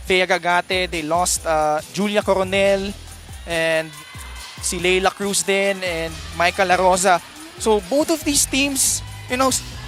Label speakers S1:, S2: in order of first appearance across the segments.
S1: Fea Gagate, they lost Julia Coronel, and si Leila Cruz din, and Michael La Rosa. So both of these teams,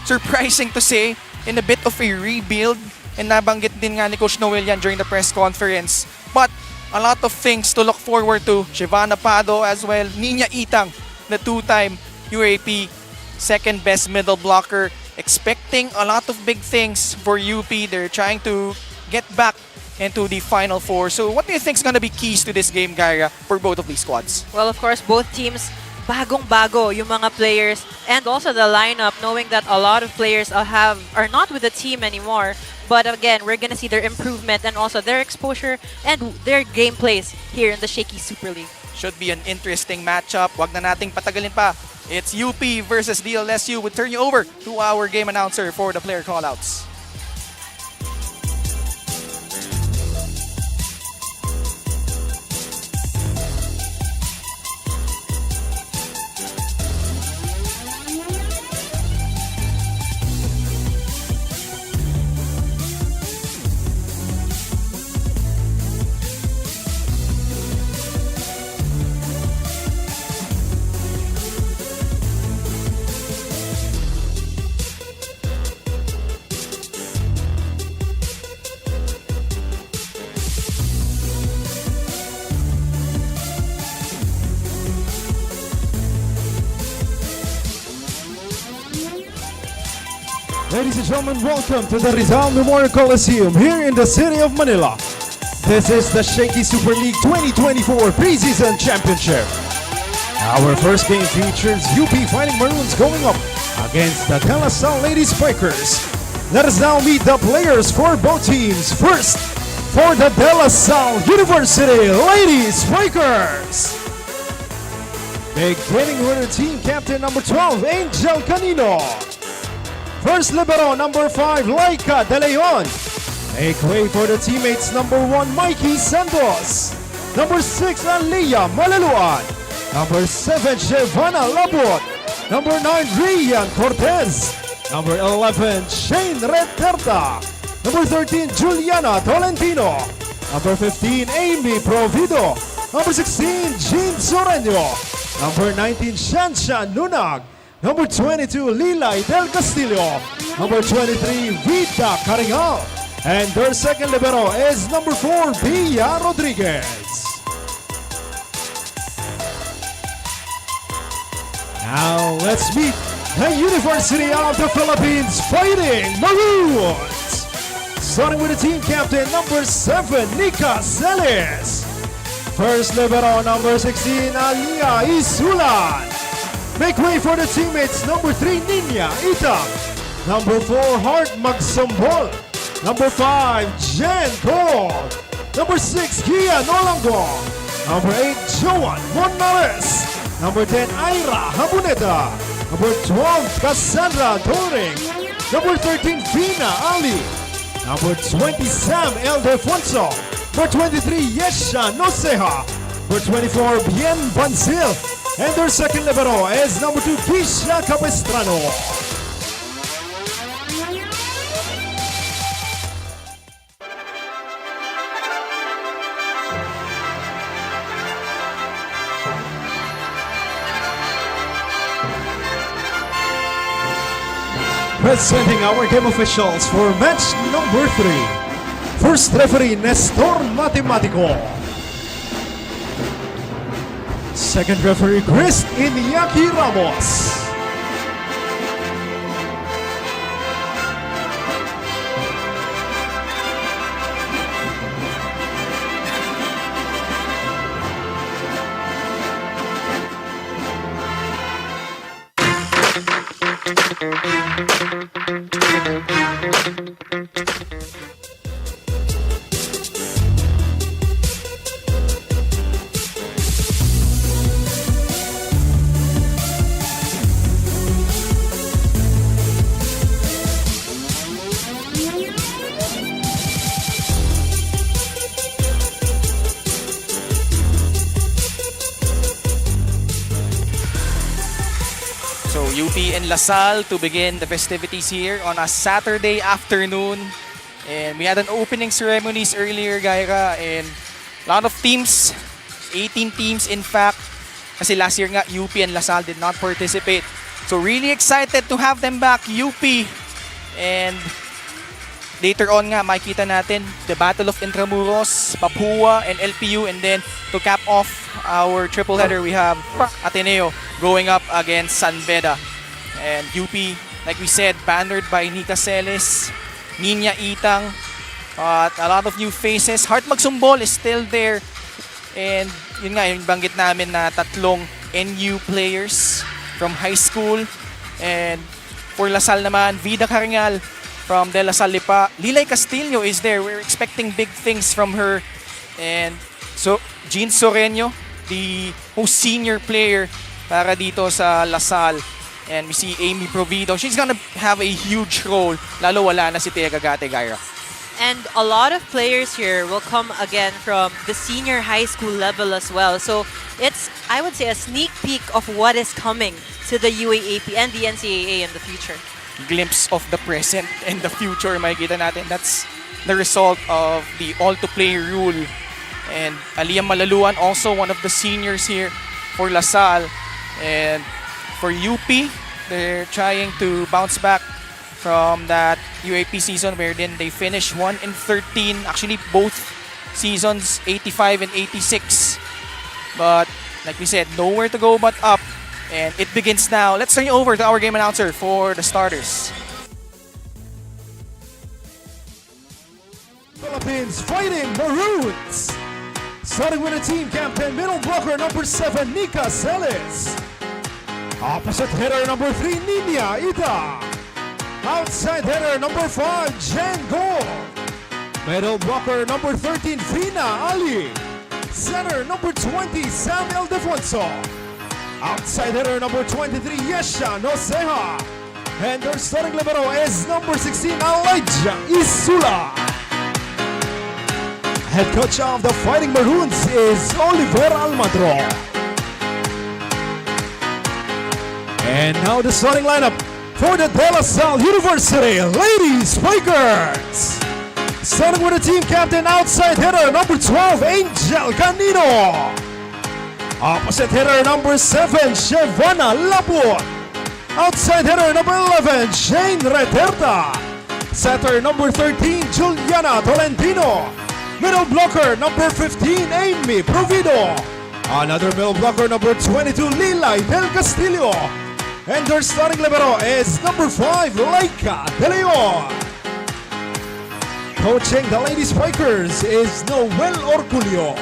S1: surprising to say, in a bit of a rebuild, and nabanggit din nga ni Coach Noel yan during the press conference. But a lot of things to look forward to. Shivana Pado as well, Nina Itang, the two-time UAP second best middle blocker, expecting a lot of big things for UP. They're trying to get back into the Final Four. So what do you think is going to be keys to this game, Gaia, for both of these squads?
S2: Well, of course, both teams, bagong-bago yung mga players, and also the lineup, knowing that a lot of players are not with the team anymore. But again, we're gonna see their improvement and also their exposure and their gameplays here in the Shakey Super League.
S1: Should be an interesting matchup. Wag na nating patagalin pa. It's UP versus DLSU. We'll turn you over to our game announcer for the player callouts.
S3: Ladies and gentlemen, welcome to the Rizal Memorial Coliseum here in the city of Manila. This is the Shakey Super League 2024 Preseason Championship. Our first game features UP Fighting Maroons going up against the DLSU Lady Spikers. Let us now meet the players for both teams. First, for the DLSU University Lady Spikers. Beginning with the team captain number 12, Angel Canino. First libero, number 5, Laika De Leon. Make way for the teammates, number 1, Mikey Santos. Number 6, Aliyah Malaluan. Number 7, Shevana Labot. Number 9, Rian Cortez. Number 11, Shane Reterta. Number 13, Juliana Tolentino. Number 15, Amy Provido. Number 16, Jean Soreño. Number 19, Shanshan Nunag. Number 22, Lilay Del Castillo. Number 23, Vita Caringal. And their second libero is number 4, Pia Rodriguez. Now let's meet the University of the Philippines Fighting Maroons. Starting with the team captain, number 7, Nika Celis. First libero, number 16, Alia Isulan. Make way for the teammates, number 3, Ninya Itang. Number 4, Hart Magsambol. Number 5, Jen Cole. Number 6, Gia Nolango. Number 8, Joan Monales. Number 10, Ira Habuneta. Number 12, Cassandra Doring. Number 13, Fina Ali. Number 20, Sam Eldefonso. Number 23, Yesha Noseha. Number 24, Bien Banzil. And their second libero is number 2, Kisha Capistrano. Presenting our game officials for match number 3. First referee, Nestor Matematico. Second referee, Chris Iñaki Ramos.
S1: UP and Salle to begin the festivities here on a Saturday afternoon. And we had an opening ceremonies earlier, Gaira, and a lot of teams, 18 teams in fact, kasi last year nga UP and LaSalle did not participate. So really excited to have them back, UP. And later on nga, makikita natin the Battle of Intramuros, Papua, and LPU. And then to cap off our triple header, we have Ateneo going up against San Beda. And UP, like we said, bannered by Nika Celes, Ninya Itang, but a lot of new faces. Heart Magsumbol is still there. And yun nga, yung banggit namin na tatlong NU players from high school. And for LaSalle naman, Vida Caringal from De La Salle Lipa. Lilay Castillo is there. We're expecting big things from her. And so Jean Soreño, the most senior player para dito sa LaSalle. And we see Amy Provido. She's gonna have a huge role. Lalo wala na si Tia Gagate, Gaira.
S2: And a lot of players here will come again from the senior high school level as well. So it's, I would say, a sneak peek of what is coming to the UAAP and the NCAA in the future.
S1: Glimpse of the present and the future, makikita natin. That's the result of the all-to-play rule. And Aliyah Malaluan, also one of the seniors here for LaSalle. And for UP, they're trying to bounce back from that UAP season wherein they finished 1-13. Actually, both seasons, 85 and 86. But like we said, nowhere to go but up. And it begins now. Let's turn you over to our game announcer for the starters.
S3: Philippines fighting Maroons. Starting with the team captain, middle blocker number 7, Nika Celes. Opposite hitter number 3, Ninya Ita. Outside hitter number 5, Jen Gold. Middle blocker number 13, Vina Ali. Center number 20, Samuel Defonso. Outside hitter number 23, Yesha Noseha. And their starting libero is number 16, Elijah Isula. Head coach of the Fighting Maroons is Oliver Almadro. And now the starting lineup for the De La Salle University Lady Spikers. Starting with the team captain, outside hitter number 12, Angel Canino. Opposite hitter number 7, Shevana Laput. Outside hitter number 11, Shane Reterta. Setter number 13, Juliana Tolentino. Middle blocker number 15, Amy Provido. Another middle blocker number 22, Lilay Del Castillo. And their starting libero is number 5, Laika De Leon. Coaching the Lady Spikers is Noel Orculio.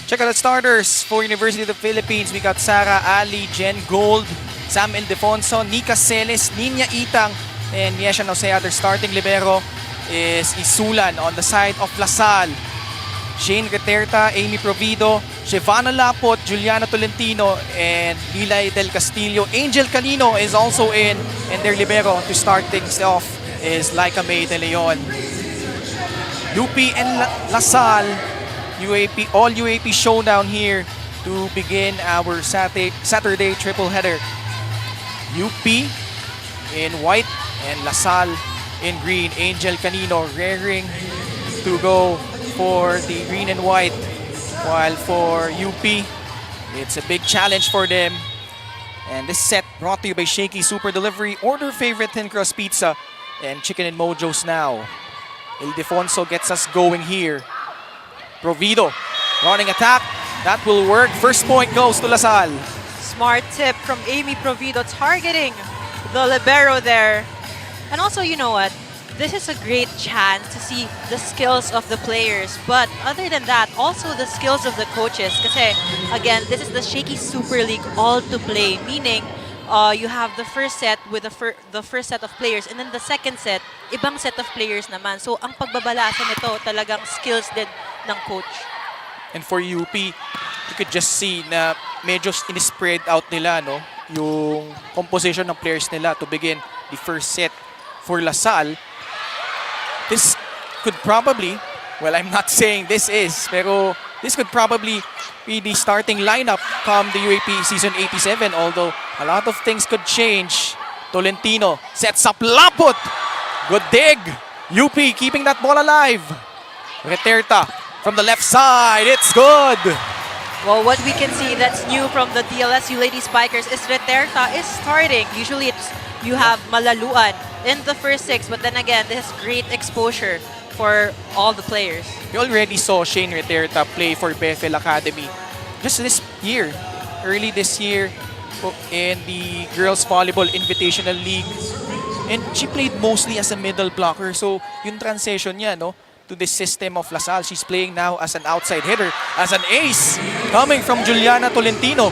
S1: Check out the starters for University of the Philippines. We got Sarah Ali, Jen Gold, Sam Ildefonso, Nika Celes, Ninya Itang, and Yesha Nosea. Their starting libero is Isulan. On the side of LaSalle, Shane Reterta, Amy Provido, Shevana Lapot, Juliana Tolentino, and Lilay Del Castillo. Angel Canino is also in, and their libero to start things off is Laika May De Leon. UP and LaSalle, UAP, all UAP showdown here to begin our Saturday triple header. UP in white and LaSalle in green. Angel Canino raring to go for the green and white, while for UP, it's a big challenge for them. And this set brought to you by Shakey Super Delivery. Order favorite thin crust pizza and chicken and mojos now. Ildefonso gets us going here. Provido, running attack. That will work. First point goes to LaSalle.
S2: Smart tip from Amy Provido, targeting the libero there. And also, you know what? This is a great chance to see the skills of the players. But other than that, also the skills of the coaches. Kasi, again, this is the Shakey Super League all to play. Meaning, you have the first set with the first set of players, and then the second set, ibang set of players naman. So, ang pagbabalasan nito, talagang skills din ng coach.
S1: And for UP, you could just see na medyo in-spread out nila, no? Yung composition ng players nila to begin the first set. For LaSalle, this could probably, well, I'm not saying this is, pero this could probably be the starting lineup come the UAP Season 87, although a lot of things could change. Tolentino sets up Laput. Good dig. UP keeping that ball alive. Reterta from the left side. It's good.
S2: Well, what we can see that's new from the DLSU Lady Spikers is Reterta is starting. Usually you have Malaluan in the first 6, but then again, this is great exposure for all the players.
S1: We already saw Shane Reterta play for Bethel Academy just this year, early this year in the Girls Volleyball Invitational League. And she played mostly as a middle blocker, so yung transition niya, no, to the system of La Salle, she's playing now as an outside hitter, as an ace, coming from Juliana Tolentino.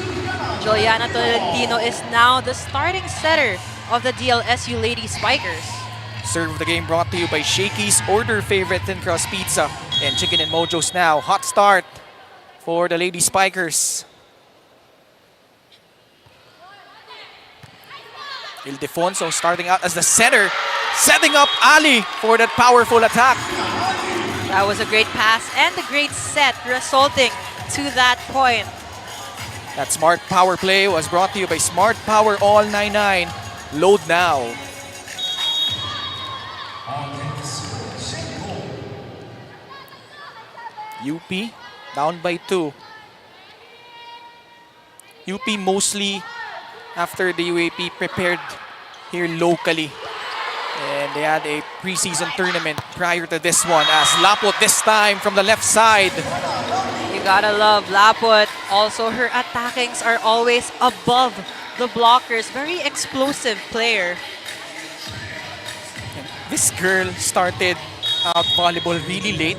S2: Juliana Tolentino is now the starting setter of the DLSU Lady Spikers.
S1: Serve of the game brought to you by Shakey's, order favorite thin crust pizza and chicken and mojos now. Hot start for the Lady Spikers. Ildefonso starting out as the center, setting up Ali for that powerful attack.
S2: That was a great pass and a great set, resulting to that point.
S1: That smart power play was brought to you by Smart Power All 99. Load now. UP down by 2. UP mostly after the UAP prepared here locally. And they had a preseason tournament prior to this one as Laput this time from the left side.
S2: You gotta love Laput. Also, her attackings are always above the blockers. Very explosive player.
S1: And this girl started out volleyball really late.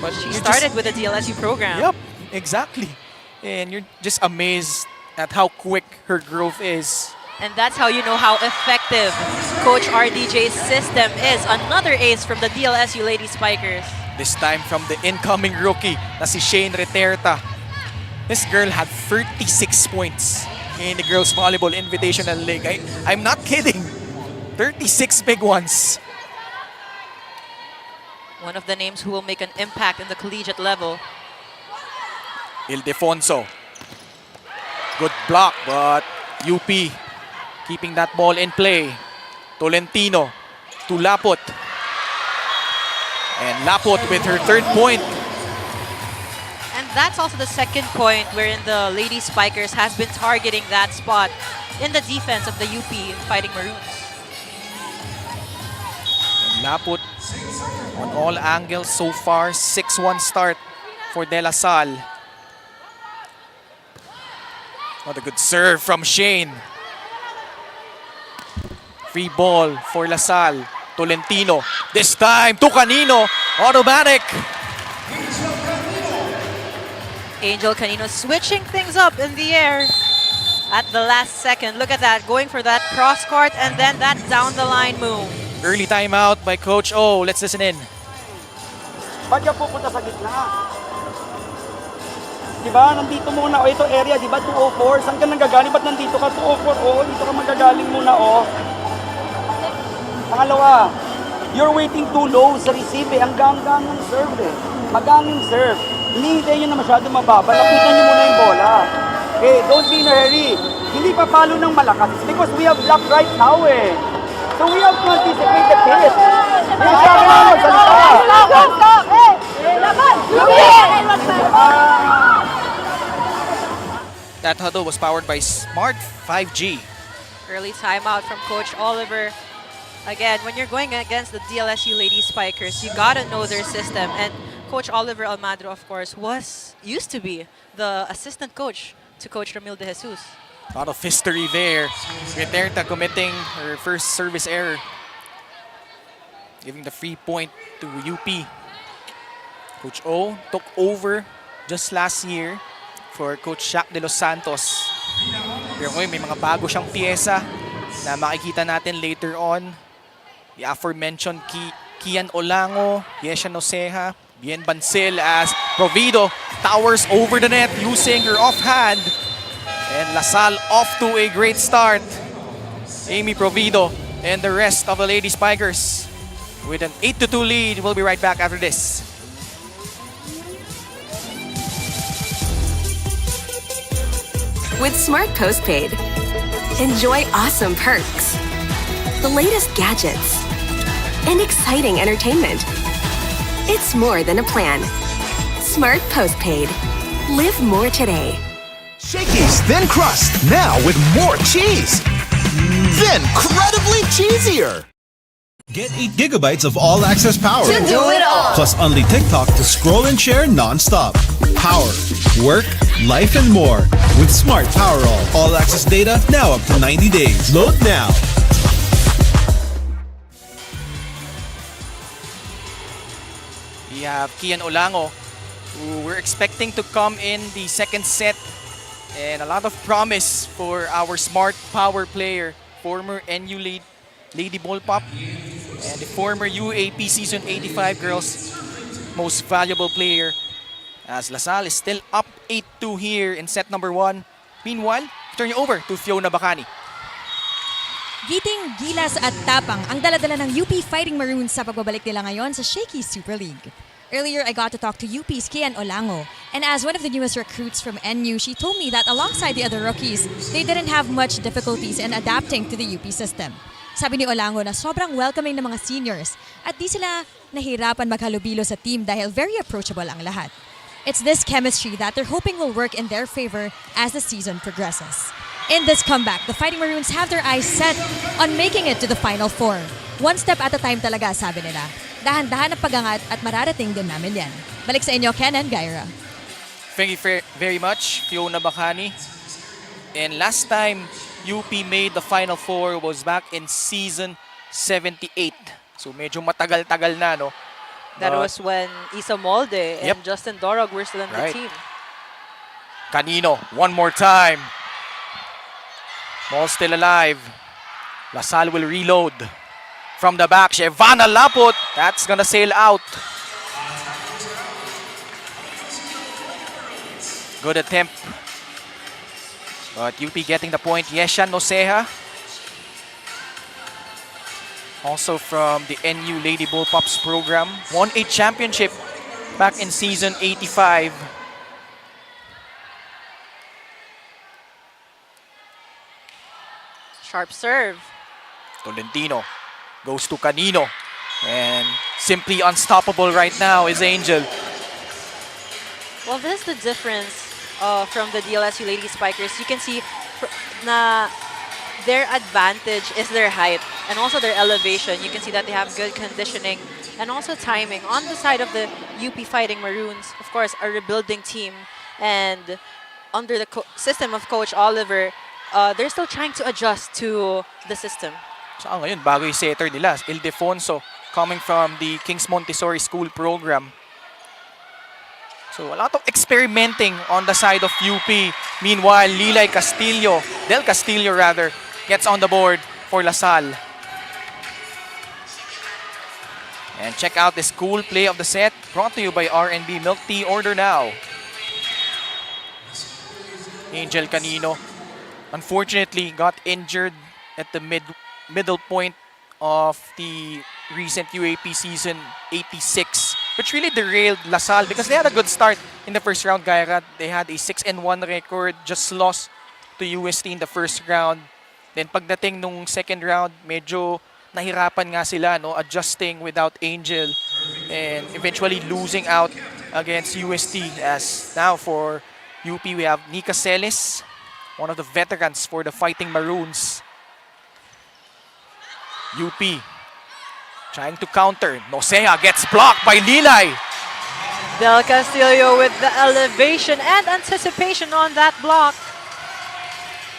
S1: But
S2: She started with the DLSU program.
S1: Yep, exactly. And you're just amazed at how quick her growth is.
S2: And that's how you know how effective Coach RDJ's system is. Another ace from the DLSU Lady Spikers.
S1: This time from the incoming rookie na si Shane Reterta. This girl had 36 points in the Girls Volleyball Invitational League. I'm not kidding. 36 big ones.
S2: One of the names who will make an impact in the collegiate level.
S1: Ildefonso. Good block, but UP keeping that ball in play. Tolentino to Laput. And Laput with her 3rd point.
S2: And that's also the 2nd point wherein the Lady Spikers has been targeting that spot in the defense of the UP Fighting Maroons.
S1: And Laput on all angles so far. 6-1 start for De La Salle. What a good serve from Shane. Free ball for La Salle. Tolentino. This time to Canino. Automatic.
S2: Angel Canino switching things up in the air at the last second. Look at that, going for that cross court and then that down the line move.
S1: Early timeout by Coach O. Let's listen in.
S4: Ba't ka pupunta sa gitna? Diba? Nandito muna. O ito area, diba? 204. Saan ka nanggagaling? Ba't nandito ka? 204. Oo, dito ka magagaling muna. O. Pangalawa, you're waiting too low sa receive eh. Ang gang-gang ng serve eh. Maganging serve. Hindi hintayin nyo na masyado mababa. Lapitan nyo muna yung bola. Okay, don't be in a hurry. Hindi pa palo ng malakas. It's because we have block right now eh. So we have to anticipate the hit. Hindi siya kailangan magsalita.
S1: That huddle was powered by Smart 5G.
S2: Early timeout from Coach Oliver. Again, when you're going against the DLSU Lady Spikers, you gotta know their system. And Coach Oliver Almadro, of course, used to be the assistant coach to Coach Ramil De Jesus.
S1: A lot of history there. Reterta committing her first service error. Giving the free point to UP. Coach O took over just last year for Coach Shaq de los Santos. Pero ngayon may mga bago siyang pyesa na makikita natin later on. The aforementioned Kian Olango, Yesha Noceja, Bien Bancil as Provido towers over the net using her offhand. And La Salle off to a great start. Amy Provido and the rest of the Lady Spikers with an 8-2 lead. We'll be right back after this.
S5: With Smart Postpaid, enjoy awesome perks, the latest gadgets, and exciting entertainment. It's more than a plan. Smart Postpaid. Live more today.
S6: Shakey's Thin Crust, now with more cheese. Then credibly cheesier. Get 8 gigabytes of all-access power.
S5: To do it all.
S6: Plus only TikTok to scroll and share non-stop. Power, work, life, and more. With Smart Power all-access data now up to 90 days. Load now.
S1: We have Kian Olango, who we're expecting to come in the second set. And a lot of promise for our smart power player, former NU Lady Ball Pop, and the former UAP Season 85 Girls Most Valuable Player, as Salle is still up 8-2 here in set number 1. Meanwhile, turn you over to Fiona Bacani.
S7: Giting, gilas at tapang ang dala-dala ng UP Fighting Maroons sa pagbabalik nila ngayon sa Shakey Super League. Earlier, I got to talk to UP's Kian Olango, and as one of the newest recruits from NU, she told me that alongside the other rookies, they didn't have much difficulties in adapting to the UP system. Sabi ni Olango na sobrang welcoming ng mga seniors at di sila nahirapan maghalubilo sa team dahil very approachable ang lahat. It's this chemistry that they're hoping will work in their favor as the season progresses. In this comeback, the Fighting Maroons have their eyes set on making it to the Final Four. One step at a time talaga, sabi nila. Dahan-dahan ang pagangat at mararating din namin yan. Balik sa inyo, Ken and Gyra.
S1: Thank you very much, Fiona Bacani. And last time UP made the Final Four was back in season 78. So medyo matagal-tagal na, no?
S2: That
S1: But
S2: was when Isa Molde and
S1: Yep.
S2: Justin Dorog were still in
S1: Right.
S2: the team.
S1: Canino, one more time. Ball still alive. Salle will reload. From the back, Shevana Lapot. That's gonna sail out. Good attempt. But UP getting the point. Yeshan Noceja. Also from the NU Lady Bullpups program. Won a championship back in season 85.
S2: Sharp serve.
S1: Tolentino goes to Canino. And simply unstoppable right now is Angel.
S2: Well, this is the difference from the DLSU Lady Spikers. You can see na their advantage is their height and also their elevation. You can see that they have good conditioning and also timing. On the side of the UP Fighting Maroons, of course, a rebuilding team. And under the system of Coach Oliver, they're still trying to adjust to the system.
S1: So ngayon, bago yung setter nila, Ildefonso, coming from the King's Montessori School program. So a lot of experimenting on the side of UP. Meanwhile, Del Castillo rather, gets on the board for Salle. And check out this cool play of the set, brought to you by R&B Milk Tea. Order now. Angel Canino, unfortunately, got injured at the middle point of the recent UAP season 86, which really derailed Salle because they had a good start in the first round, Gyra. They had a 6-1 record, just lost to UST in the first round. Then pagdating nung second round, medyo nahirapan nga sila, no, adjusting without Angel and eventually losing out against UST. As now for UP, we have Nika Celis, one of the veterans for the Fighting Maroons. UP trying to counter. Noceja gets blocked by Lilay.
S2: Del Castillo with the elevation and anticipation on that block.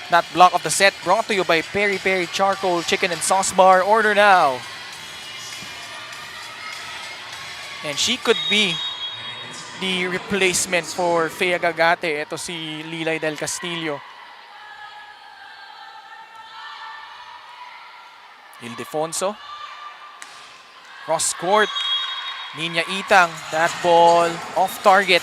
S1: That block of the set brought to you by Peri Peri Charcoal Chicken and Sauce Bar. Order now. And she could be the replacement for Fea Gagate. Ito si Lilay Del Castillo. Ildefonso. Cross court. Ninya Itang. That ball off target.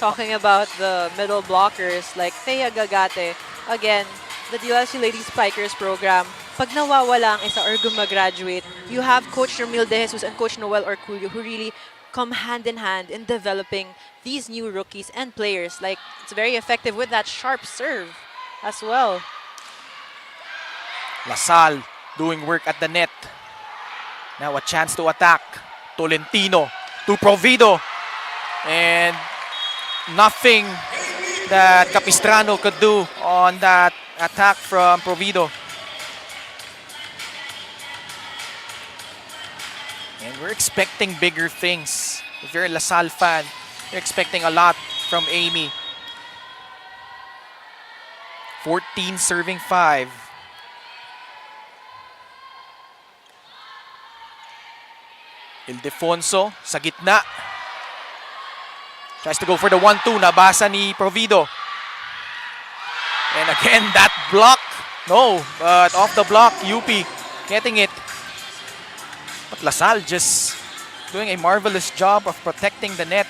S2: Talking about the middle blockers like Thea Gagate, again, the DLSU Lady Spikers program, pag nawawala ang isa or gumagraduate, you have Coach Romil De Jesus and Coach Noel Orculio who really come hand in hand in developing these new rookies and players. Like, it's very effective with that sharp serve as well.
S1: Salle doing work at the net. Now a chance to attack. Tolentino to Provido. And nothing that Capistrano could do on that attack from Provido. And we're expecting bigger things. If you're a Salle fan, you're expecting a lot from Amy. 14 serving 5. Ildefonso sa gitna. Tries to go for the 1-2. Nabasa ni Provido. And again, that block. No, but off the block, UP getting it. But Salle just doing a marvelous job of protecting the net.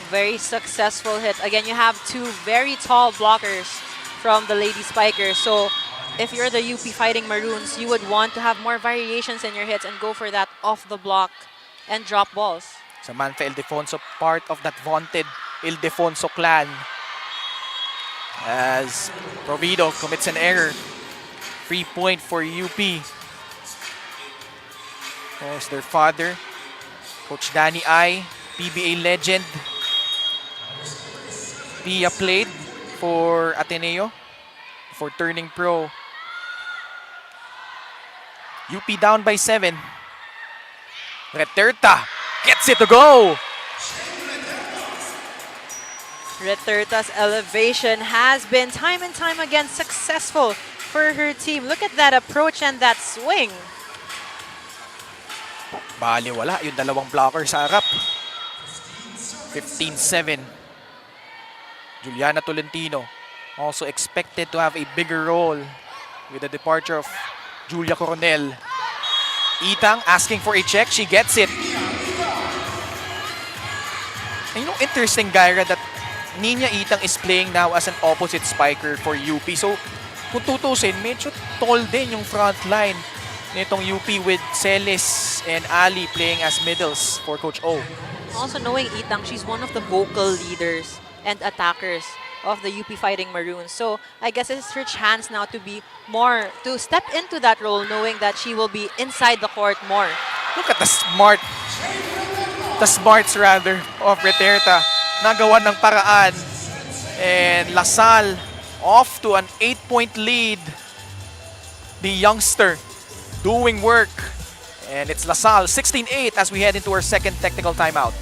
S2: Very successful hit. Again, you have two very tall blockers from the Lady Spikers. So if you're the UP Fighting Maroons, you would want to have more variations in your hits and go for that off the block and drop balls.
S1: Samantha Ildefonso, part of that vaunted Ildefonso clan. As Provido commits an error. Free point for UP. There's their father, Coach Danny I, PBA legend. Pia played for Ateneo before turning pro. UP down by 7. Reterta gets it to go.
S2: Reterta's elevation has been time and time again successful for her team. Look at that approach and that swing.
S1: Baliwala yung dalawang blocker sa harap. 15-7. Juliana Tolentino also expected to have a bigger role with the departure of Julia Coronel. Itang asking for a check. She gets it. And you know, interesting, Gyra, that Nina Itang is playing now as an opposite spiker for UP. So, kung tutusin, medyo tall din yung front line nitong UP with Celes and Ali playing as middles for Coach O.
S2: Also knowing Itang, she's one of the vocal leaders and attackers of the UP Fighting Maroons. So I guess it's her chance now to be more, to step into that role, knowing that she will be inside the court more.
S1: Look at the smarts rather of Reterta. Nagawa ng paraan. And Salle off to an 8-point lead. The youngster doing work. And it's Salle 16-8 as we head into our second technical timeout.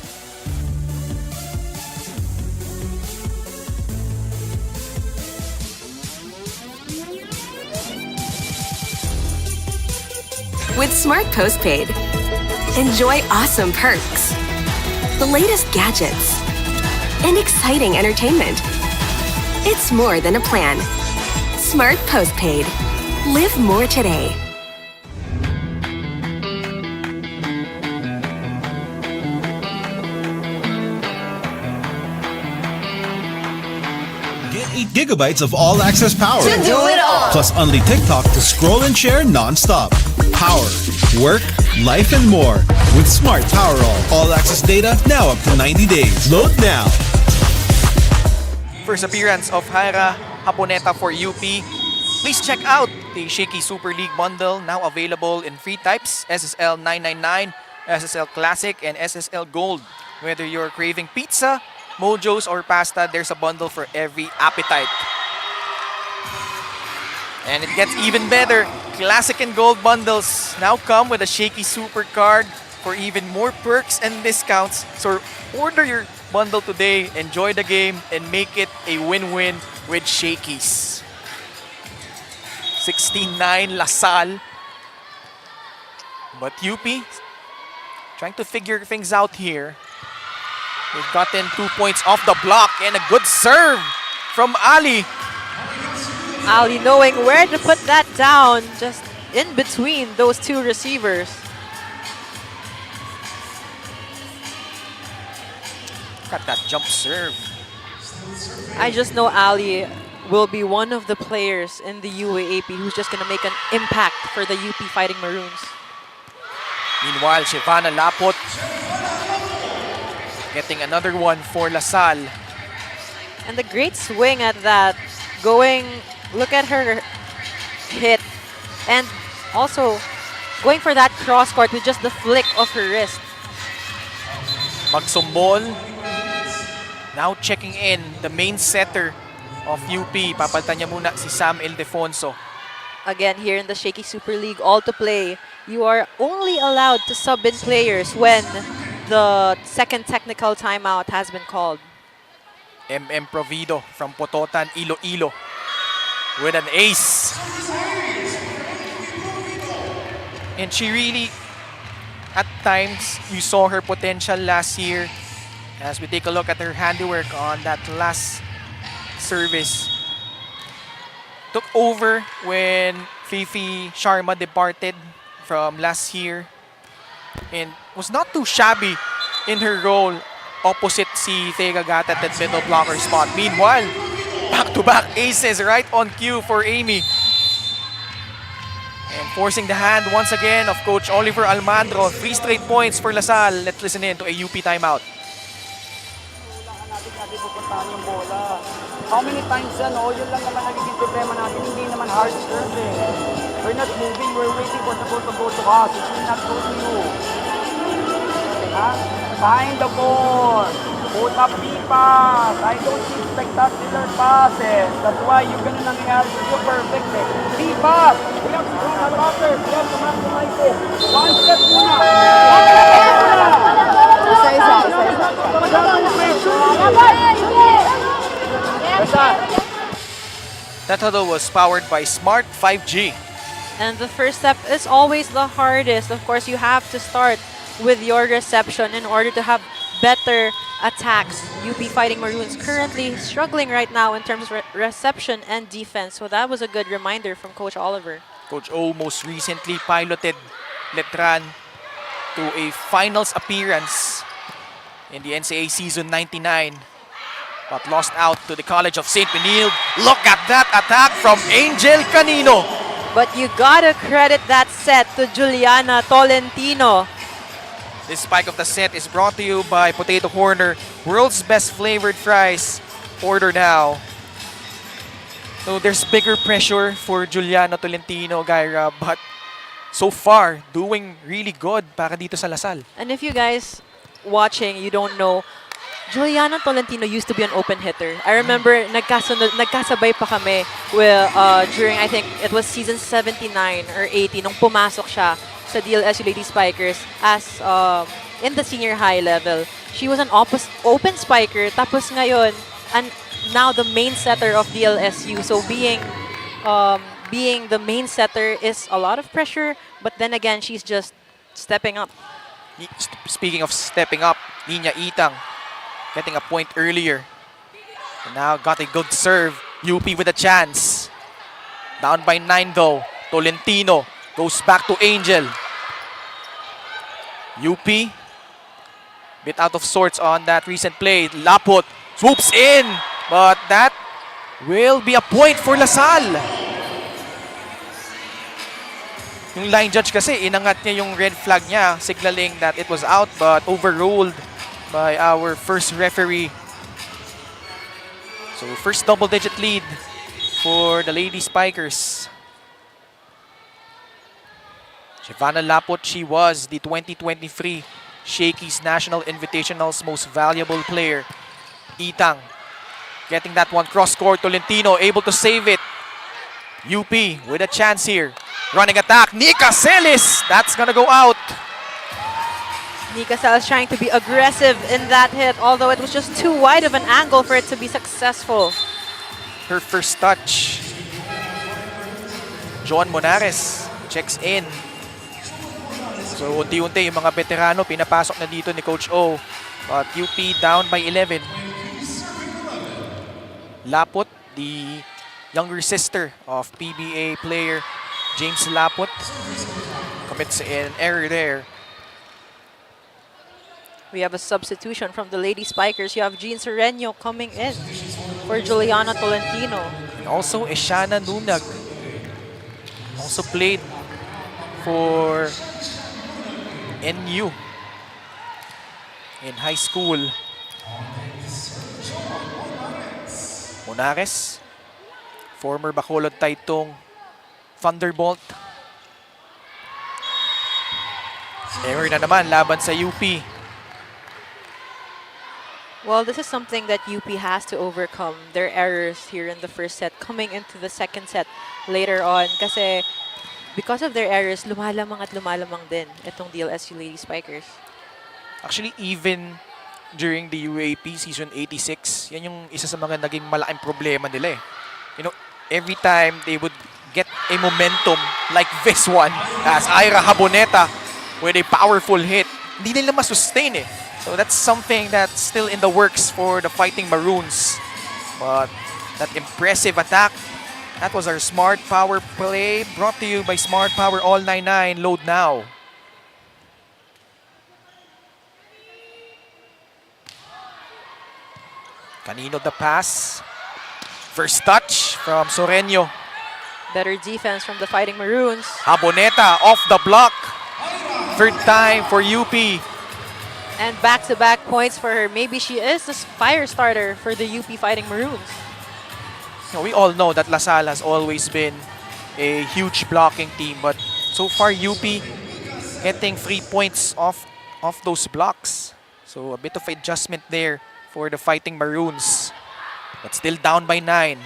S5: With Smart Postpaid, enjoy awesome perks, the latest gadgets, and exciting entertainment. It's more than a plan. Smart Postpaid. Live more today.
S6: Get 8 gigabytes of all-access power.
S5: To do it all.
S6: Plus only TikTok to scroll and share non-stop. Power, work, life, and more with Smart Power All-access data now up to 90 days. Load now.
S1: First appearance of Jaira Haponeta for UP. Please check out the Shakey Super League bundle, now available in 3 types, SSL 999, SSL Classic, and SSL Gold. Whether you're craving pizza, mojos, or pasta, there's a bundle for every appetite. And it gets even better. Classic and Gold bundles now come with a Shakey Super Card for even more perks and discounts. So order your bundle today, enjoy the game, and make it a win-win with Shakey's. 16-9 Salle. But UP trying to figure things out here. They've gotten 2 points off the block and a good serve from Ali.
S2: Ali knowing where to put that down, just in between those two receivers.
S1: Got that jump serve.
S2: I just know Ali will be one of the players in the UAAP who's just going to make an impact for the UP Fighting Maroons.
S1: Meanwhile, Shivana Lapot Getting another one for LaSalle.
S2: And the great swing at that. Look at her hit. And also going for that cross court with just the flick of her wrist.
S1: Magsumbol. Now checking in the main setter of UP. Papalitan niya muna si Sam Ildefonso.
S2: Again, here in the Shakey Super League, all to play. You are only allowed to sub in players when the second technical timeout has been called.
S1: MM Provido from Pototan, Iloilo with an ace. And she really, at times, you saw her potential last year. As we take a look at her handiwork on that last service. Took over when Fifi Sharma departed from last year. And was not too shabby in her role opposite si Thea Gata at that middle blocker spot. Meanwhile, back-to-back aces right on cue for Amy. And forcing the hand once again of Coach Oliver Almandro. 3 straight points for LaSalle. Let's listen in to a UP timeout.
S4: Natin pupuntahan yung bola. How many times yun lang naman nagiging problema natin. Hindi naman hard serve eh. We're not moving, we're waiting for the ball to go to us. It will not go to you. Ha? Find the ball. Put up pipas. I don't see spectacular passes. That's why yung ganun nangyayari. You're perfect eh. Pipas! We have to run our batters. We have to maximize it. One step muna.
S1: That huddle was powered by Smart 5G.
S2: And the first step is always the hardest. Of course, you have to start with your reception in order to have better attacks. UP Fighting Maroons currently struggling right now in terms of reception and defense. So that was a good reminder from Coach Oliver.
S1: Coach O most recently piloted Letran to a finals appearance in the NCAA season 99, but lost out to the College of St. Benilde. Look at that attack from Angel Canino.
S2: But you gotta credit that set to Juliana Tolentino.
S1: This spike of the set is brought to you by Potato Corner, world's best flavored fries. Order now. So there's bigger pressure for Juliana Tolentino, Gyra, but so far, doing really good para dito sa LaSalle.
S2: And if you guys watching, you don't know, Juliana Tolentino used to be an open hitter. I remember nagkasabay pa kami during, I think, it was season 79 or 80 nung pumasok siya sa DLSU Lady Spikers as in the senior high level. She was an open spiker, tapos ngayon, and now the main setter of DLSU. So being the main setter is a lot of pressure, but then again, she's just stepping up.
S1: Speaking of stepping up, Nina Itang getting a point earlier. And now got a good serve. UP with a chance. Down by 9 though. Tolentino goes back to Angel. UP bit out of sorts on that recent play. Lapot swoops in, but that will be a point for LaSalle. Yung line judge kasi, inangat niya yung red flag niya, signaling that it was out, but overruled by our first referee. So first double-digit lead for the Lady Spikers. Giovanna Lapot, she was the 2023 Shakey's National Invitational's most valuable player. Itang getting that one cross-court. Tolentino able to save it. UP with a chance here. Running attack, Nika Celis. That's gonna go out.
S2: Nika Salle is trying to be aggressive in that hit, although it was just too wide of an angle for it to be successful.
S1: Her first touch. John Monares checks in. So unti-unti yung mga veterano pinapasok na dito ni Coach O. But UP down by 11. Lapot, the younger sister of PBA player James Lapot, commits an error there.
S2: We have a substitution from the Lady Spikers. You have Jean Sereno coming in for Juliana Tolentino.
S1: And also Eshana Nunag. Also played for NU. in high school. Monares, former Bacolod Taytong Thunderbolt. Error na naman laban sa UP.
S2: Well, this is something that UP has to overcome. Their errors here in the first set, coming into the second set later on. Kasi because of their errors, lumalamang at lumalamang din itong DLSU Lady Spikers.
S1: Actually, even during the UAP Season 86, yan yung isa sa mga naging malaking problema nila eh. You know, every time they would get a momentum like this one, as Ira Haboneta with a powerful hit, hindi nila masustain eh. So that's something that's still in the works for the Fighting Maroons. But that impressive attack, that was our Smart Power play, brought to you by Smart Power All 99. Load now. Canino the pass. First touch from Soreño.
S2: Better defense from the Fighting Maroons.
S1: Haboneta off the block. Third time for UP.
S2: And back-to-back points for her. Maybe she is the fire starter for the UP Fighting Maroons.
S1: So we all know that La Salle has always been a huge blocking team, but so far UP getting 3 points off those blocks. So a bit of adjustment there for the Fighting Maroons. But still down by 9.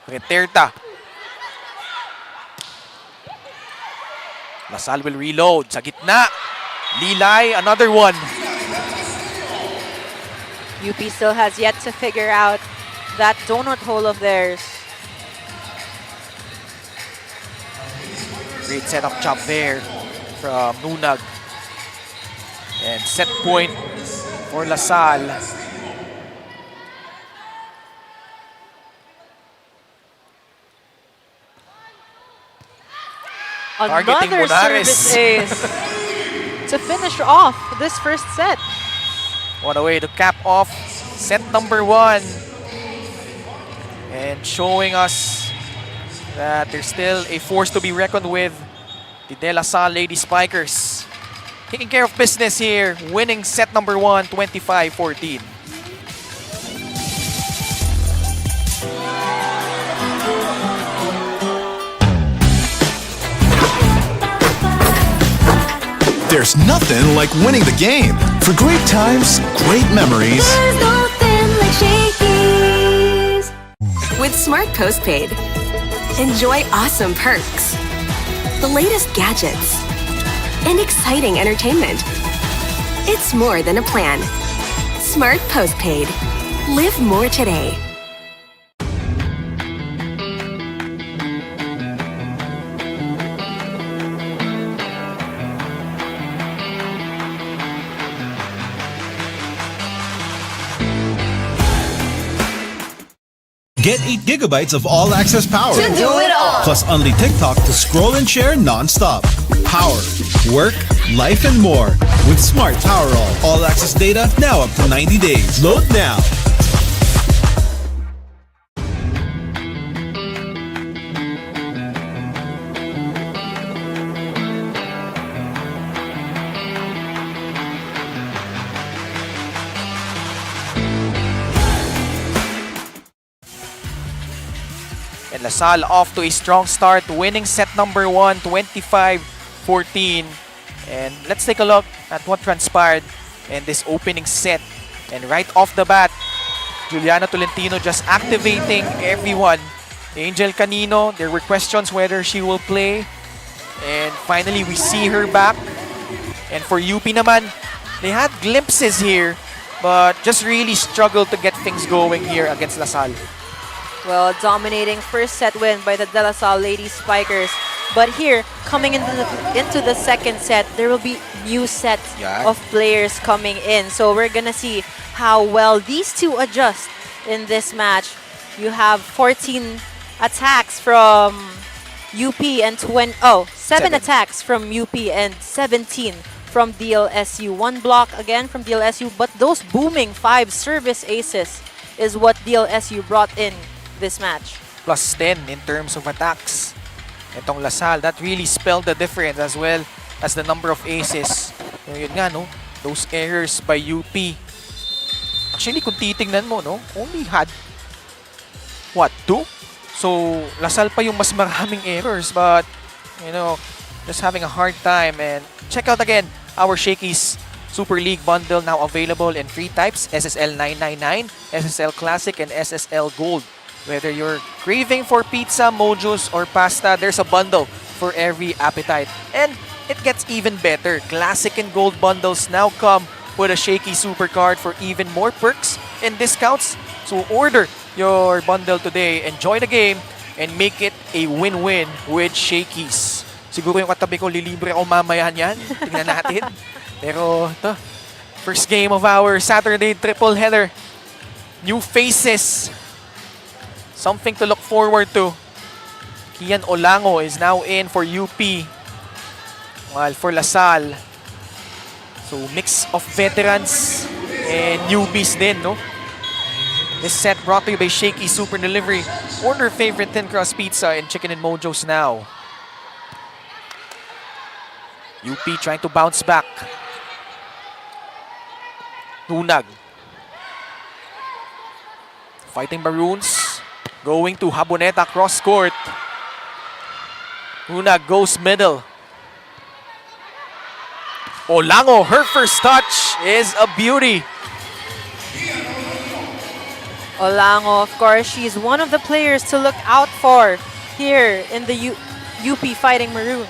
S1: Reterta. La Salle will reload. Sa gitna. Lilay, another one.
S2: UP still has yet to figure out that donut hole of theirs.
S1: Great setup chop there from Nunag. And set point for La Salle. Targeting
S2: Another
S1: Monares.
S2: service ace to finish off this first set.
S1: What a way to cap off set number 1. And showing us that there's still a force to be reckoned with. The De La Salle Lady Spikers taking care of business here, winning set number 1, 25-14.
S6: There's nothing like winning the game. For great times, great memories.
S5: There's nothing like Shakey's. With Smart Postpaid, enjoy awesome perks, the latest gadgets, and exciting entertainment. It's more than a plan. Smart Postpaid. Live more today.
S6: Get 8 gigabytes of all-access power.
S5: To do it all.
S6: Plus only TikTok to scroll and share non-stop. Power, work, life, and more. With Smart Power All-access data now up to 90 days. Load now.
S1: And La Salle off to a strong start, winning set number 1, 25-14. And let's take a look at what transpired in this opening set. And right off the bat, Juliana Tolentino just activating everyone. Angel Canino, there were questions whether she will play. And finally, we see her back. And for UP naman, they had glimpses here, but just really struggled to get things going here against La Salle.
S2: Well, dominating first set win by the De La Salle Lady Spikers. But here, coming into the second set, there will be new sets of players coming in. So we're gonna see how well these two adjust in this match. You have 14 attacks from UP and 7 attacks from UP and 17 from DLSU. 1 block again from DLSU, but those booming 5 service aces is what DLSU brought in this match.
S1: Plus 10 in terms of attacks. Itong La Salle, that really spelled the difference as well as the number of aces. So yun nga, no? those errors by UP. Actually, kung titingnan mo, no, only had, what, 2? So, Lasal pa yung mas maraming errors, but, you know, just having a hard time. And check out again our Shakey's Super League bundle, now available in 3 types, SSL 999, SSL Classic, and SSL Gold. Whether you're craving for pizza, mojos, or pasta, there's a bundle for every appetite. And it gets even better. Classic and Gold bundles now come with a Shakey Super Card for even more perks and discounts. So order your bundle today, enjoy the game, and make it a win-win with Shakey's. Siguro yung katabi ko, lilibre ako mamaya niyan. Tingnan natin. Pero ito, first game of our Saturday triple header. New faces. Something to look forward to. Kian Olango is now in for UP. While for Lasal, so mix of veterans and newbies din, no? This set brought to you by Shakey Super Delivery. Order favorite thin crust pizza and chicken and mojos now. UP trying to bounce back. Tunag. Fighting Maroons. Going to Haboneta cross court. Tunag goes middle. Olango, her first touch is a beauty.
S2: Olango, of course, she's one of the players to look out for here in the UP Fighting Maroons.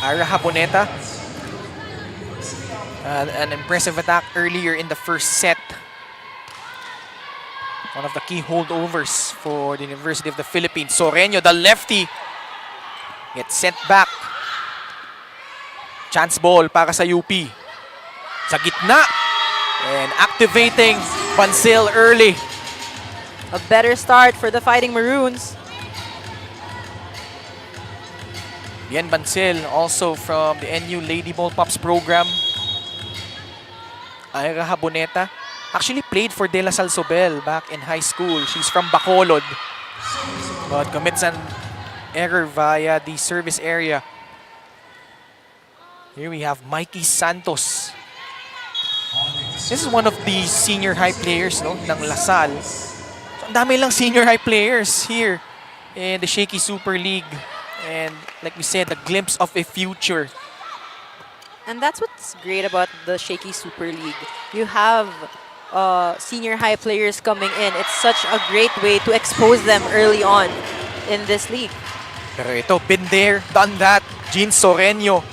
S1: Ara Haboneta. An impressive attack earlier in the first set. One of the key holdovers for the University of the Philippines. Soreño, the lefty, gets sent back. Chance ball para sa UP. Sa gitna. And activating Bansil early.
S2: A better start for the Fighting Maroons.
S1: Bien Bansil, also from the NU Lady Ball Pops program. Ira Haboneta actually played for De La Salle Sobel back in high school. She's from Bacolod, but commits an error via the service area. Here we have Mikey Santos. This is one of the senior high players, no, ng Lasal. So, ang dami lang senior high players here in the Shakey Super League. And like we said, a glimpse of a future.
S2: And that's what's great about the Shakey Super League. You have senior high players coming in. It's such a great way to expose them early on in this league.
S1: Pero ito, been there, done that. Jean Soreño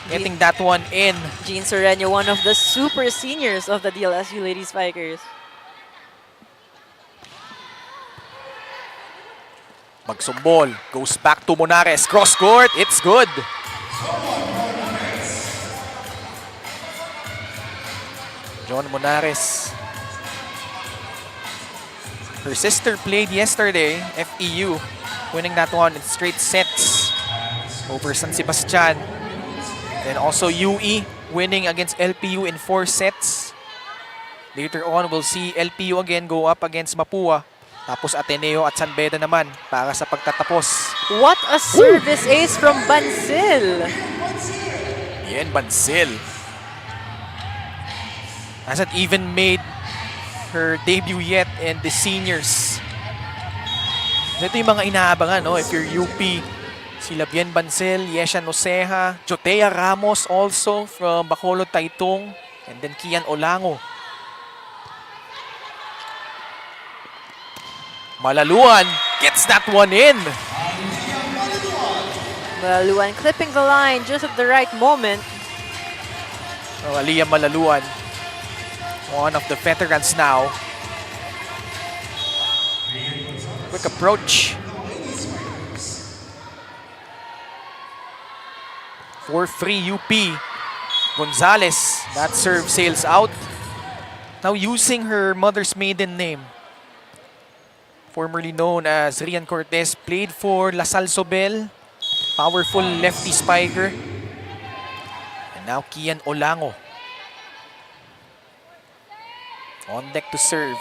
S1: getting that one in.
S2: Jean Soreño, one of the super seniors of the DLSU Ladies Spikers.
S1: Magsumbol, goes back to Monares. Cross court, it's good. John Monares. Her sister played yesterday, FEU, winning that one in straight sets over San Sebastian. Then also UE winning against LPU in 4 sets. Later on, we'll see LPU again go up against Mapua. Tapos Ateneo at San Beda naman para sa pagtatapos.
S2: What a service ace from Bansil!
S1: Bien, Bansil. Hasn't even made her debut yet in the seniors. Ito yung mga inaabangan, no? If you're UP, sila Bien Bansil, Yesha Noceja, Jotea Ramos also from Bacolod Taytong, and then Kian Olango. Malaluan gets that one in.
S2: Malaluan clipping the line just at the right moment.
S1: Oh, Aliyah Malaluan, one of the veterans now. Quick approach. 4-3 UP. Gonzalez, that serve sails out. Now using her mother's maiden name. Formerly known as Rian Cortez, played for La Salle Sobel. Powerful lefty spiker. And now Kian Olango. On deck to serve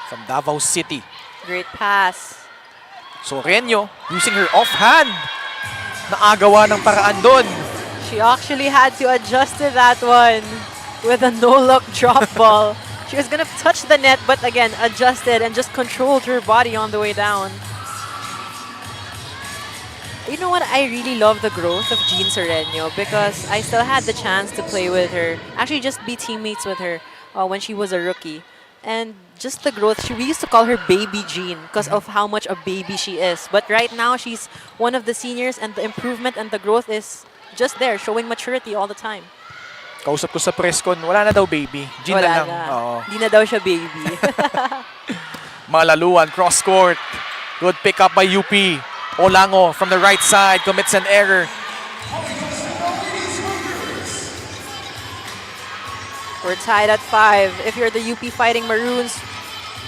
S1: from Davao City.
S2: Great pass.
S1: Soreño using her offhand. naagawa ng paraan doon.
S2: She actually had to adjust to that one with a no-look drop ball. She was gonna touch the net, but again, adjusted and just controlled her body on the way down. You know what? I really love the growth of Jean Sereno because I still had the chance to play with her, actually just be teammates with her when she was a rookie. And just the growth, we used to call her Baby Jean because of how much a baby she is. But right now, she's one of the seniors and the improvement and the growth is just there, showing maturity all the time.
S1: Kausap ko sa press con, wala na daw baby. Jean
S2: Wala
S1: na lang.
S2: na.
S1: Oo.
S2: Di na daw siya baby.
S1: Malaluan, cross court. Good pick up by UP. Olango from the right side commits an error.
S2: We're tied at 5. If you're the UP Fighting Maroons,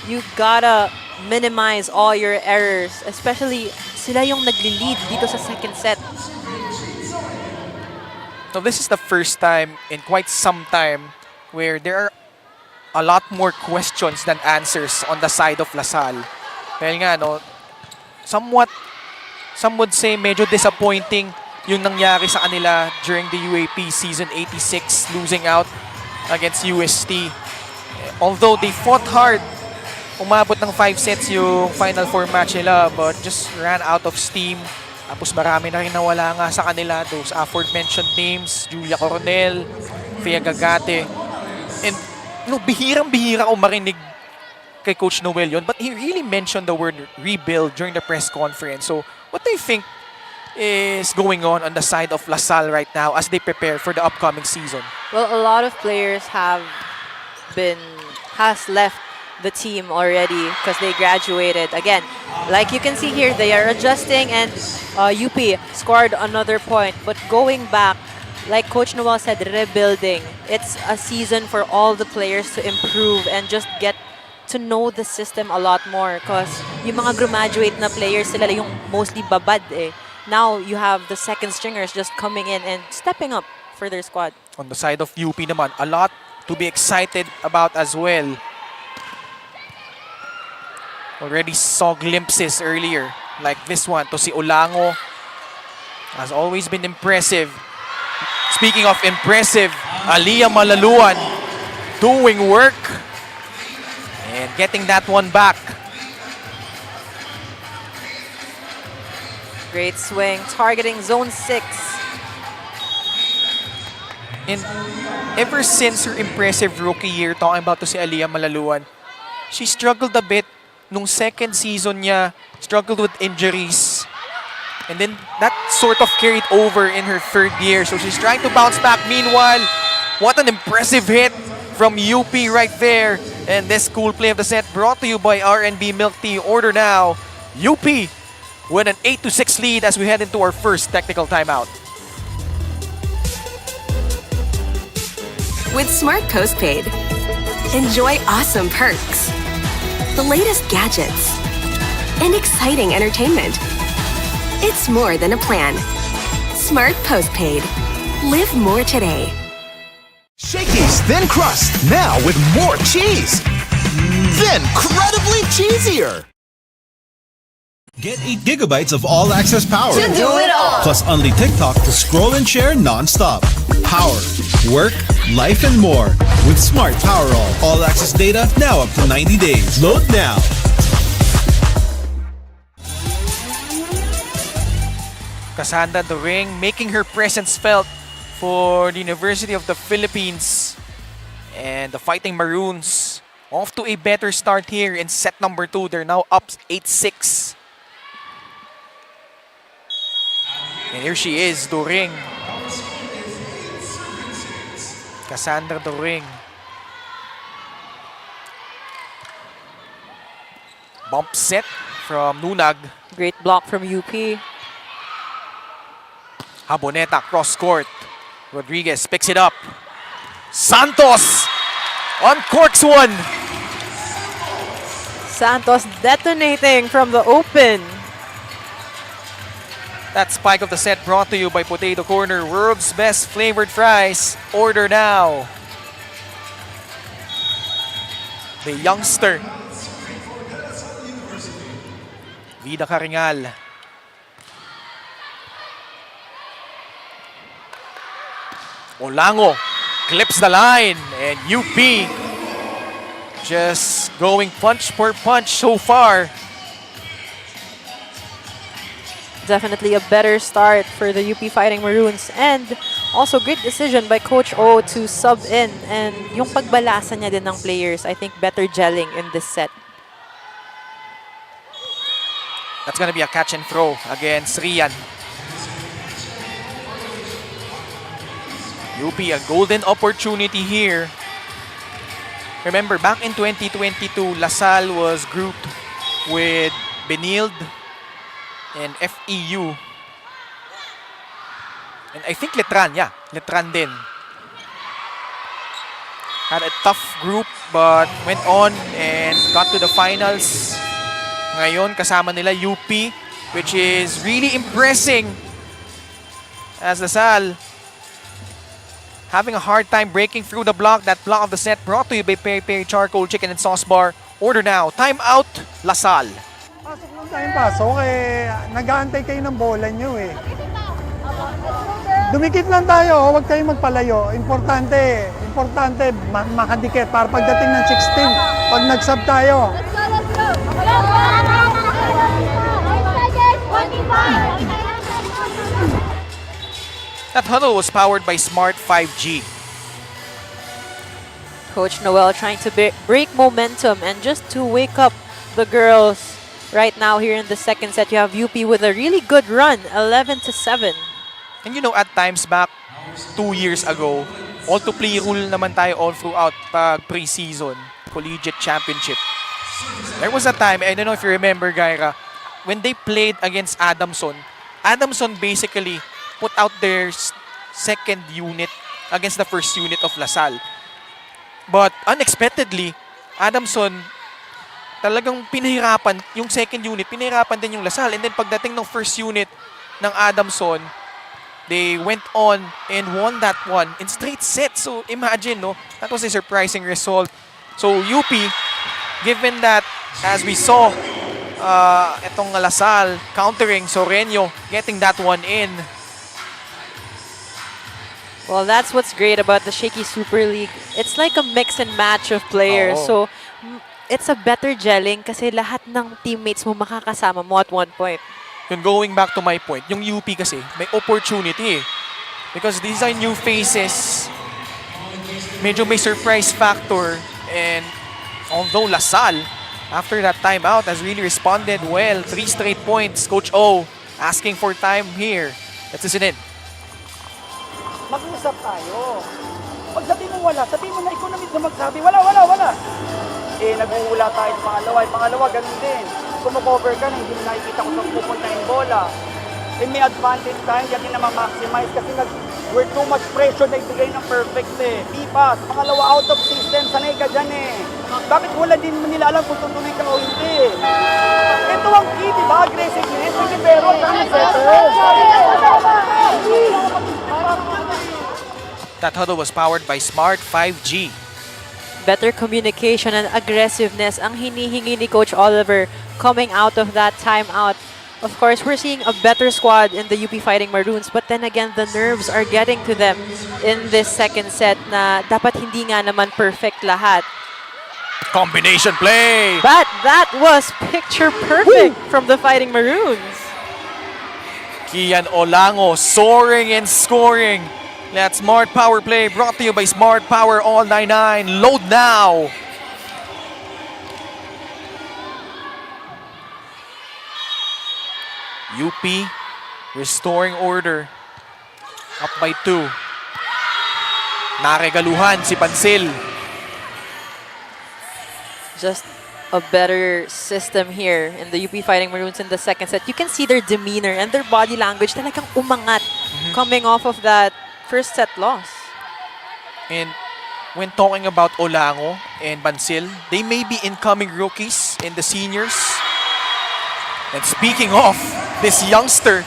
S2: you gotta minimize all your errors. Especially, sila yung nagli-lead dito sa second set.
S1: So this is the first time in quite some time where there are a lot more questions than answers on the side of LaSalle. Dahil nga, no, somewhat, some would say medyo disappointing yung nangyari sa kanila during the UAP season 86, losing out against UST. Although they fought hard, umabot ng 5 sets yung Final 4 match nila but just ran out of steam. Tapos marami na rin nawala nga sa kanila. Those aforementioned names, Julia Coronel, Fea Gagate. And bihirang-bihira ko marinig kay Coach Noel yun. But he really mentioned the word rebuild during the press conference. So what do you think is going on the side of LaSalle right now as they prepare for the upcoming season?
S2: Well, a lot of players has left the team already because they graduated. Again, like you can see here, they are adjusting and UP scored another point. But going back, like Coach Noel said, rebuilding. It's a season for all the players to improve and just get to know the system a lot more because yung mga graduate na players, sila yung mostly babad eh. Now you have the second stringers just coming in and stepping up for their squad.
S1: On the side of UP naman, a lot to be excited about as well. Already saw glimpses earlier, like this one to si Olango. Has always been impressive. Speaking of impressive, Aliyah Malaluan doing work and getting that one back.
S2: Great swing, targeting zone 6.
S1: And ever since her impressive rookie year, talking about to si Aliyah Malaluan, she struggled a bit nung second season niya, struggled with injuries. And then that sort of carried over in her third year. So she's trying to bounce back. Meanwhile, what an impressive hit from UP right there. And this cool play of the set brought to you by R&B Milk Tea. Order now. UP with an 8-6 lead as we head into our first technical timeout.
S5: With Smart Postpaid, enjoy awesome perks, the latest gadgets, and exciting entertainment. It's more than a plan. Smart Postpaid. Live more today.
S6: Shakey's Thin Crust, now with more cheese. Then incredibly cheesier. Get 8 gigabytes of all-access power.
S5: To do it all.
S6: Plus only TikTok to scroll and share non-stop. Power, work, life, and more. With Smart Power All-access data now up to 90 days. Load now.
S1: Cassandra Doring making her presence felt for the University of the Philippines. And the Fighting Maroons off to a better start here in set number 2. They're now up 8-6. And here she is, Doring. Cassandra Doring. Bump set from Nunag.
S2: Great block from UP.
S1: Haboneta cross court. Rodriguez picks it up. Santos uncorks one.
S2: Santos detonating from the open.
S1: That spike of the set brought to you by Potato Corner, world's best flavored fries. Order now. The youngster. Vida Caringal. Olango clips the line, and UP just going punch for punch so far.
S2: Definitely a better start for the UP Fighting Maroons, and also great decision by Coach O to sub in, and yung pagbalasa niya din ng players, I think better gelling in this set.
S1: That's gonna be a catch and throw against Rian. UP, a golden opportunity here. Remember, back in 2022, Salle was grouped with Benild and FEU. And I think Letran, yeah, Letran din. Had a tough group but went on and got to the finals. Ngayon, kasama nila UP, which is really impressing as Salle having a hard time breaking through the block. That block of the set brought to you by Peri Peri Charcoal Chicken and Sauce Bar. Order now. Time out, Salle.
S8: Pasok lang tayong pasok eh. Nag-aantay kayo ng bola nyo eh. Dumikit lang tayo, huwag kayong magpalayo. Importante, makadikit para pagdating ng 16, pag nag-sub tayo.
S1: That huddle was powered by Smart 5G.
S2: Coach Noel trying to break momentum and just to wake up the girls right now here in the second set. You have UP with a really good run, 11-7.
S1: And you know, at times back, 2 years ago, all-to-play rule naman tayo all throughout pag pre-season, collegiate championship. There was a time, I don't know if you remember, Gaira, when they played against Adamson, Adamson basically put out their second unit against the first unit of Salle. But unexpectedly, Adamson talagang pinahirapan yung second unit, pinahirapan din yung Salle. And then pagdating ng first unit ng Adamson, they went on and won that one in straight sets. So imagine, no, that was a surprising result. So UP, given that, as we saw, itong Salle countering Soreño, getting that one in.
S2: Well, that's what's great about the Shakey Super League. It's like a mix and match of players. So, it's a better gelling kasi lahat ng teammates mo makakasama mo at one point.
S1: Yun, going back to my point, yung UP kasi may opportunity eh. Because these are new faces. Medyo may surprise factor. And although Salle, after that timeout, has really responded well. 3 straight points. Coach O asking for time here. Let's listen in.
S4: Mag-usap tayo. Pag sabi mo wala, sabi mo na ikaw na mismo magsabi, wala. Eh, nag-uula tayo sa pangalawa. Yung pangalawa, ganun din. Kumukover ka na, hindi mo nakikita kung saan pupunta yung bola. Eh, may advantage tayo, hindi natin na ma-maximize kasi we're too much pressure na ibigay ng perfect eh. Pipas, pangalawa, out of system, sanay ka dyan eh. Bakit wala din nila alam kung tutuloy ka o hindi? Ito ang key, di ba? Aggressiveness, pero ang
S1: That huddle was powered by Smart 5G.
S2: Better communication and aggressiveness ang hinihingi ni Coach Oliver coming out of that timeout. Of course, we're seeing a better squad in the UP Fighting Maroons, but then again, the nerves are getting to them in this second set na dapat hindi nga naman perfect lahat.
S1: Combination play!
S2: But that was picture perfect from the Fighting Maroons.
S1: Kian Olango soaring and scoring. That Smart Power Play brought to you by Smart Power All 99. Load now! UP restoring order. Up by 2. Naregaluhan si Pansil.
S2: Just a better system here in the UP Fighting Maroons in the second set. You can see their demeanor and their body language talagang umangat coming off of that first set loss.
S1: And when talking about Olango and Bansil, they may be incoming rookies in the seniors. And speaking of this youngster,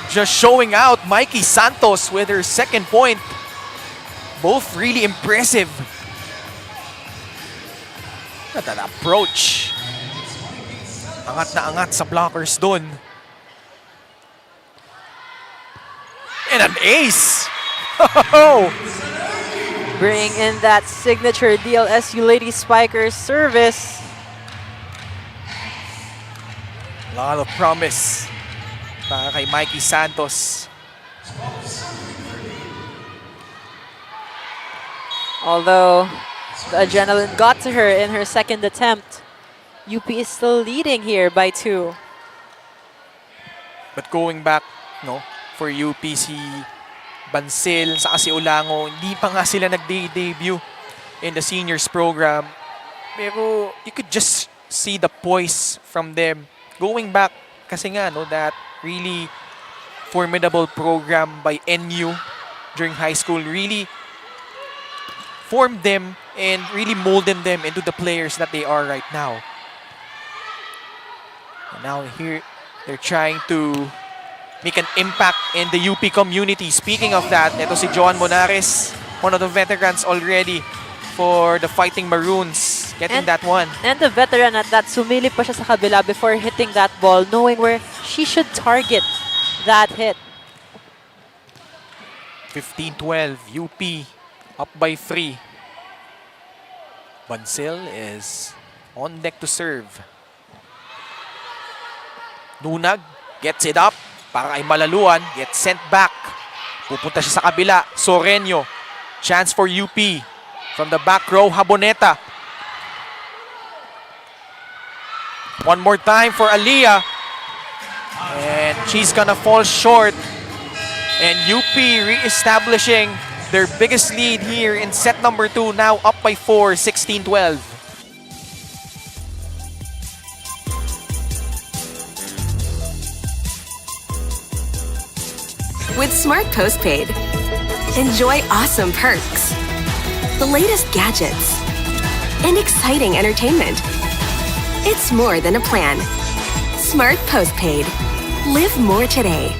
S1: just showing out, Mikey Santos with her second point. Both really impressive. At that approach. Angat na angat sa blockers dun. And an ace Oh!
S2: Bring in that signature DLSU Lady Spiker service.
S1: A lot of promise para kay Mikey Santos.
S2: Although the adrenaline got to her in her second attempt, UP is still leading here by 2.
S1: But going back, no, for UP, si Bansel, sa si Olango, hindi pa nga sila nag-debut in the seniors program. Pero you could just see the poise from them. Going back, kasi nga, no, that really formidable program by NU during high school really formed them and really molded them into the players that they are right now. And now here, they're trying to make an impact in the UP community. Speaking of that, ito si Joan Monares, one of the veterans already for the Fighting Maroons, getting that one.
S2: And the veteran at that, sumilip pa siya sa kabila before hitting that ball, knowing where she should target that hit.
S1: 15-12, UP up by 3. Bansel is on deck to serve. Nunag gets it up para kay Malaluan, gets sent back. Pupunta siya sa kabila. Soreño, chance for UP. From the back row, Haboneta. One more time for Aliyah. And she's gonna fall short. And UP re-establishing their biggest lead here in set number 2, now up by 4, 16-12.
S5: With Smart Postpaid, enjoy awesome perks, the latest gadgets, and exciting entertainment. It's more than a plan. Smart Postpaid. Live more today.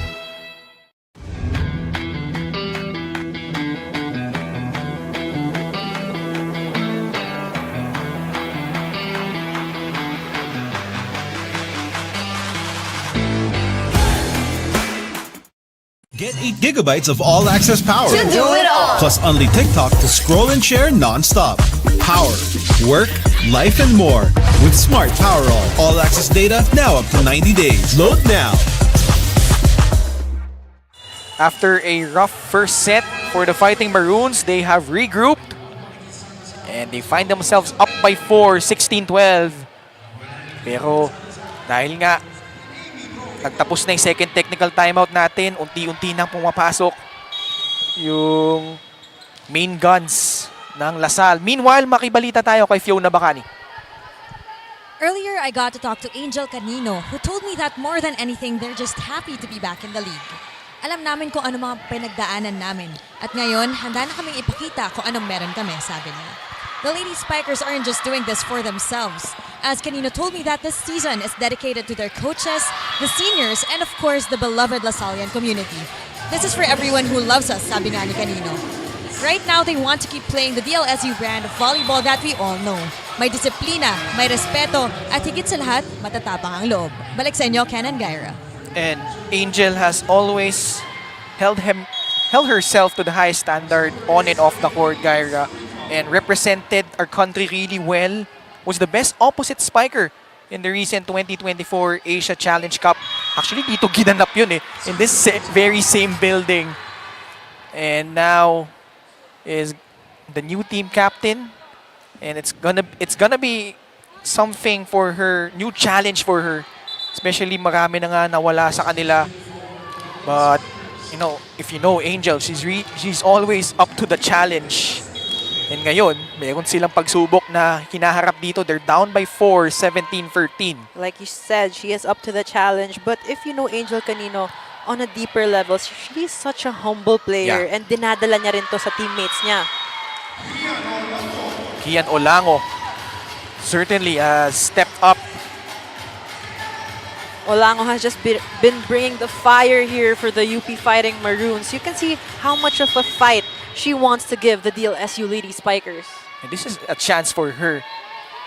S6: Get 8 gigabytes of all-access power.
S9: To do it all.
S6: Plus only TikTok to scroll and share non-stop. Power, work, life, and more. With Smart Power all-access data now up to 90 days. Load now.
S1: After a rough first set for the Fighting Maroons, they have regrouped. And they find themselves up by 4, 16-12. Pero dahil nga nagtapos na yung second technical timeout natin, unti-unti nang pumapasok yung main guns ng Salle. Meanwhile, makibalita tayo kay Fiona Bacani.
S7: Earlier, I got to talk to Angel Canino, who told me that more than anything, they're just happy to be back in the league. Alam namin kung ano mga pinagdaanan namin. At ngayon, handa na kaming ipakita kung anong meron kami, sabi niya. The Lady Spikers aren't just doing this for themselves, as Canino told me that this season is dedicated to their coaches, the seniors, and of course, the beloved Lasallian community. This is for everyone who loves us, sabi nga ni Canino. Right now, they want to keep playing the DLSU brand of volleyball that we all know. May disiplina, may respeto, at higit sa lahat, matatapang ang loob. Balik sa inyo, Ken and Gyra.
S1: And Angel has always held herself to the highest standard on and off the court, Gyra, and represented our country really well. Was the best opposite spiker in the recent 2024 Asia Challenge Cup. Actually, dito ginanap yun in this very same building. And now is the new team captain, and it's gonna be something for her, new challenge for her. Especially marami na nga nawala sa kanila. But you know, if you know Angel, she's always up to the challenge. And ngayon, meron silang pagsubok na hinaharap dito. They're down by 4, 17-13.
S2: Like you said, she is up to the challenge. But if you know Angel Canino, on a deeper level, she's such a humble player.
S1: Yeah.
S2: And dinadala niya rin to sa teammates niya.
S1: Kian Olango certainly stepped up.
S2: Olango has just been bringing the fire here for the UP Fighting Maroons. You can see how much of a fight she wants to give the DLSU Lady Spikers.
S1: And this is a chance for her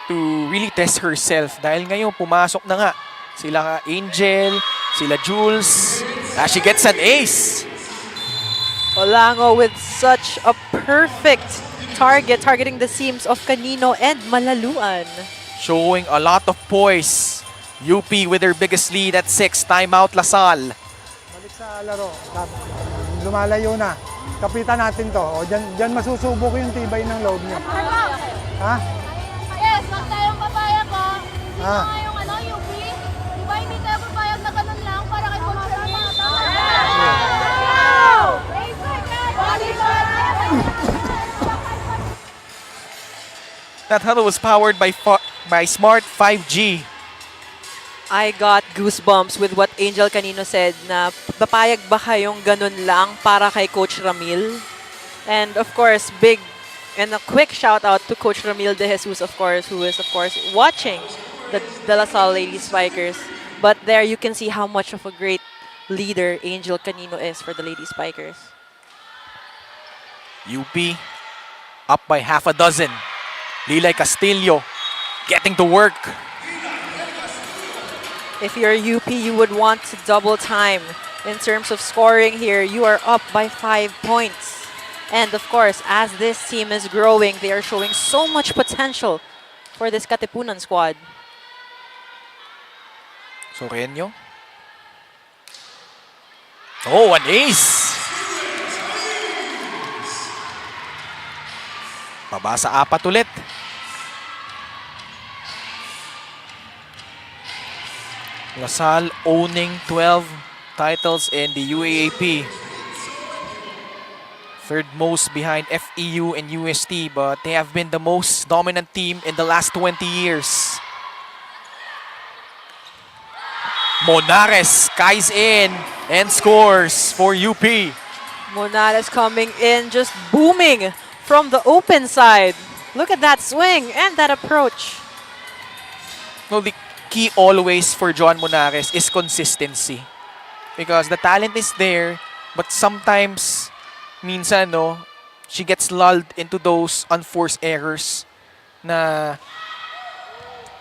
S1: to really test herself. Dahil ngayon, pumasok na nga sila Angel, sila Jules. She gets an ace.
S2: Olango with such a perfect target, targeting the seams of Canino and Malaluan.
S1: Showing a lot of poise. UP with their biggest lead at 6. Timeout Salle.
S8: Balik sa laro. Lumalayo na. Kapitan natin to. O, dyan masusubok yung tibay ng loob niyo. Ha?
S9: Yes, wag tayong papayag ko. Sino
S8: Ah.
S9: nga yung UP? Di ba hindi tayo papayag na ganun lang para kay Coach Rama?
S1: That huddle was powered by Smart 5G.
S2: I got goosebumps with what Angel Canino said na papayag ba kayong ganun lang para kay Coach Ramil? And of course, big and a quick shout out to Coach Ramil De Jesus, of course, who is of course watching the De La Salle Lady Spikers. But there you can see how much of a great leader Angel Canino is for the Lady Spikers.
S1: UP up by half a dozen. Lilay Castillo getting to work.
S2: If you're UP, you would want to double time in terms of scoring here. You are up by 5 points. And of course, as this team is growing, they are showing so much potential for this Katipunan squad.
S1: Soreño. Oh, an ace! Baba sa 4 ulit. Salle owning 12 titles in the UAAP. Third most behind FEU and UST, but they have been the most dominant team in the last 20 years. Monares skies in and scores for UP.
S2: Monares coming in, just booming from the open side. Look at that swing and that approach.
S1: No, the key always for John Monares is consistency. Because the talent is there, but sometimes, minsan, no, she gets lulled into those unforced errors na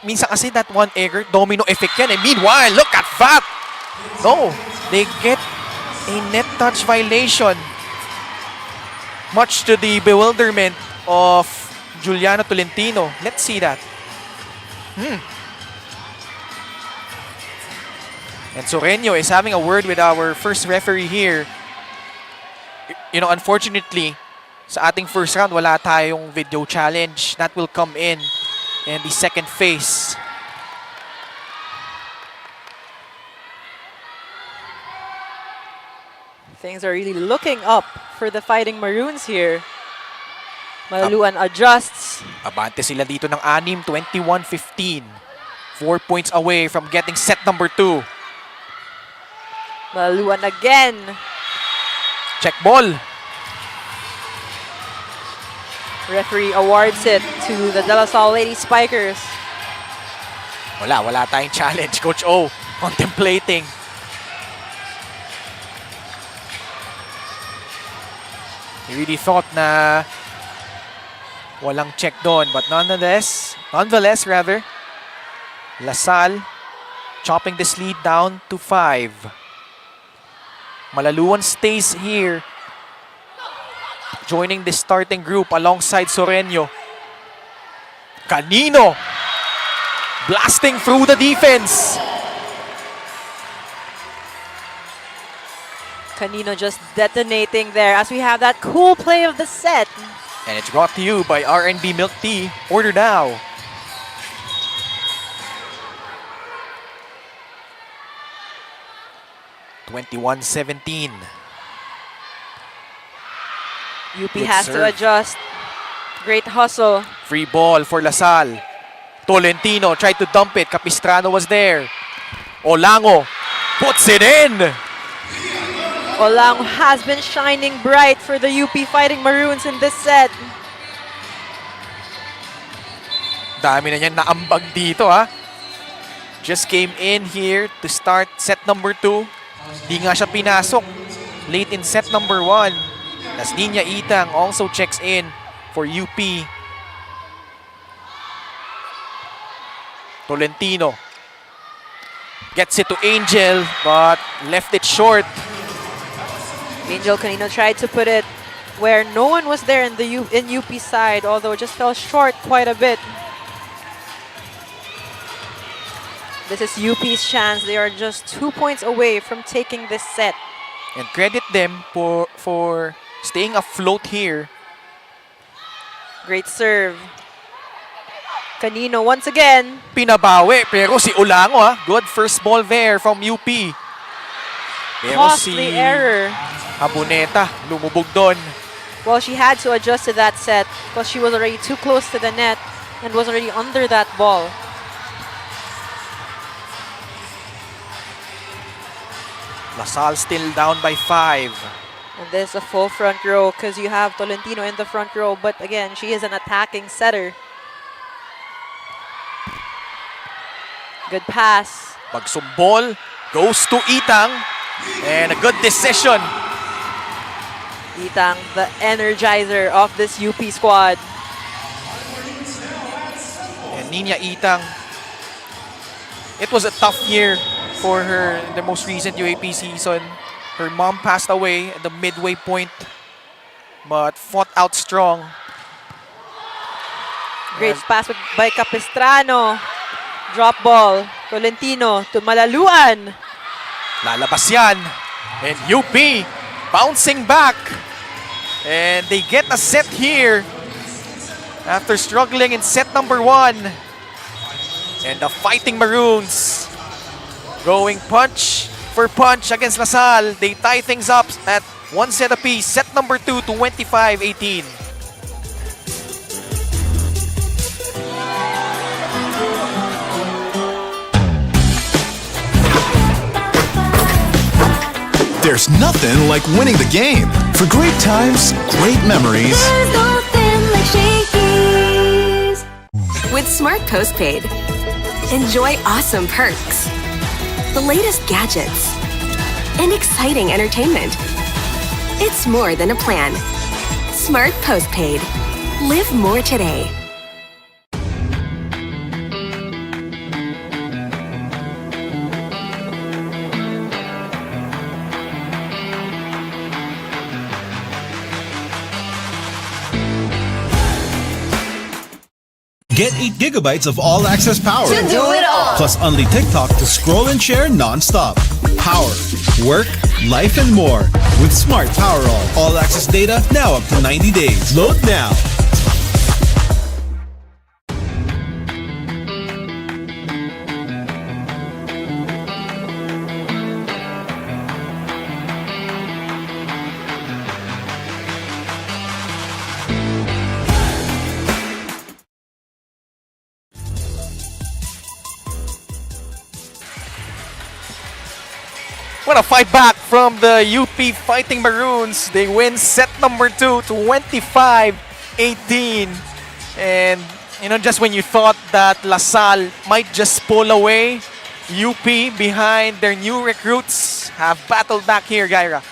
S1: minsan kasi that one error, domino effect yan. And meanwhile, look at that! No, they get a net touch violation. Much to the bewilderment of Juliano Tolentino. Let's see that. And Soreño is having a word with our first referee here. You know, unfortunately, sa ating first round, wala tayong video challenge. That will come in the second phase.
S2: Things are really looking up for the Fighting Maroons here. Malaluan adjusts.
S1: Abante sila dito ng 6, 21-15. 4 points away from getting set number 2.
S2: Malaluan again.
S1: Check ball.
S2: Referee awards it to the De La Salle Lady Spikers.
S1: Wala tayong challenge. Coach O contemplating. He really thought na walang check doon, but nonetheless, Salle chopping this lead down to 5. Malaluan stays here, joining the starting group alongside Soreño. Canino blasting through the defense.
S2: Canino just detonating there as we have that cool play of the set.
S1: And it's brought to you by R&B Milk Tea. Order now. (21-17).
S2: UP
S1: Good
S2: has to
S1: serve.
S2: adjust. Great hustle.
S1: Free ball for Salle. Tolentino tried to dump it. Capistrano was there. Olango puts it in.
S2: Olango has been shining bright for the UP Fighting Maroons in this set.
S1: Dami na niyan naambag dito, ha. Just came in here to start set number 2. Di nga siya pinasok. Late in set number 1. Las Niña Itang also checks in for UP. Tolentino gets it to Angel, but left it short.
S2: Angel Canino tried to put it where no one was there in the UP side, although it just fell short quite a bit. This is UP's chance. They are just 2 points away from taking this set.
S1: And credit them for staying afloat here.
S2: Great serve. Canino once again.
S1: Pinabawi, pero si Olango good first ball there from UP. Pero
S2: Costly error.
S1: Abuneta, lumubog doon.
S2: Well, she had to adjust to that set because she was already too close to the net and was already under that ball.
S1: LaSalle still down by 5.
S2: And this is a full front row because you have Tolentino in the front row. But again, she is an attacking setter. Good pass.
S1: Pagsumbol goes to Itang. And a good decision.
S2: Itang, the energizer of this UP squad.
S1: And Nina Itang. It was a tough year for her in the most recent UAP season. Her mom passed away at the midway point, but fought out strong.
S2: Great pass by Capistrano. Drop ball. Tolentino to Malaluan.
S1: Lalabas yan. And UP bouncing back. And they get a set here after struggling in set number 1. And the Fighting Maroons going punch for punch against LaSalle. They tie things up at 1 set apiece. Set number 2, 25-18.
S6: There's nothing like winning the game. For great times, great memories.
S5: There's nothing like Shakey's. With Smart Postpaid, enjoy awesome perks, the latest gadgets, and exciting entertainment. It's more than a plan. Smart Postpaid. Live more today.
S6: Get 8 gigabytes of all-access power.
S9: To do it all.
S6: Plus only TikTok to scroll and share non-stop. Power, work, life, and more. With Smart Power All-access data now up to 90 days. Load now.
S1: What a fight back from the UP Fighting Maroons. They win set number 2, 25-18. And, just when you thought that LaSalle might just pull away, UP behind their new recruits have battled back here, Gaira.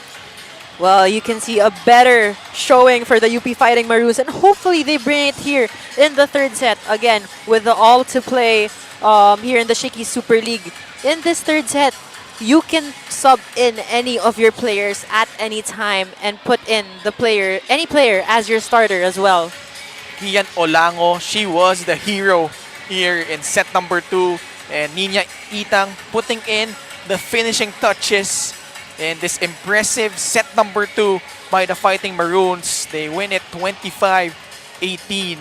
S2: Well, you can see a better showing for the UP Fighting Maroons, and hopefully they bring it here in the third set. Again, with the all to play here in the Shakey Super League. In this third set, you can sub in any of your players at any time and put in any player as your starter as well.
S1: Kian Olango, she was the hero here in set number 2. And Nina Itang putting in the finishing touches in this impressive set number 2 by the Fighting Maroons. They win it 25-18.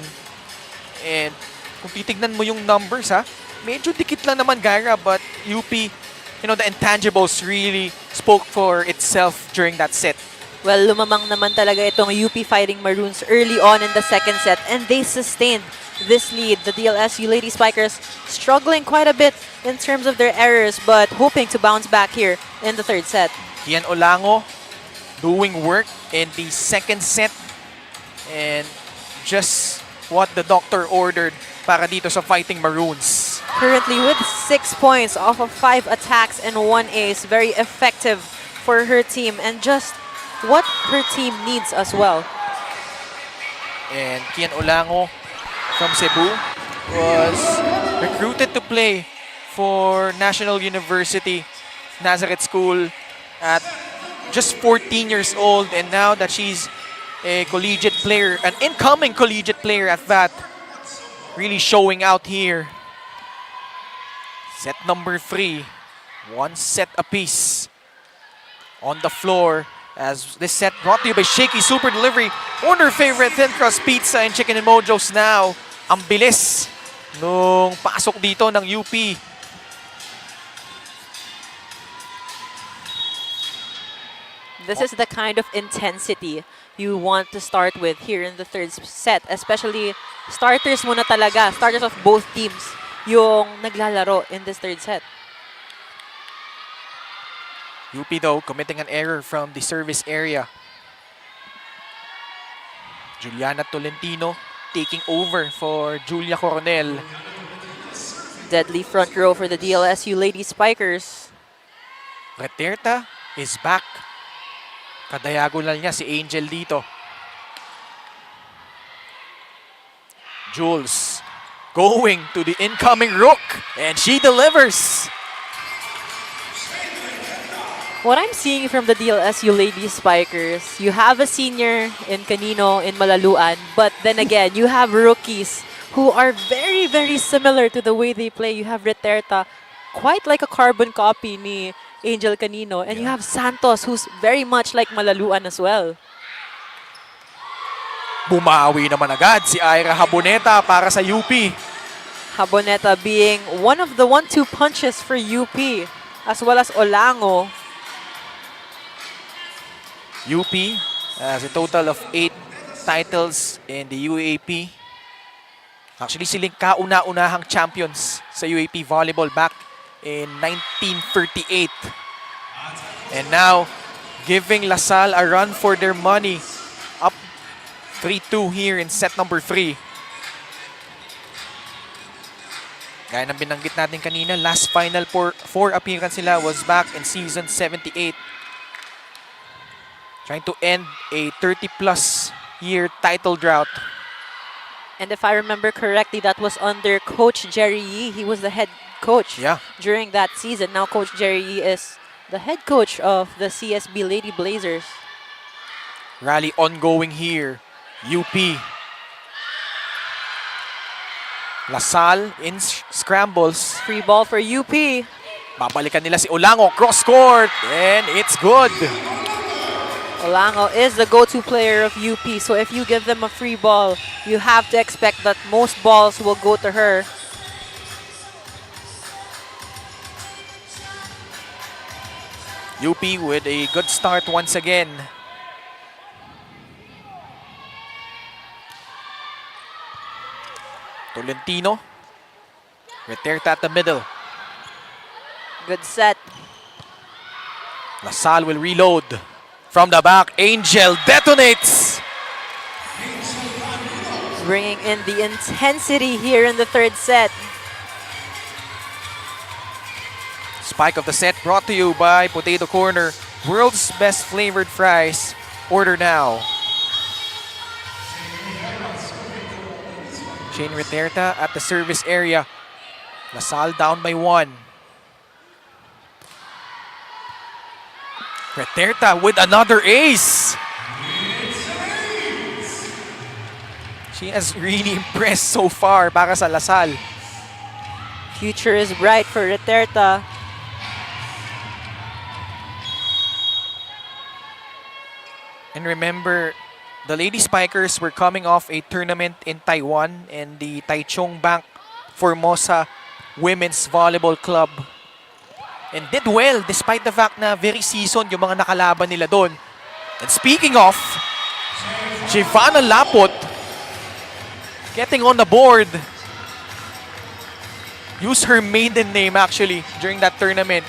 S1: And kung titignan mo yung numbers, medyo dikit lang naman, Gaira, but UP, the intangibles really spoke for itself during that set.
S2: Well, lumamang naman talaga itong UP Fighting Maroons early on in the second set, and they sustained this lead. The DLSU Lady Spikers struggling quite a bit in terms of their errors, but hoping to bounce back here in the third set.
S1: Kian Olango doing work in the second set, and just what the doctor ordered para dito sa Fighting Maroons.
S2: Currently with 6 points off of 5 attacks and 1 ace. Very effective for her team and just what her team needs as well.
S1: And Kian Olango from Cebu was recruited to play for National University Nazareth School at just 14 years old, and now that she's a collegiate player, an incoming collegiate player at that, really showing out here. Set number 3, 1 set apiece on the floor. As this set brought to you by Shakey Super Delivery. Order favorite thin crust pizza and chicken and mojos now. Ang bilis nung pasok dito ng UP.
S2: This is the kind of intensity you want to start with here in the third set. Especially starters muna talaga. Starters of both teams yung naglalaro in this third set.
S1: UP though committing an error from the service area. Juliana Tolentino taking over for Julia Coronel.
S2: Deadly front row for the DLSU Lady Spikers.
S1: Reterta is back. Kadiagonal niya si Angel dito. Jules going to the incoming rook, and she delivers.
S2: What I'm seeing from the DLSU Lady Spikers, you have a senior in Canino, in Malaluan, but then again, you have rookies who are very, very similar to the way they play. You have Reterta, quite like a carbon copy ni Angel Canino, and you have Santos, who's very much like Malaluan as well.
S1: Bumawi naman agad si Ira Haboneta para sa UP.
S2: Haboneta being one of the 1-2 punches for UP, as well as Olango.
S1: UP has a total of 8 titles in the UAP. Actually, silang kauna-unahang champions sa UAP volleyball back in 1938. And now, giving LaSalle a run for their money. Up 3-2 here in set number 3. Gaya ng binanggit natin kanina, last Final Four appearance nila was back in season 78. Trying to end a 30-plus year title drought.
S2: And if I remember correctly, that was under Coach Jerry Yee. He was the head coach during that season. Now Coach Jerry Yee is the head coach of the CSB Lady Blazers.
S1: Rally ongoing here. UP. LaSalle in scrambles.
S2: Free ball for UP.
S1: Babalikan nila si Olango. Cross court. And it's good.
S2: Olango is the go-to player of UP. So if you give them a free ball, you have to expect that most balls will go to her.
S1: UP with a good start once again. Tolentino. Reterta at the middle.
S2: Good set.
S1: LaSalle will reload. From the back, Angel detonates.
S2: Bringing in the intensity here in the third set.
S1: Spike of the set brought to you by Potato Corner. World's best flavored fries. Order now. Shane Reterta at the service area. LaSalle down by 1. Reterta with another ace. She has really impressed so far para sa LaSalle.
S2: Future is bright for Reterta.
S1: And remember, the Lady Spikers were coming off a tournament in Taiwan and the Taichung Bank Formosa Women's Volleyball Club. And did well despite the fact na very seasoned yung mga nakalaban nila doon. And speaking of, Giovanna Lapot getting on the board. Used her maiden name actually during that tournament.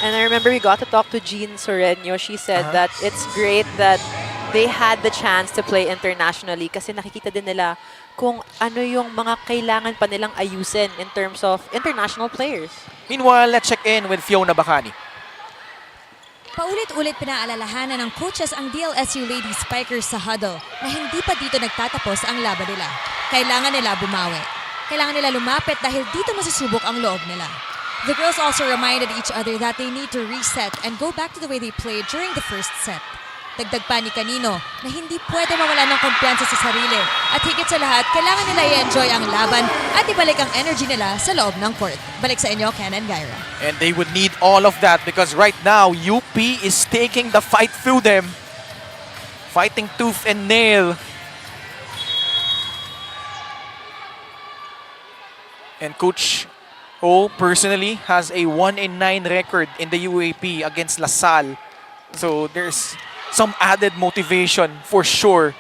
S2: And I remember we got to talk to Jean Soreño. She said that it's great that they had the chance to play internationally kasi nakikita din nila kung ano yung mga kailangan pa nilang ayusin in terms of international players.
S1: Meanwhile, let's check in with Fiona Bacani.
S7: Paulit-ulit pinaalalahanan ng coaches ang DLSU Lady Spikers sa huddle na hindi pa dito nagtatapos ang laban nila. Kailangan nila bumawi. Kailangan nila lumapit dahil dito masusubok ang loob nila. The girls also reminded each other that they need to reset and go back to the way they played during the first set. Dagdag pa ni Kanino na hindi pwede mawala ng kumpiyansa sa sarili at higit sa lahat, kailangan nila i-enjoy ang laban at ibalik ang energy nila sa loob ng court. Balik sa inyo, Ken and Gyra.
S1: And they would need all of that because right now, UP is taking the fight through them. Fighting tooth and nail. And Coach O personally has a 1-9 record in the UAP against LaSalle. So there's some added motivation for sure.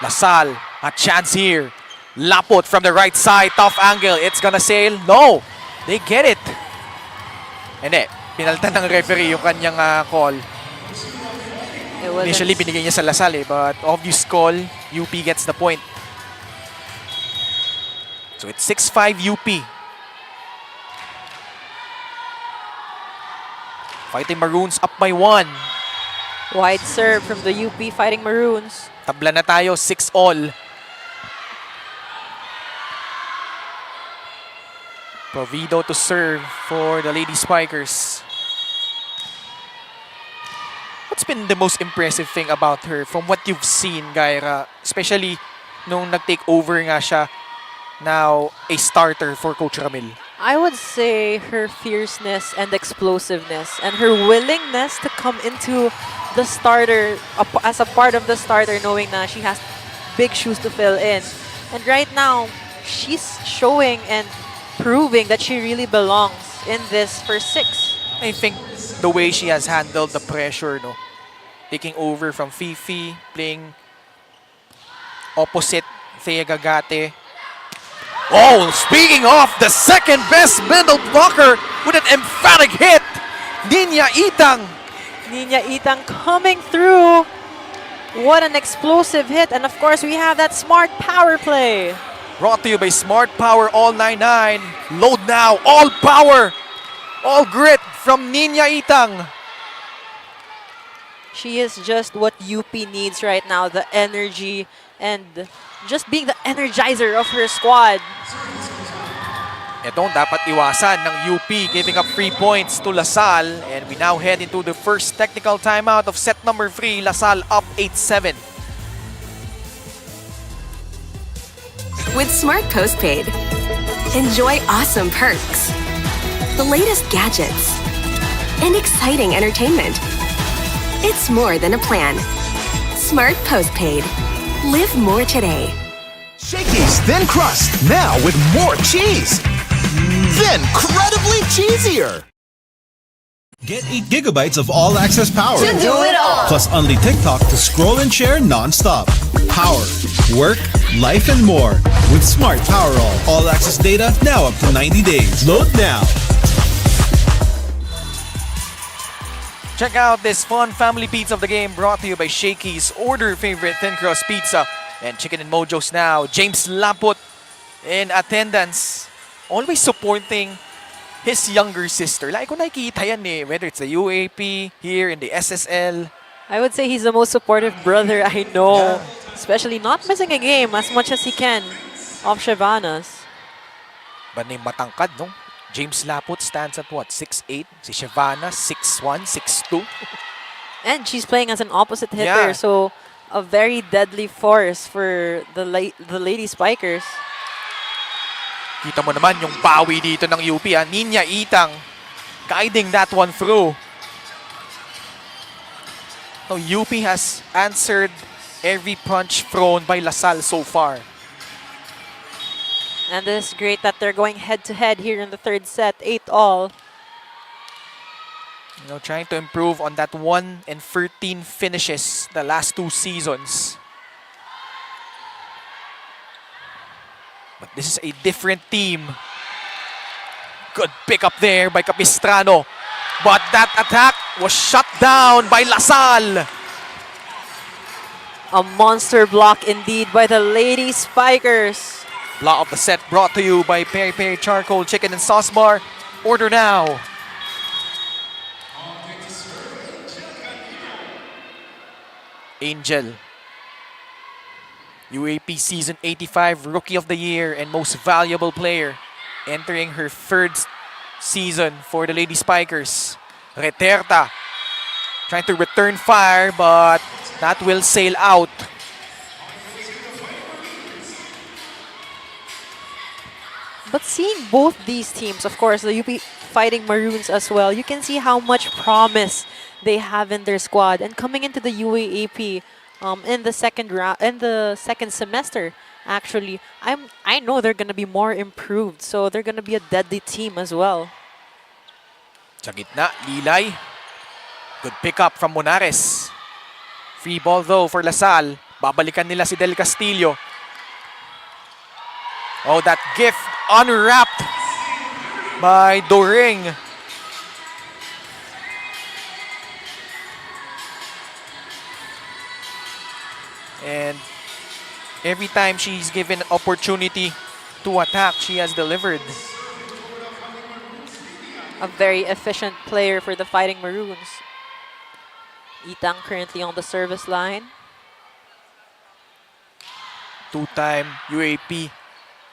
S1: LaSalle, a chance here. Lapot from the right side, tough angle. It's gonna sail. No, they get it. Hindi, pinaltan ng referee yung kanyang call. Initially, binigay niya sa LaSalle, but obvious call, UP gets the point. So it's 6-5 UP. Fighting Maroons up by 1.
S2: Wide serve from the UP Fighting Maroons.
S1: Tabla na tayo, 6-all. Provido to serve for the Lady Spikers. What's been the most impressive thing about her from what you've seen, Gyra? Especially nung nag-take over nga siya, now a starter for Coach Ramil.
S2: I would say her fierceness and explosiveness and her willingness to come into the starter as a part of the starter, knowing that she has big shoes to fill in. And right now, she's showing and proving that she really belongs in this first 6.
S1: I think the way she has handled the pressure, no, taking over from Fifi, playing opposite Thea Gagate. Oh, speaking of the second best middle blocker with an emphatic hit, Ninya Itang.
S2: Ninya Itang coming through. What an explosive hit. And of course, we have that smart power play.
S1: Brought to you by Smart Power All 99. Load now, all power, all grit from Ninya Itang.
S2: She is just what UP needs right now, the energy and just being the energizer of her squad.
S1: Itong dapat iwasan ng UP, giving up 3 points to LaSalle. And we now head into the first technical timeout of set number 3. LaSalle up 8-7.
S5: With Smart Postpaid, enjoy awesome perks, the latest gadgets, and exciting entertainment. It's more than a plan. Smart Postpaid. Live more today.
S6: Shakey's Thin Crust, now with more cheese. Then credibly cheesier. Get 8 gigabytes of all-access power.
S5: To do it all.
S6: Plus only TikTok to scroll and share non-stop. Power, work, life, and more. With Smart Power all-access data now up to 90 days. Load now.
S1: Check out this fun family pizza of the game brought to you by Shakey's. Order favorite thin crust pizza and chicken and mojos now. James Laput in attendance. Always supporting his younger sister. Like ko nakikita yan eh, whether it's the UAP, here in the SSL.
S2: I would say he's the most supportive brother I know.
S1: Yeah.
S2: Especially not missing a game as much as he can of Shavana's.
S1: But na yung matangkad, no? James Laput stands at what? 6'8"? Si Shavana, 6'1", 6'2".
S2: And she's playing as an opposite hitter,
S1: Yeah.
S2: so a very deadly force for the Lady Spikers.
S1: Kita mo naman yung bawi dito ng UP. Ninya Itang guiding that one through. So UP has answered every punch thrown by LaSalle so far.
S2: And this is great that they're going head-to-head here in the third set, 8-all.
S1: You know, trying to improve on that 1-13 finishes the last 2 seasons. But this is a different team. Good pick up there by Capistrano. But that attack was shut down by LaSalle.
S2: A monster block indeed by the Lady Spikers.
S1: Block of the set brought to you by Peri Peri Charcoal Chicken and Sauce Bar. Order now. Angel. UAP Season 85 Rookie of the Year and Most Valuable Player, entering her third season for the Lady Spikers. Reterta trying to return fire, but that will sail out.
S2: But seeing both these teams, of course, the UP Fighting Maroons as well, you can see how much promise they have in their squad. And coming into the UAAP in the second semester, actually, I know they're gonna be more improved. So they're gonna be a deadly team as well.
S1: Sa gitna, Lilay. Good pickup from Monares. Free ball though for LaSalle. Babalikan nila si Del Castillo. Oh, that gift unwrapped by Doring. And every time she's given an opportunity to attack, she has delivered.
S2: A very efficient player for the Fighting Maroons. Itang currently on the service line.
S1: Two-time UAP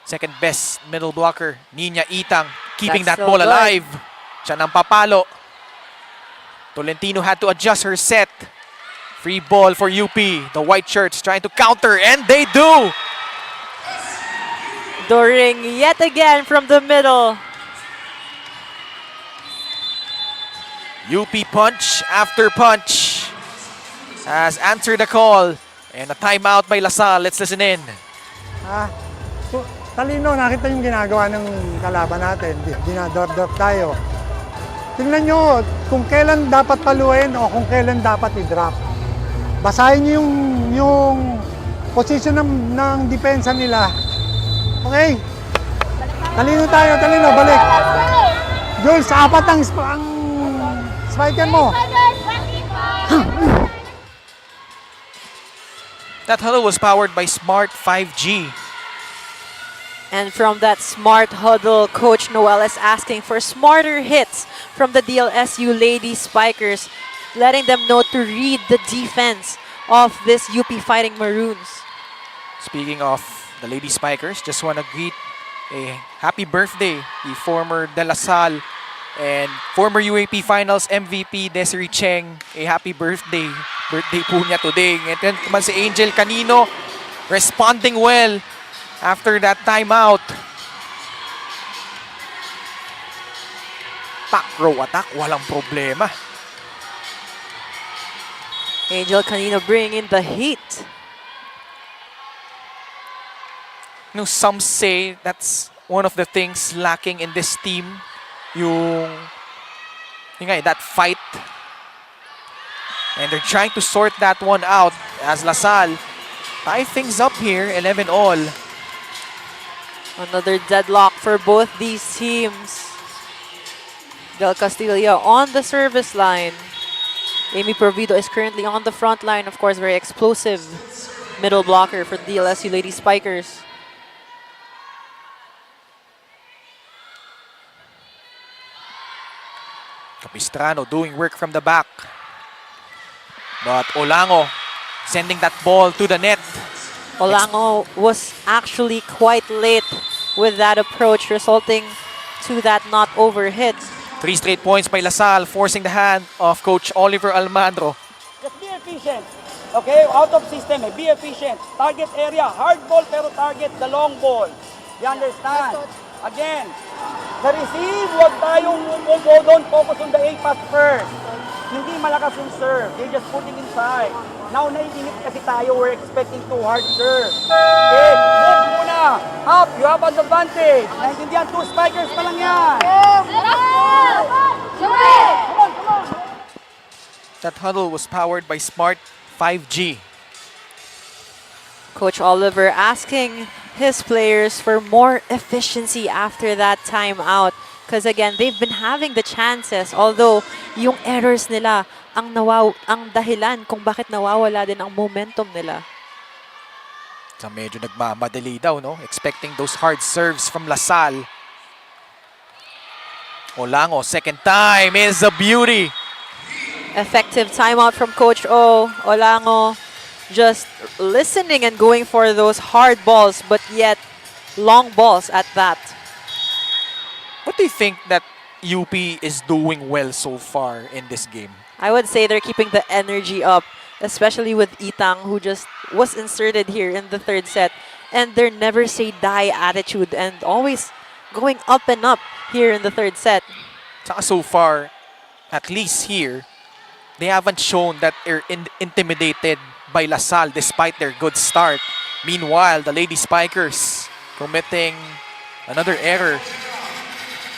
S1: second best middle blocker, Nina Itang, keeping
S2: That's
S1: that
S2: so
S1: ball
S2: good.
S1: alive. Siya nang papalo. Tolentino had to adjust her set. Free ball for UP. The white shirts trying to counter, and they do!
S2: Doring yet again from the middle.
S1: UP punch after punch has answered the call. And a timeout by LaSalle. Let's listen in.
S8: So, talino, nakita yung ginagawa ng kalaban natin. Dinador-dor tayo. Tingnan nyo kung kailan dapat paluin o kung kailan dapat i-drop. Basahin nyo yung position ng depensa nila. Okay? Talino tayo, talino. Balik. Jules, apat ang spiker mo.
S1: That huddle was powered by Smart 5G.
S2: And from that smart huddle, Coach Noel is asking for smarter hits from the DLSU Lady Spikers, letting them know to read the defense of this UP Fighting Maroons.
S1: Speaking of the Lady Spikers, just want to greet a happy birthday the former De La Salle and former UAP Finals MVP Desiree Cheng. A happy birthday. Birthday po niya today. And then naman si Angel Canino responding well after that timeout. Back row attack, walang problema.
S2: Angel Canino bringing in the heat.
S1: You know, some say that's one of the things lacking in this team. Yung that fight. And they're trying to sort that one out as LaSalle tie things up here, 11-all.
S2: Another deadlock for both these teams. Del Castillo on the service line. Amy Provido is currently on the front line. Of course, very explosive middle blocker for the DLSU Lady Spikers.
S1: Capistrano doing work from the back. But Olango sending that ball to the net.
S2: Olango was actually quite late with that approach, resulting to that not over hit.
S1: 3 straight points by LaSalle, forcing the hand of Coach Oliver Almandro.
S4: Just be efficient. Okay? Out of system, be efficient. Target area, hard ball pero target the long ball. You understand? Again, sa receive, huwag tayong don't focus on the A-pass first. Hindi malakas yung serve. They just put it inside. Now, naiinip kasi tayo. We're expecting too hard serve. Okay, move muna. Up, you have an advantage. Naintindihan, 2 spikers pa lang yan. Come on.
S1: That huddle was powered by Smart 5G.
S2: Coach Oliver asking his players for more efficiency after that timeout. Because again, they've been having the chances. Although, yung errors nila ang dahilan kung bakit nawawala din ang momentum nila.
S1: So medyo nagmamadali daw, no? Expecting those hard serves from LaSalle. Olango, second time is a beauty.
S2: Effective timeout from Coach O. Olango just listening and going for those hard balls, but yet long balls at that.
S1: What do you think that UP is doing well so far in this game?
S2: I would say they're keeping the energy up, especially with Itang, who just was inserted here in the third set. And their never say die attitude and always going up and up here in the third set.
S1: Saka so far, at least here, they haven't shown that they're intimidated by Salle despite their good start. Meanwhile, the Lady Spikers committing another error.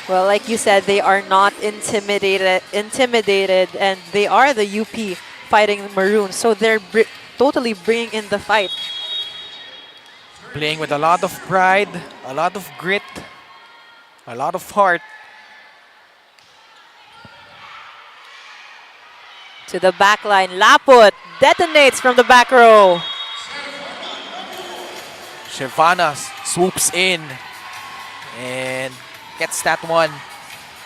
S2: Well, like you said, they are not intimidated, and they are the UP fighting Maroons, so they're totally bringing in the fight.
S1: Playing with a lot of pride, a lot of grit, a lot of heart.
S2: To the back line, Laput detonates from the back row.
S1: Shivana swoops in and gets that one.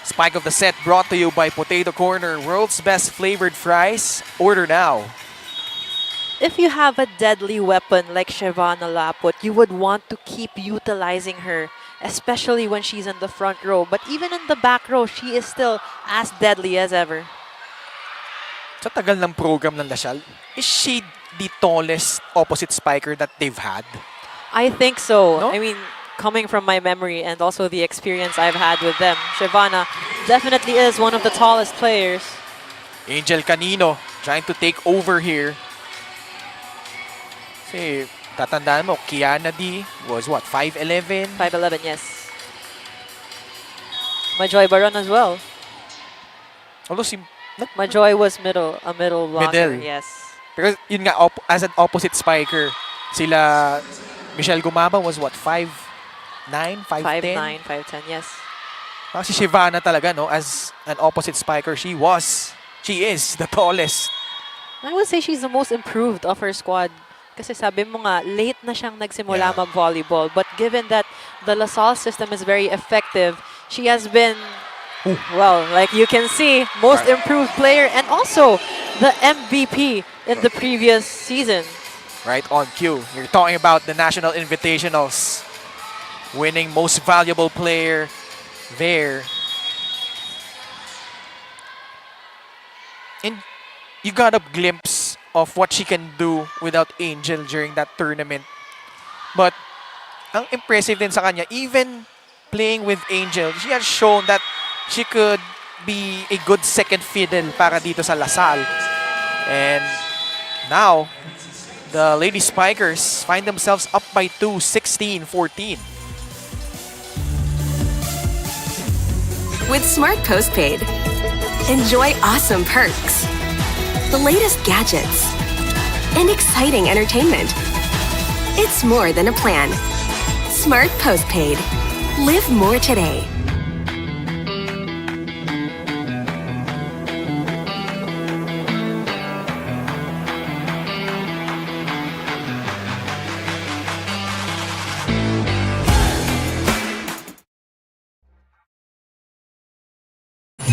S1: Spike of the set brought to you by Potato Corner, world's best flavored fries. Order now.
S2: If you have a deadly weapon like Shivana Laput, you would want to keep utilizing her, especially when she's in the front row. But even in the back row, she is still as deadly as ever.
S1: Sa tagal ng program ng Salle, is she the tallest opposite spiker that they've had?
S2: I think so.
S1: No?
S2: I mean, coming from my memory and also the experience I've had with them, Shivana definitely is one of the tallest players.
S1: Angel Canino trying to take over here. Kasi tatandaan mo, Kiana D was what, 5'11"?
S2: 5'11", yes. Majoy Baron as well.
S1: Although si...
S2: Majoy was a middle blocker,
S1: Middle.
S2: yes.
S1: Pero yun nga, as an opposite spiker, sila... Michelle Gumaba was what, 5'9", 5'10"?
S2: 5'9", 5'10", yes.
S1: Si Shivana talaga, no? As an opposite spiker, she is the tallest.
S2: I would say she's the most improved of her squad. Kasi sabi mo nga, late na siyang nagsimula mag-volleyball. But given that the Salle system is very effective, she has been, well, like you can see, most improved player and also the MVP in the previous season.
S1: Right on cue. You're talking about the National Invitationals. Winning most valuable player there. And you got a glimpse of what she can do without Angel during that tournament. But ang impressive din sa kanya, even playing with Angel, she has shown that she could be a good second fiddle para dito sa Salle. And now, the Lady Spikers find themselves up by 2, 16-14.
S5: With Smart Postpaid, enjoy awesome perks, the latest gadgets, and exciting entertainment. It's more than a plan. Smart Postpaid. Live more today.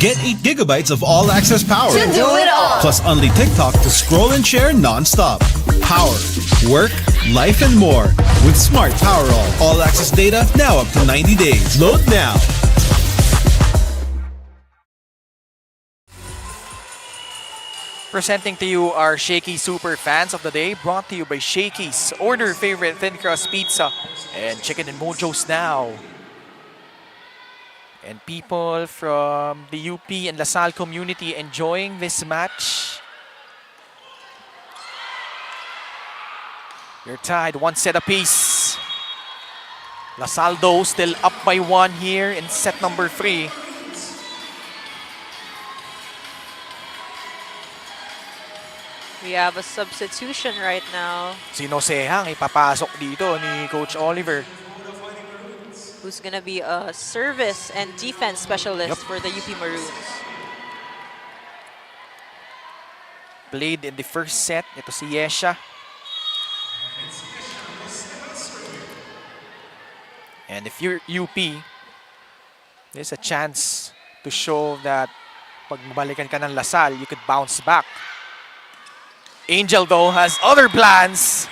S6: Get 8 gigabytes of all-access power.
S9: To do it all.
S6: Plus only TikTok to scroll and share non-stop. Power, work, life, and more. With Smart Power all-access data now up to 90 days. Load now.
S1: Presenting to you our Shakey Super Fans of the Day, brought to you by Shakey's. Order favorite thin crust pizza and chicken and mojos now. And people from the UP and Salle community enjoying this match. You're tied, 1 set apiece. Salle though still up by 1 here in set number 3.
S2: We have a substitution right now.
S1: Sino Sehang ipapasok dito ni Coach Oliver.
S2: Who's going to be a service and defense specialist for the UP Maroons.
S1: Played in the first set. Ito si Yesha. And if you're UP, there's a chance to show that pag mabalikan ka ng Salle, you could bounce back. Angel, though, has other plans.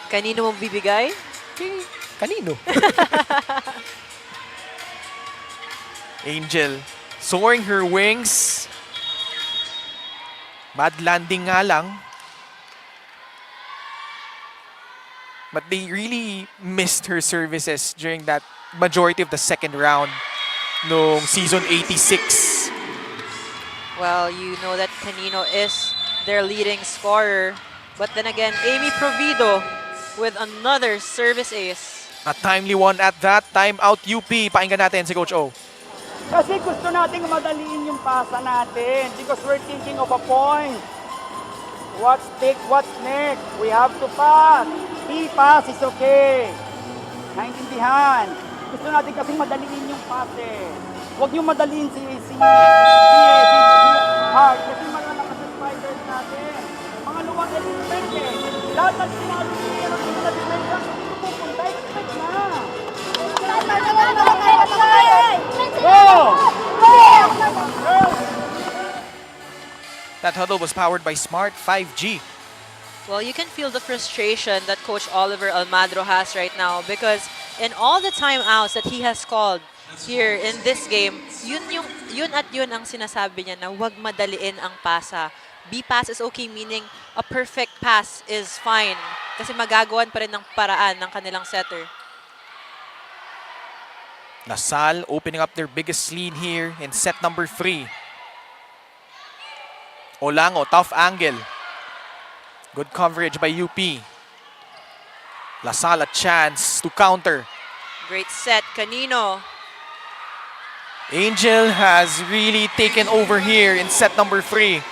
S2: Kanino mong bibigay?
S1: Kanino? Angel soaring her wings. Bad landing nga lang. But they really missed her services during that majority of the second round nung season 86.
S2: Well, you know that Canino is their leading scorer. But then again, Amy Provido with another service ace.
S1: A timely one at that. Time out UP. Pakinggan natin si Coach O.
S4: Kasi gusto nating madaliin yung pasa natin because we're thinking of a point. What's next? We have to pass. Pass is okay. Naintindihan. Gusto natin kasing madaliin yung pase. Huwag yung madaliin si Hart kasi malalakas sa spiders natin. Mga luwag element eh. Lahat ng sinalo niya na defense ang pupunta, expect na. Go!
S1: That huddle was powered by Smart 5G.
S2: Well, you can feel the frustration that Coach Oliver Almadro has right now because in all the timeouts that he has called here in this game, yun ang sinasabi niya na huwag madaliin ang pasa. B-pass is okay, meaning a perfect pass is fine kasi magagawan pa rin ng paraan ng kanilang setter.
S1: Salle opening up their biggest lead here in set number 3. Olango, tough angle. Good coverage by UP. Salle a chance to counter.
S2: Great set, Canino.
S1: Angel has really taken over here in set number 3.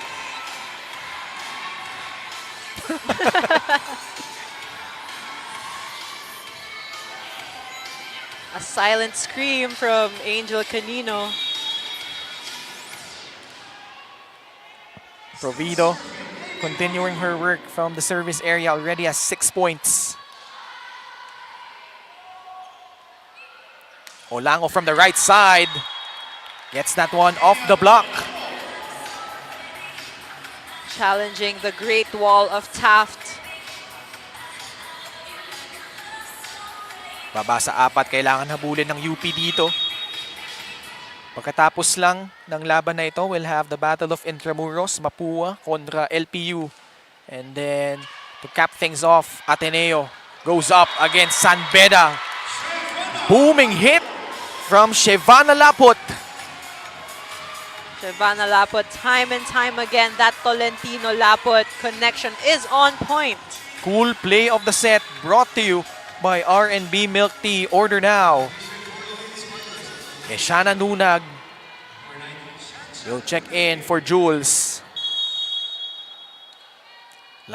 S2: A silent scream from Angel Canino.
S1: Provido continuing her work from the service area, already has 6 points. Olango from the right side gets that one off the block.
S2: Challenging the Great Wall of Taft.
S1: Baba sa 4, kailangan habulin ng UP dito. Pagkatapos lang ng laban na ito, we'll have the Battle of Intramuros, Mapua kontra LPU. And then, to cap things off, Ateneo goes up against San Beda. Booming hit from Shevana Lapot.
S2: Shevana Lapot, time and time again, that Tolentino Lapot connection is on point.
S1: Cool play of the set brought to you by R&B Milk Tea. Order now. Shana Nunag will check in for Jules.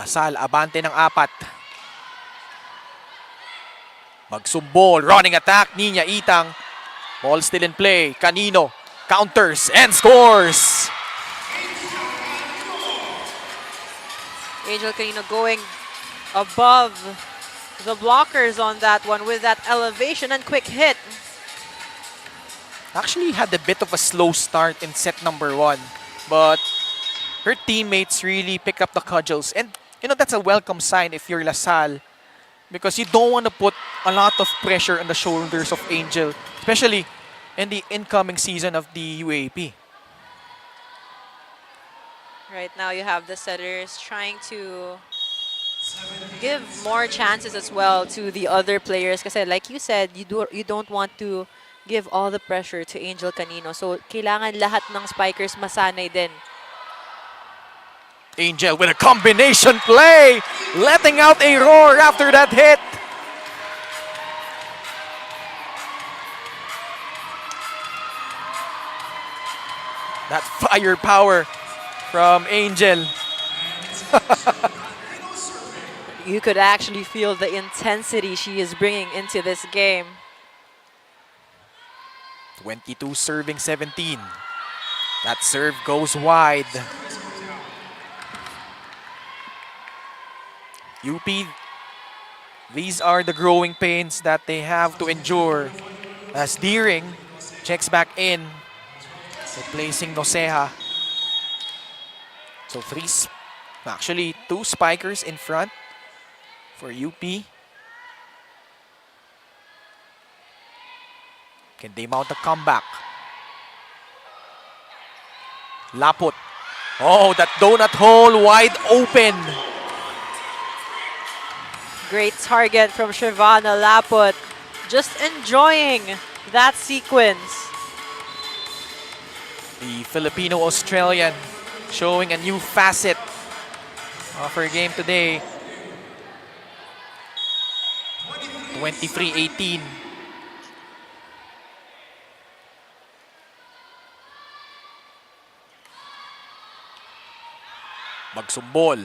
S1: Salle abante ng 4. Magsumbol, running attack, Nina Itang. Ball still in play. Canino counters and scores.
S2: Angel Canino going above the blockers on that one with that elevation and quick hit.
S1: Actually had a bit of a slow start in set number 1, but her teammates really pick up the cudgels, and you know that's a welcome sign if you're Salle, because you don't want to put a lot of pressure on the shoulders of Angel, especially in the incoming season of the UAP.
S2: Right now you have the setters trying to give more chances as well to the other players kasi like you said, you don't want to give all the pressure to Angel Canino. So, kailangan lahat ng spikers masanay din.
S1: Angel with a combination play, letting out a roar after that hit. That firepower from Angel.
S2: You could actually feel the intensity she is bringing into this game.
S1: 22 serving 17. That serve goes wide. UP, these are the growing pains that they have to endure as Deering checks back in, replacing Noceja. So actually 2 spikers in front for UP. Can they mount a comeback? Laput. Oh, that donut hole wide open.
S2: Great target from Shervana Laput. Just enjoying that sequence.
S1: The Filipino-Australian showing a new facet of her game today. 23-18. Magsumbol.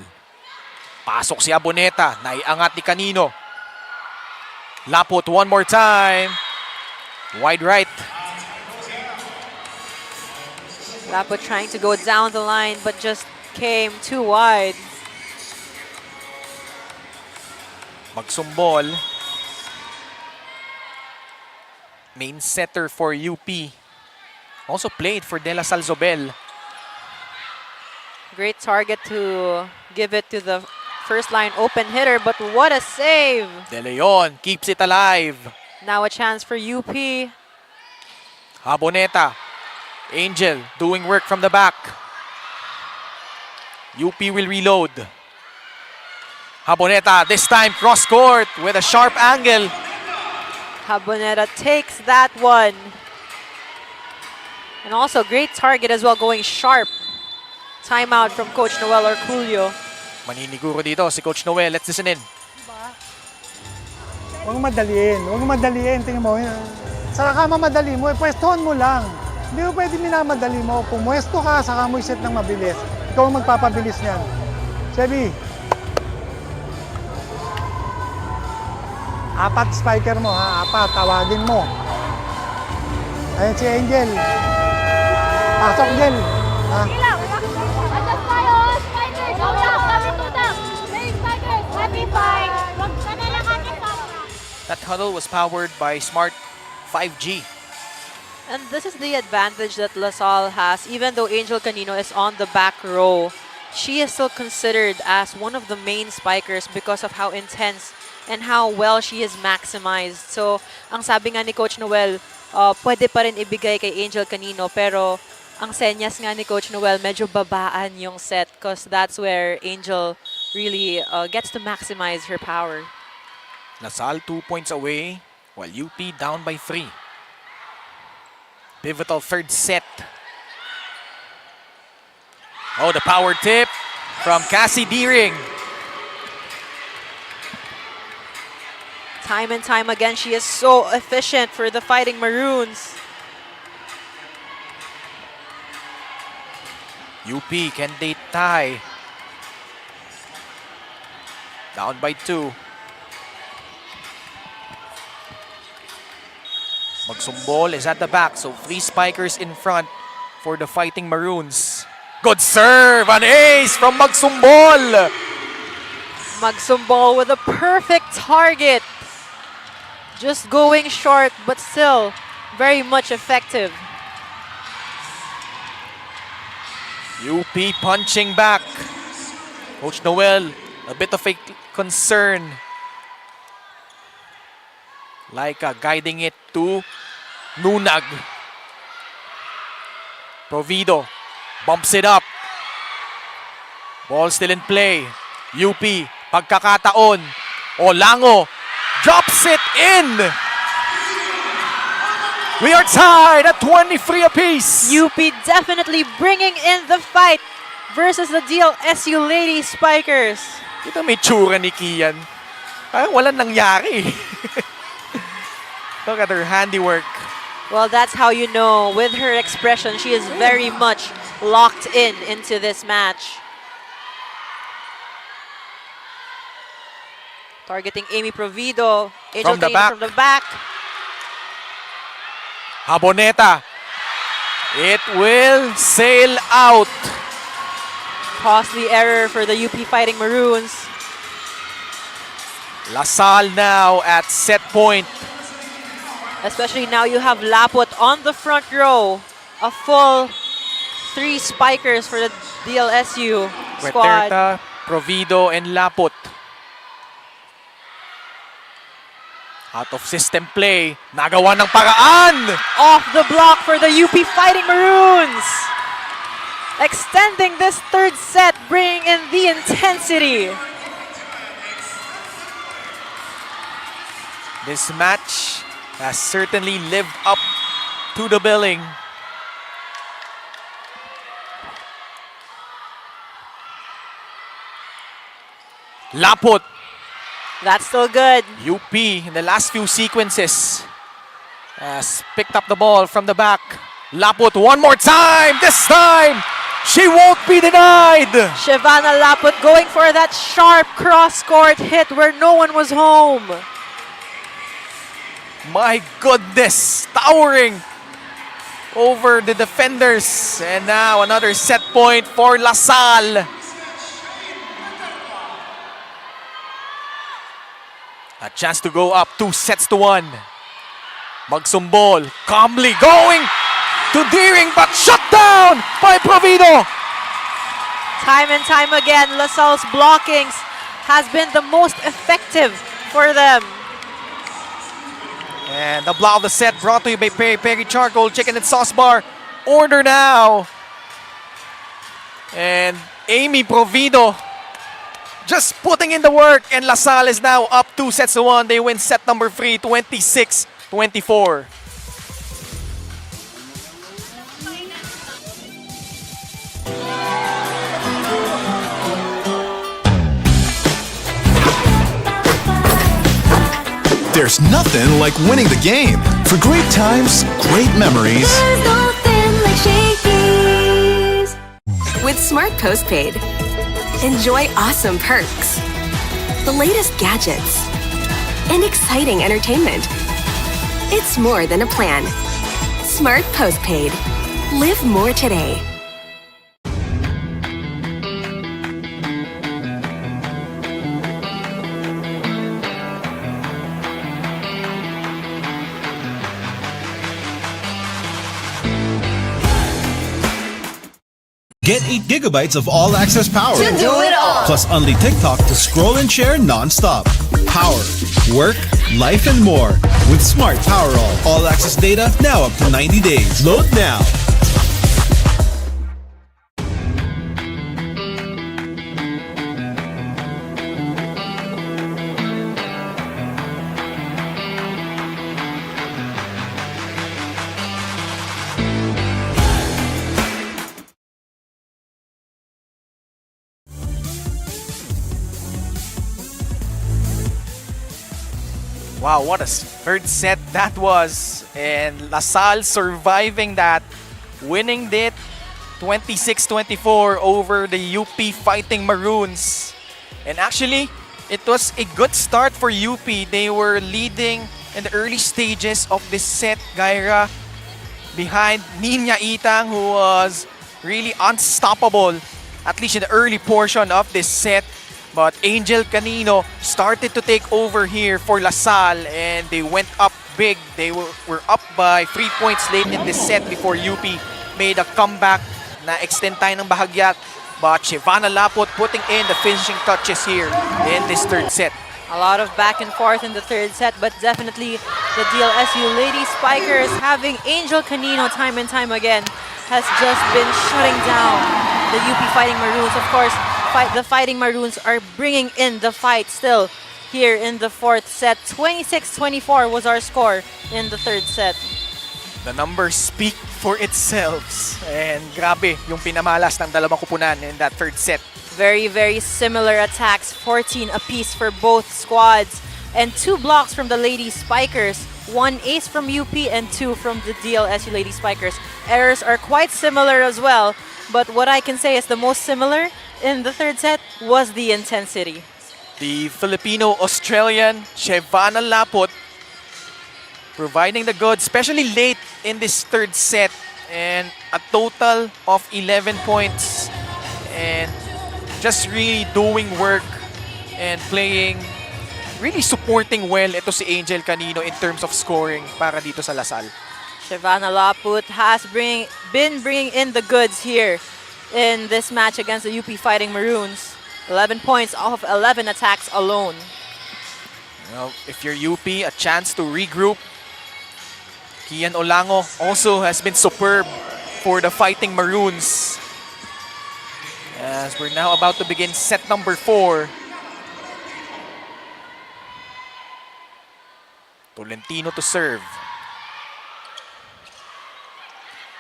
S1: Pasok si Aboneta. Naiangat ni Canino. Laput one more time. Wide right.
S2: Laput trying to go down the line but just came too wide.
S1: Magsumbol. Main setter for UP. Also played for De La Salle Zobel.
S2: Great target to give it to the first line open hitter, but what a save!
S1: De Leon keeps it alive.
S2: Now a chance for UP.
S1: Aboneta. Angel doing work from the back. UP will reload. Aboneta this time cross court with a sharp angle.
S2: Haboneta takes that one. And also great target as well, going sharp. Timeout from Coach Noel Arculio.
S1: Maniniguro dito si Coach Noel. Let's listen in.
S8: Huwag madaliin. Tingnan mo. Saka ka mamadali mo, pwestohan mo lang. Hindi mo pwede minamadali mo. Kung pwesto ka, saka mo iset ng mabilis. Ikaw ang magpapabilis niyan. Chevy. 4 spiker mo ha, 4, tawagin mo. Ayun si Angel. Pasok, Angel. Ha?
S9: Adjust tayo, spikers! Go lang, kami tutang! Hey, spikers! Happy fight! Huwag ka na lang kami sobra!
S1: That huddle was powered by Smart 5G.
S2: And this is the advantage that LaSalle has. Even though Angel Canino is on the back row, she is still considered as one of the main spikers because of how intense and how well she is maximized. So, ang sabi nga ni Coach Noel, pwede pa rin ibigay kay Angel Canino, pero ang senyas nga ni Coach Noel, medyo babaan yung set because that's where Angel really gets to maximize her power.
S1: LaSalle 2 points away while UP down by 3. Pivotal third set. Oh, the power tip from Cassie Deering.
S2: Time and time again, she is so efficient for the Fighting Maroons.
S1: UP, can they tie? Down by 2. Magsumbol is at the back, so 3 spikers in front for the Fighting Maroons. Good serve, an ace from Magsumbol.
S2: Magsumbol with a perfect target. Just going short, but still very much effective.
S1: UP punching back. Coach Noel, a bit of a concern. Laika guiding it to Nunag. Provido bumps it up. Ball still in play. UP, pagkakataon. Olango drops it in. We are tied at 23 apiece.
S2: UP definitely bringing in the fight versus the DLSU Lady Spikers.
S1: Kita may tsura ni Kian. Parang walang nangyari. Look at her handiwork.
S2: Well, that's how you know. With her expression, she is very much locked into this match. Targeting Amy Provido. Angel
S1: From the
S2: Canino
S1: back.
S2: from the back.
S1: Aboneta. It will sail out.
S2: Costly error for the UP Fighting Maroons.
S1: LaSalle now at set point.
S2: Especially now you have Laput on the front row. A full three spikers for the DLSU squad.
S1: Huerta, Provido, and Laput. Out of system play. Nagawa ng paraan!
S2: Off the block for the UP Fighting Maroons. Extending this third set, bringing in the intensity.
S1: This match has certainly lived up to the billing. Laput.
S2: That's still good.
S1: UP in the last few sequences has picked up the ball from the back. Laput one more time. This time, she won't be denied.
S2: Shivana Laput going for that sharp cross-court hit where no one was home.
S1: My goodness, towering over the defenders. And now another set point for La Salle. A chance to go up 2-1. Magsumbol, calmly going to Deering, but shut down by Provido.
S2: Time and time again, La Salle's blockings has been the most effective for them.
S1: And the block of the set brought to you by Peri Peri Charcoal Chicken and Sauce Bar. Order now. And Amy Provido just putting in the work, and La Salle is now up 2-1. They win set number 3, 26-24.
S6: There's nothing like winning the game. For great times, great memories.
S5: There's nothing like Shakey's. With Smart Postpaid, enjoy awesome perks, the latest gadgets, and exciting entertainment. It's more than a plan. Smart Postpaid. Live more today.
S6: Get 8 gigabytes of all-access power.
S5: To do it all.
S6: Plus only TikTok to scroll and share non-stop. Power, work, life, and more. With Smart Power all-access data now up to 90 days. Load now.
S1: Wow, what a third set that was. And La Salle surviving that, winning it 26-24 over the UP Fighting Maroons. And actually, it was a good start for UP. They were leading in the early stages of this set, Gaira, behind Niña Itang, who was really unstoppable, at least in the early portion of this set. But Angel Canino started to take over here for La Salle, and they went up big. They were up by 3 points late in this set before UP made a comeback na extend tayo ng bahagyat. But Shivana Laput putting in the finishing touches here in this third set.
S2: A lot of back and forth in the third set, but definitely the DLSU Lady Spikers having Angel Canino time and time again has just been shutting down the UP Fighting Maroons. Of course, the Fighting Maroons are bringing in the fight still here in the fourth set. 26-24 was our score in the third set.
S1: The numbers speak for itself. And grabe yung pinamalas ng dalawang kupunan in that third set.
S2: Very, very similar attacks. 14 apiece for both squads. And 2 blocks from the Lady Spikers. 1 ace from UP and 2 from the DLSU Lady Spikers. Errors are quite similar as well. But what I can say is the most similar in the third set was the intensity.
S1: The Filipino-Australian Shivana Laput providing the goods, especially late in this third set, and a total of 11 points, and just really doing work and playing, really supporting well ito si Angel Canino in terms of scoring para dito sa La Salle.
S2: Shavana Laput has been bringing in the goods here in this match against the UP Fighting Maroons. 11 points off of 11 attacks alone.
S1: Well, if you're UP, a chance to regroup. Kian Olango also has been superb for the Fighting Maroons. As we're now about to begin set number 4. Tolentino to serve.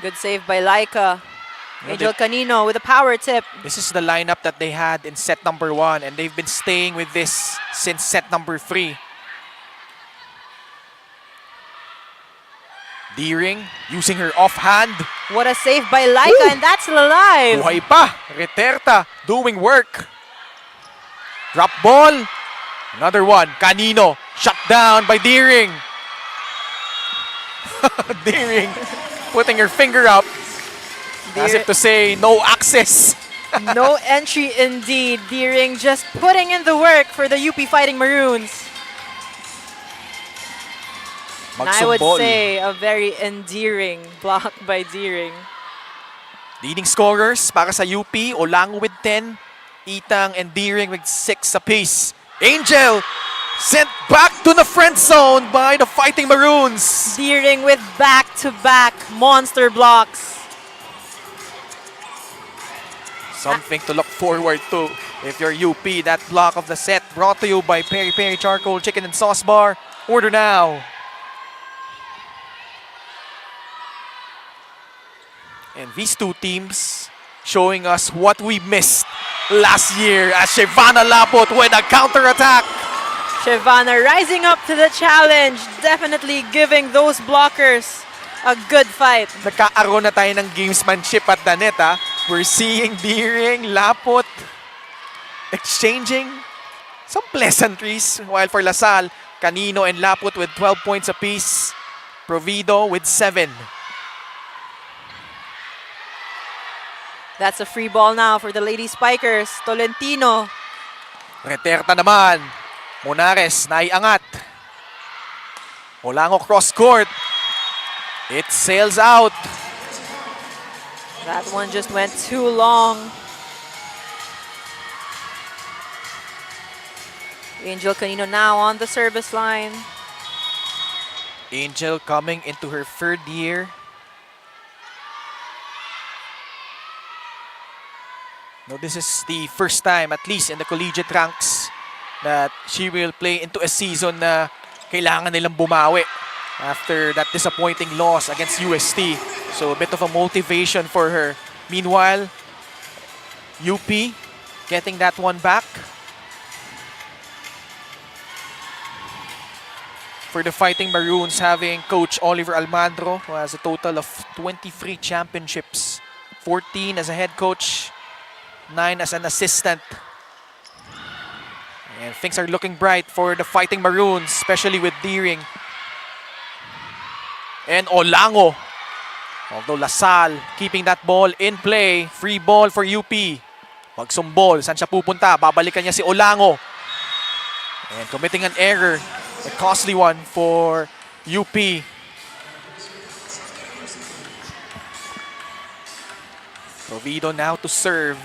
S2: Good save by Laika. Angel Canino with a power tip.
S1: This is the lineup that they had in set number 1, and they've been staying with this since set number 3. Deering using her offhand.
S2: What a save by Laika, and that's still alive.
S1: Buhay pa. Reterta doing work. Drop ball. Another one. Canino shut down by Deering. Deering putting her finger up as if to say no access.
S2: No entry indeed. Deering just putting in the work for the UP Fighting Maroons. And I would say a very endearing block by Deering.
S1: Leading scorers para sa UP, Olango with 10, Itang and Deering with 6 apiece. Angel sent back to the friend zone by the Fighting Maroons.
S2: Deering with back-to-back monster blocks.
S1: Something to look forward to if you're UP. That block of the set brought to you by Peri Peri Charcoal Chicken and Sauce Bar. Order now. And these two teams showing us what we missed last year as Shavana Laput with a counterattack.
S2: Shavana rising up to the challenge, definitely giving those blockers a good fight.
S1: Nagkaaroon na tayo ng gamesmanship at the net. We're seeing Deering, Laput exchanging some pleasantries. While for LaSalle, Canino and Laput with 12 points apiece. Provido with 7.
S2: That's a free ball now for the Lady Spikers. Tolentino.
S1: Reterta naman. Monares naiangat. Olango cross court. It sails out.
S2: That one just went too long. Angel Canino now on the service line.
S1: Angel coming into her 3rd year. No, this is the first time, at least in the collegiate ranks, that she will play into a season na kailangan nilang bumawi after that disappointing loss against UST. So a bit of a motivation for her. Meanwhile, UP getting that one back. For the Fighting Maroons, having Coach Oliver Almandro, who has a total of 23 championships, 14 as a head coach, 9 as an assistant. And things are looking bright for the Fighting Maroons, especially with Deering and Olango. Although LaSalle keeping that ball in play. Free ball for UP. Magsumbol. Saan siya pupunta? Babalikan niya si Olango. And committing an error. A costly one for UP. Provido now to serve.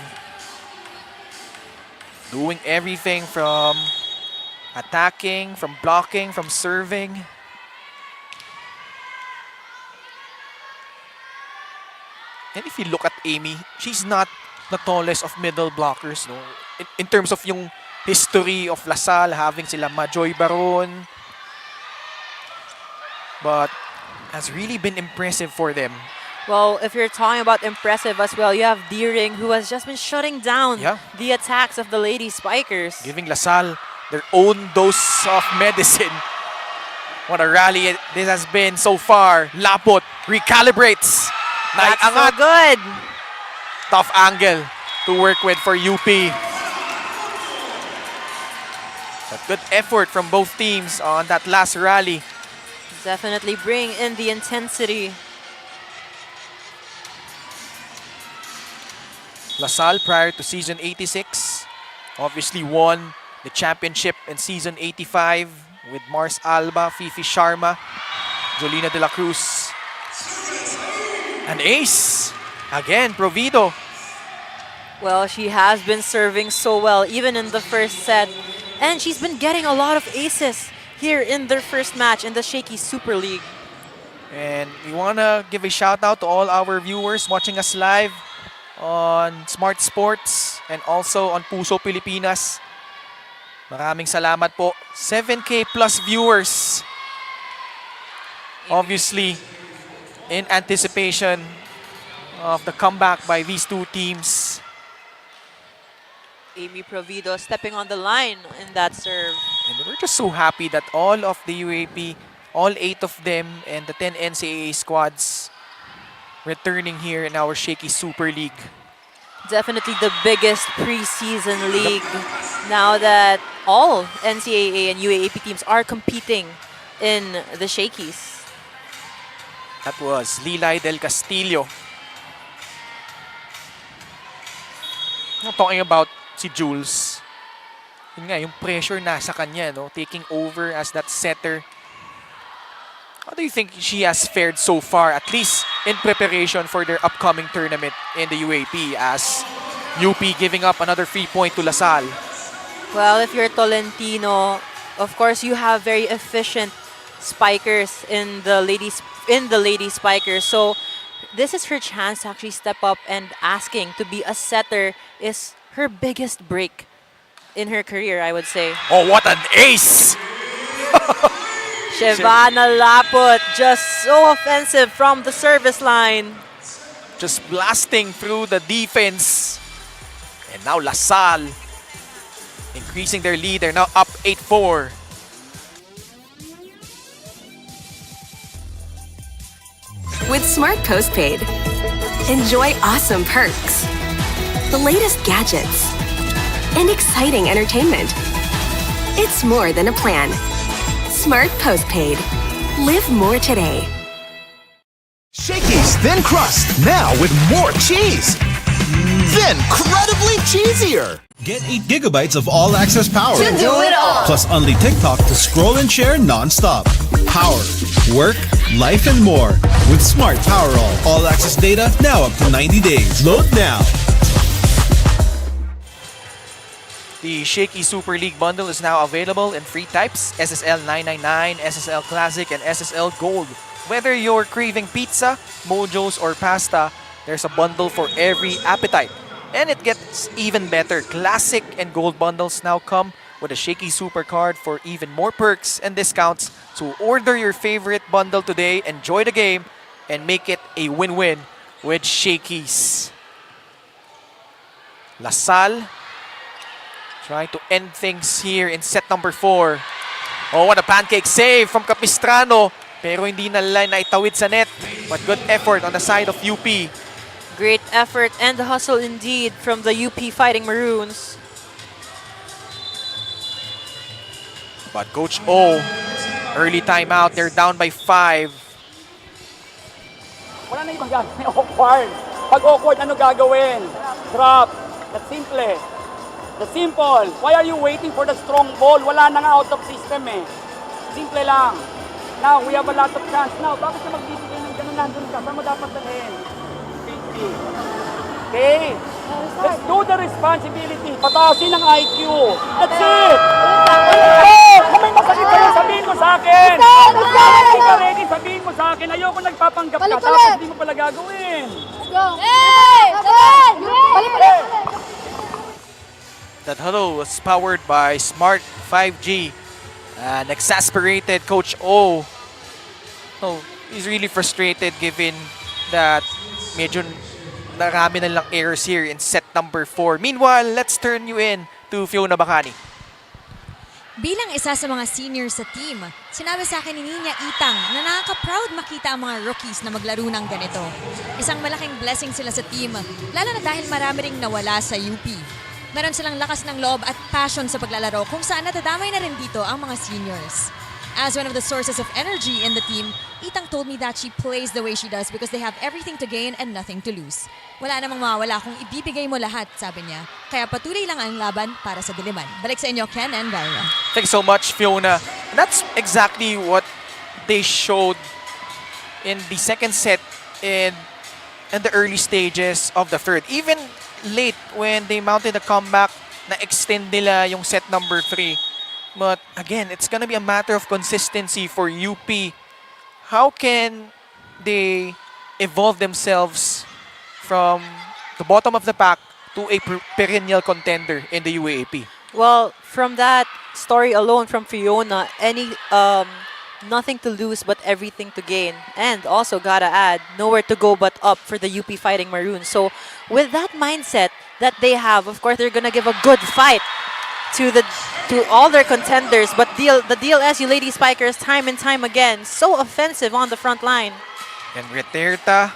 S1: Doing everything from attacking, from blocking, from serving. And if you look at Amy, she's not the tallest of middle blockers. No? In terms of yung history of LaSalle, having sila Majoy Baron. But has really been impressive for them.
S2: Well, if you're talking about impressive as well, you have Deering, who has just been shutting down the attacks of the Lady Spikers.
S1: Giving LaSalle their own dose of medicine. What a rally this has been so far. Laput recalibrates.
S2: That's so good.
S1: Tough angle to work with for UP. A good effort from both teams on that last rally.
S2: Definitely bring in the intensity.
S1: LaSalle, prior to season 86, obviously won the championship in season 85 with Mars Alba, Fifi Sharma, Jolina De La Cruz. An ace. Again, Provido.
S2: Well, she has been serving so well, even in the first set. And she's been getting a lot of aces here in their first match in the Shakey Super League.
S1: And we want to give a shout out to all our viewers watching us live on Smart Sports and also on Puso, Pilipinas. Maraming salamat po. 7K plus viewers. Obviously, in anticipation of the comeback by these two teams.
S2: Amy Provido stepping on the line in that serve.
S1: And we're just so happy that all of the UAP, all 8 of them, and the 10 NCAA squads returning here in our Shakey Super League.
S2: Definitely the biggest preseason league now that all NCAA and UAAP teams are competing in the Shakeys.
S1: That was Lilay Del Castillo. Now, talking about si Jules, yun nga, yung pressure nasa kanya, no? Taking over as that setter. How do you think she has fared so far, at least in preparation for their upcoming tournament in the UAP, as UP giving up another free point to Salle?
S2: Well, if you're Tolentino, of course you have very efficient spikers in the ladies spikers. So this is her chance to actually step up, and asking to be a setter is her biggest break in her career, I would say.
S1: Oh, what an ace!
S2: Shevana Laput, just so offensive from the service line.
S1: Just blasting through the defense. And now Salle increasing their lead. They're now up 8-4.
S5: With Smart Postpaid, enjoy awesome perks, the latest gadgets, and exciting entertainment. It's more than a plan. Smart Postpaid. Live more today.
S6: Shakey's Thin Crust, now with more cheese. Then, credibly cheesier. Get 8 gigabytes of all-access power.
S9: To do it all.
S6: Plus only TikTok to scroll and share non-stop. Power, work, life, and more. With Smart Power all-access data now up to 90 days. Load now.
S1: The Shakey Super League bundle is now available in 3 types: SSL 999, SSL Classic, and SSL Gold. Whether you're craving pizza, mojos, or pasta, there's a bundle for every appetite. And it gets even better. Classic and Gold bundles now come with a Shakey Super Card for even more perks and discounts. So order your favorite bundle today, enjoy the game, and make it a win-win with Shakey's. Salle trying to end things here in set number 4. Oh, what a pancake save from Capistrano. Pero hindi na naitawid sa net. But good effort on the side of UP.
S2: Great effort and hustle indeed from the UP Fighting Maroons.
S1: But Coach O, early timeout. They're down by 5.
S4: Wala na ibang gagawin. Awkward. Pag awkward, ano gagawin? Drop. That's simple. That's simple. Why are you waiting for the strong ball? Wala na nga out of system eh. Simple lang. Now, we have a lot of chance. Now, bakit ka magbibigay ng ganun nandun ka? Saan mo dapat dalhin? Okay. Let's do the responsibility. Pataasin ang IQ. That's it! Oh! Kung may masakit kayo, sabihin mo sa akin! Hindi ka ready, sabihin mo sa akin. Ayoko nagpapanggap ka, tapos hindi mo pala gagawin.
S9: Let's go! Hey! Balik!
S1: That huddle was powered by Smart 5G. An exasperated Coach O. Oh, he's really frustrated given that medyo narami na lang errors here in set number 4. Meanwhile, let's turn you in to Fiona Bacani.
S7: Bilang isa sa mga seniors sa team, sinabi sa akin ni Nina Itang na nakaka-proud makita ang mga rookies na maglaro ng ganito. Isang malaking blessing sila sa team, lalo na dahil marami ring nawala sa UP. Meron silang lakas ng loob at passion sa paglalaro kung saan natadamay na rin dito ang mga seniors. As one of the sources of energy in the team, Itang told me that she plays the way she does because they have everything to gain and nothing to lose. Wala namang mawawala kung ibibigay mo lahat, sabi niya. Kaya patuloy lang ang laban para sa diliman. Balik sa inyo, Ken and Vyra.
S1: Thanks so much, Fiona. And that's exactly what they showed in the second set. And in the early stages of the third. Even late when they mounted a comeback, na-extend nila yung set number 3. But again, it's gonna be a matter of consistency for UP. How can they evolve themselves from the bottom of the pack to a perennial contender in the UAAP?
S2: Well, from that story alone from Fiona, nothing to lose but everything to gain. And also gotta add, nowhere to go but up for the UP Fighting Maroons. So with that mindset that they have, of course they're gonna give a good fight to all their contenders. But the DLSU Lady Spikers, time and time again, so offensive on the front line.
S1: And Reterta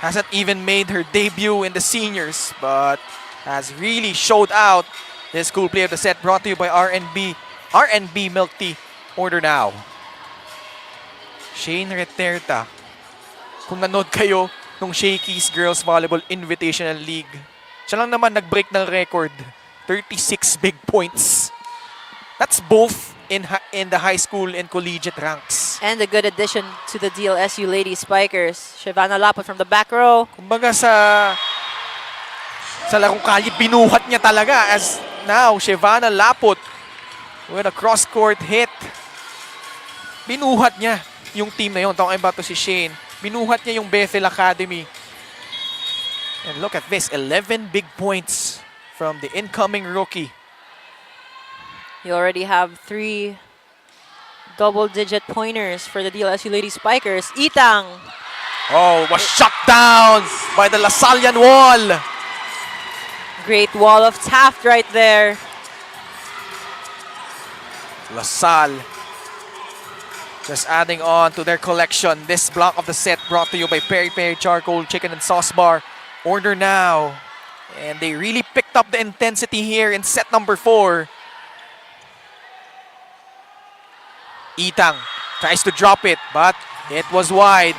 S1: hasn't even made her debut in the seniors, but has really showed out. This cool play of the set brought to you by RNB Milk Tea. Order now. Shane Reterta. Kung nanood kayo nung Shakey's Girls Volleyball Invitational League, siya lang naman nag-break ng record. 36 big points. That's both in the high school and collegiate ranks.
S2: And a good addition to the DLSU Lady Spikers. Shivana Lapot from the back row.
S1: Kumbaga sa larong kalye, binuhat niya talaga as now Shivana Lapot with a cross-court hit. Binuhat niya yung team na yun. Talking about to si Shane. Binuhat niya yung Bethel Academy. And look at this, 11 big points from the incoming rookie.
S2: You already have 3 double-digit pointers for the DLSU Lady Spikers. Itang.
S1: Oh, was shut down by the Lasallian wall.
S2: Great wall of Taft right there.
S1: LaSalle just adding on to their collection. This block of the set brought to you by Peri Peri Charcoal Chicken and Sauce Bar. Order now. And they really picked up the intensity here in set number 4. Itang tries to drop it, but it was wide.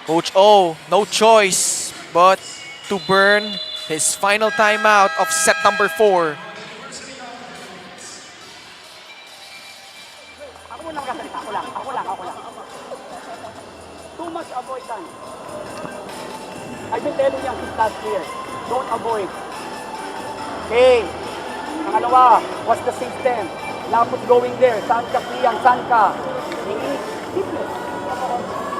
S1: Coach O, no choice but to burn his final timeout of set number 4.
S4: Too much avoidance. I've been telling you since last year, don't avoid. Okay. Pangalawa, what's the system? Lapot going there. Saan ka, Priyang? Saan ka? Okay? Simple.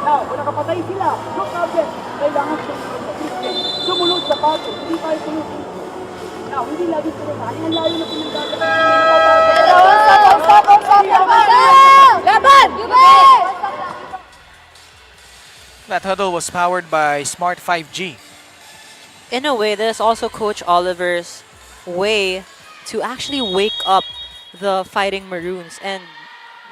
S4: Now, kung nakapatay sila, no problem. Kailangan siya sa system. Sumunod sa pato. Hindi tayo sumunod. Now, hindi lagi sila na. Ang layo na pinagdadala.
S9: Laban!
S1: That huddle was powered by Smart 5G.
S2: In a way, this is also Coach Oliver's way to actually wake up the Fighting Maroons and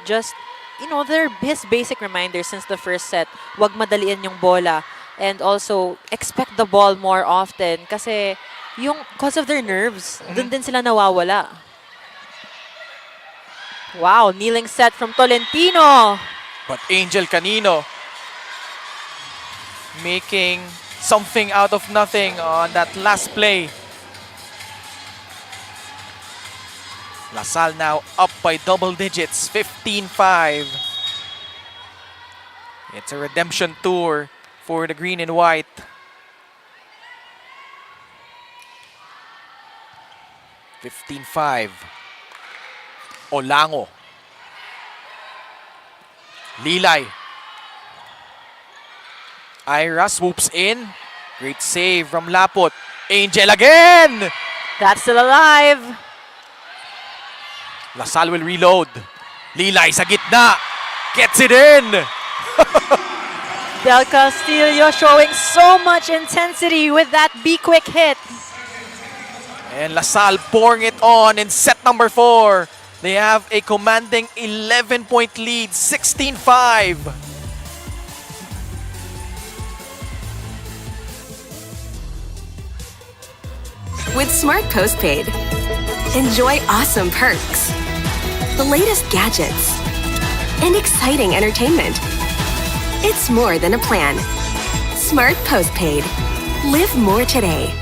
S2: just, they're his basic reminders since the first set. Wag madaliin yung bola and also expect the ball more often kasi because of their nerves, dun din sila nawawala. Wow, kneeling set from Tolentino.
S1: But Angel Canino making something out of nothing on that last play. LaSalle now up by double digits, 15-5. It's a redemption tour for the green and white. (15-5). Olango. Lilay. Ira swoops in. Great save from Lapot. Angel again!
S2: That's still alive.
S1: LaSalle will reload. Lilay sa gitna. Gets it in!
S2: Del Castillo showing so much intensity with that be-quick hit.
S1: And LaSalle pouring it on in set number 4. They have a commanding 11-point lead, 16-5.
S5: With Smart Postpaid, enjoy awesome perks, the latest gadgets, and exciting entertainment. It's more than a plan. Smart Postpaid. Live more today.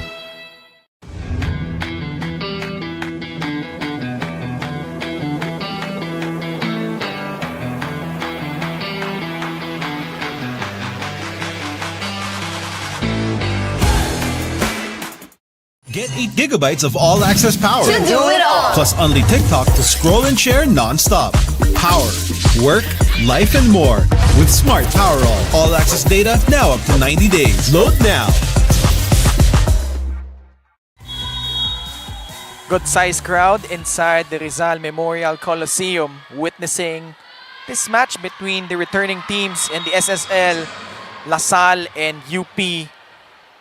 S6: Get 8 gigabytes of all-access power.
S5: To do it all.
S6: Plus only TikTok to scroll and share non-stop. Power, work, life, and more. With Smart Power all-access data now up to 90 days. Load now.
S1: Good-sized crowd inside the Rizal Memorial Coliseum witnessing this match between the returning teams in the SSL, Salle and UP.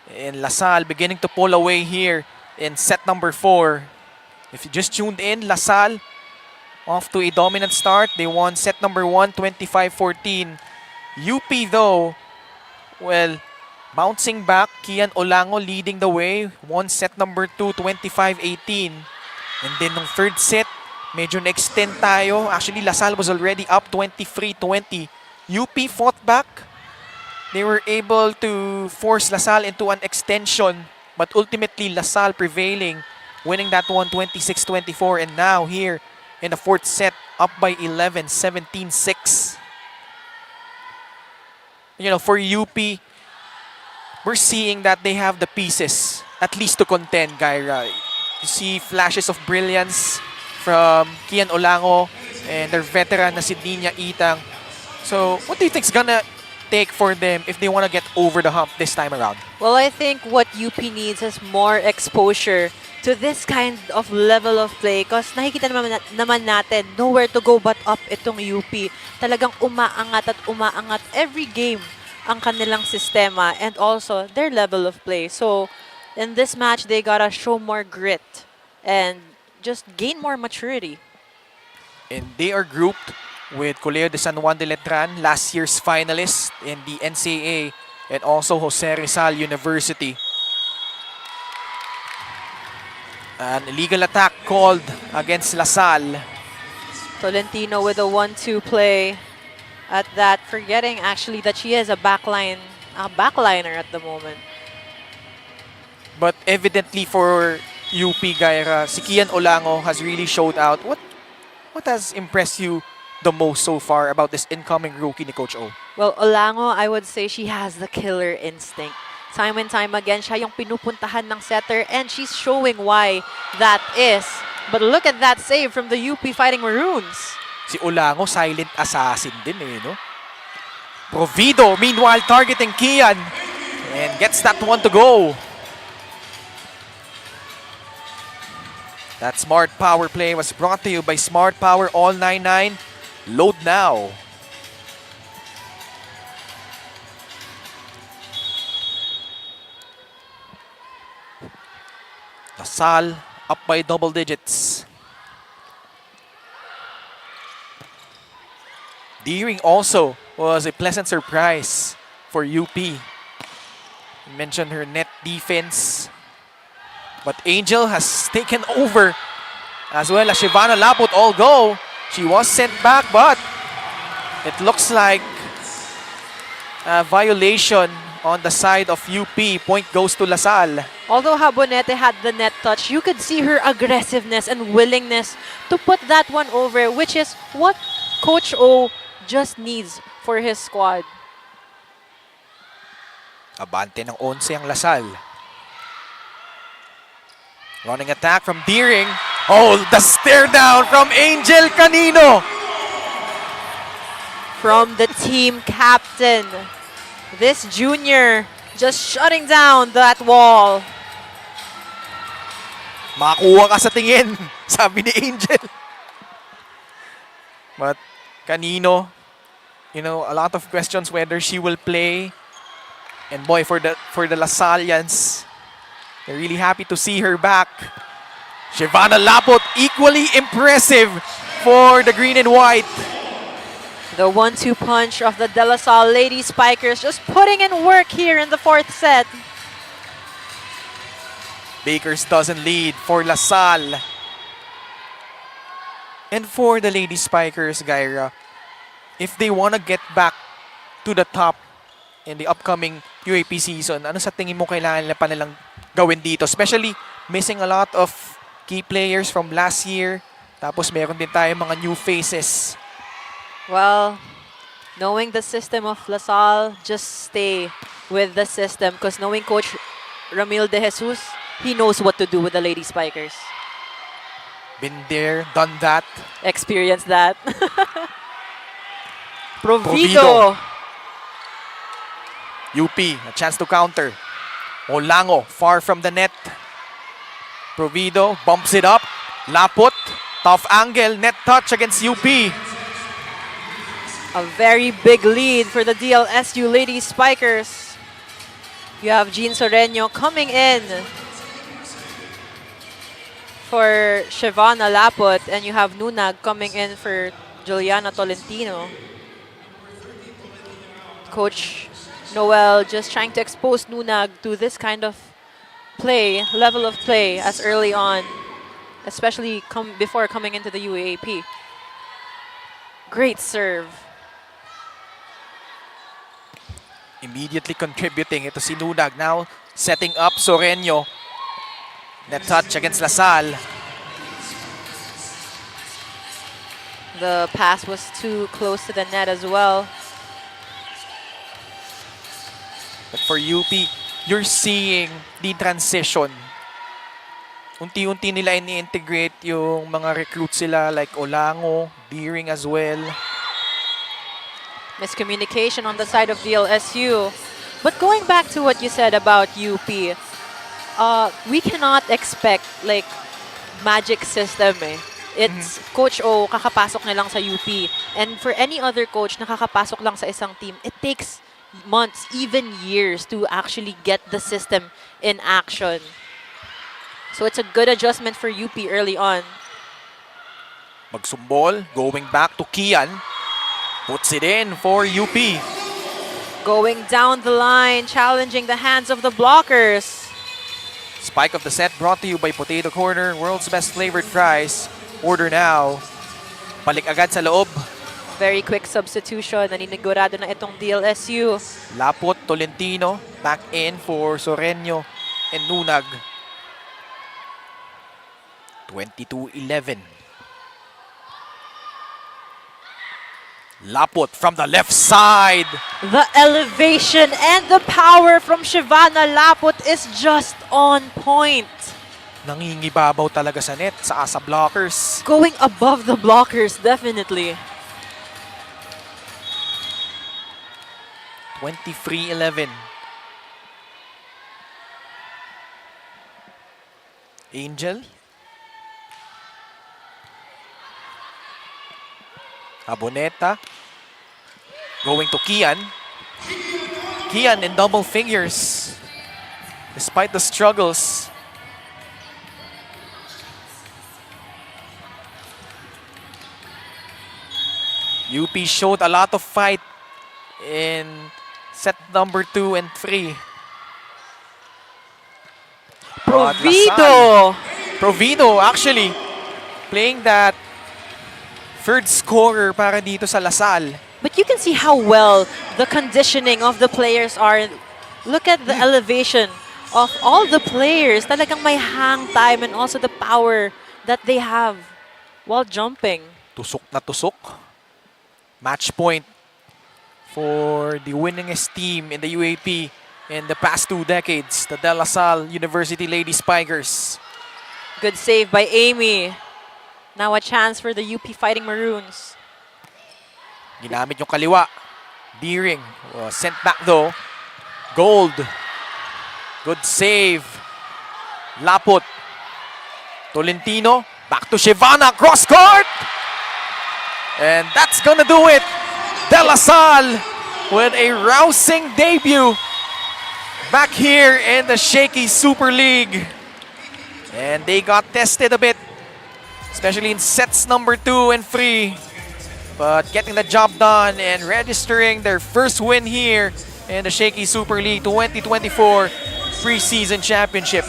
S1: And Salle beginning to pull away here in set number 4. If you just tuned in, Salle off to a dominant start. They won set number 1, 25-14. UP though, well, bouncing back. Kian Olango leading the way. Won set number 2, 25-18. And then nung third set, medyo na-extend tayo. Actually, Salle was already up 23-20. UP fought back. They were able to force Salle into an extension, but ultimately Salle prevailing, winning that one 26-24, and now here in the fourth set, up by 11, 17-6. You know, for UP, we're seeing that they have the pieces, at least to contend, Gaira. You see flashes of brilliance from Kian Olango and their veteran na si Dinya Itang. So, what do you think is gonna take for them if they want to get over the hump this time around?
S2: Well, I think what UP needs is more exposure to this kind of level of play because nakikita naman natin nowhere to go but up itong UP. Talagang umaangat at umaangat every game ang kanilang sistema and also their level of play. So, in this match, they gotta show more grit and just gain more maturity.
S1: And they are grouped with Colegio de San Juan de Letran, last year's finalist in the NCAA, and also Jose Rizal University. An illegal attack called against Salle.
S2: Tolentino with a 1-2 play at that, forgetting actually that she is a backliner at the moment.
S1: But evidently for UP, Gaira, si Kian Olango has really showed out. What has impressed you the most so far about this incoming rookie ni Coach O?
S2: Well, Olango, I would say she has the killer instinct. Time and time again, siya yung pinupuntahan ng setter and she's showing why that is. But look at that save from the UP Fighting Maroons.
S1: Si Olango, silent assassin din eh, no? Provido, meanwhile, targeting Kian and gets that one to go. That Smart Power play was brought to you by Smart Power All 99. Load now. Salle up by double digits. Deering also was a pleasant surprise for UP. You mentioned her net defense. But Angel has taken over as well as Shivana Laput all go. She was sent back, but it looks like a violation on the side of UP. Point goes to Salle.
S2: Although Habonete had the net touch, you could see her aggressiveness and willingness to put that one over, which is what Coach O just needs for his squad.
S1: Abante ng 11 ang Salle. Running attack from Deering. Oh, the stare down from Angel Canino.
S2: From the team captain. This junior just shutting down that wall.
S1: Makakuha ka sa tingin, sabi ni Angel. But Canino, you know, a lot of questions whether she will play. And boy, for the Lasallians, they're really happy to see her back. Shivana Laput, equally impressive for the green and white.
S2: The 1-2 punch of the De La Salle Lady Spikers just putting in work here in the fourth set.
S1: Bakers doesn't lead for Salle. And for the Lady Spikers, Gaira, if they want to get back to the top in the upcoming UAP season, ano sa tingin mo kailangan nila pa nilang gawin dito? Especially missing a lot of key players from last year. Tapos meron din tayo mga new faces.
S2: Well, knowing the system of Salle, just stay with the system because knowing Coach Ramil De Jesus, he knows what to do with the Lady Spikers.
S1: Been there, done that.
S2: Experience that.
S1: Provido. UP, a chance to counter. Olango, far from the net. Provido bumps it up. Lapot, tough angle, net touch against UP.
S2: A very big lead for the DLSU Lady Spikers. You have Jean Soreño coming in for Shivana Lapot, and you have Nunag coming in for Juliana Tolentino. Coach Noel just trying to expose Nunag to this kind of play, level of play as early on, especially before coming into the UAAP. Great serve.
S1: Immediately contributing. Ito si Nunag now setting up Soreño. Net touch against LaSalle.
S2: The pass was too close to the net as well.
S1: But for UP, you're seeing the transition. Unti-unti nila ini-integrate yung mga recruits sila like Olango, Deering as well.
S2: Miscommunication on the side of DLSU. But going back to what you said about UP, we cannot expect like magic system eh. It's Coach O, kakapasok na lang sa UP. And for any other coach na kakapasok lang sa isang team, it takes months, even years to actually get the system in action. So it's a good adjustment for UP early on.
S1: Magsumbol, going back to Kian. Puts it in for UP.
S2: Going down the line, challenging the hands of the blockers.
S1: Spike of the set brought to you by Potato Corner, world's best flavored fries. Order now. Balik agad sa loob.
S2: Very quick substitution. Naninigurado na itong DLSU.
S1: Lapot, Tolentino, back in for Soreño and Nunag. 22-11. Lapot from the left side.
S2: The elevation and the power from Shivana Lapot is just on point.
S1: Nangingibabaw talaga sa net, sa asa blockers.
S2: Going above the blockers, definitely.
S1: 23-11. Angel. Aboneta. Going to Kian. Kian in double figures. Despite the struggles. UP showed a lot of fight in set number 2 and 3.
S2: Provido!
S1: Provido actually playing that third scorer para dito sa LaSalle.
S2: But you can see how well the conditioning of the players are. Look at the elevation of all the players. Talagang may hang time and also the power that they have while jumping.
S1: Tusok na tusok. Match point for the winningest team in the UAP in the past 2 decades, the De La Salle University Lady Spikers.
S2: Good save by Amy. Now a chance for the UP Fighting Maroons.
S1: Ginamit yung kaliwa. Deering sent back though. Gold. Good save. Lapot. Tolentino. Back to Shivana. Cross court. And that's gonna do it. De La Salle with a rousing debut back here in the Shakey Super League. And they got tested a bit, especially in sets number 2 and 3. But getting the job done and registering their first win here in the Shakey Super League 2024 preseason championship.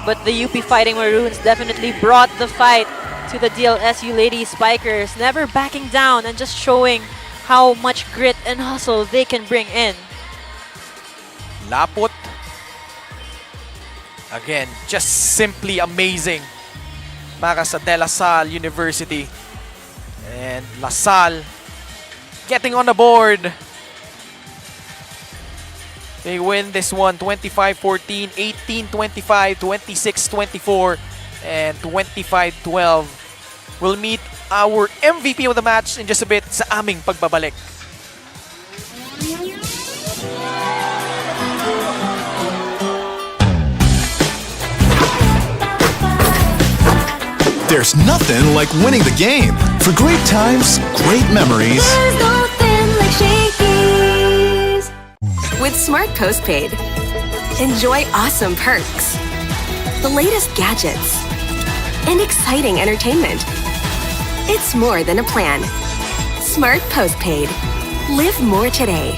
S2: But the UP Fighting Maroons definitely brought the fight to the DLSU Lady Spikers, never backing down and just showing how much grit and hustle they can bring in.
S1: Lapot. Again, just simply amazing para sa De La Salle University. And La Salle getting on the board. They win this one 25-14, 18-25, 26-24, and 25-12. We'll meet our MVP of the match in just a bit sa aming pagbabalik.
S6: There's nothing like winning the game. For great times, great memories.
S5: There's nothing like Shakey's. With Smart Postpaid, enjoy awesome perks, the latest gadgets, and exciting entertainment. It's more than a plan. Smart Postpaid. Live more today.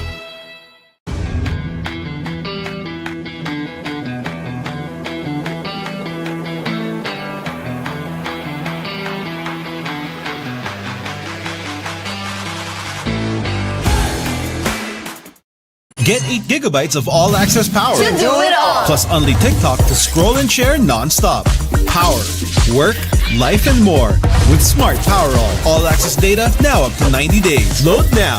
S6: Get 8 gigabytes of all-access power.
S5: To do it all.
S6: Plus only TikTok to scroll and share non-stop. Power, work, life, and more. With Smart Power all-access data now up to 90 days. Load now.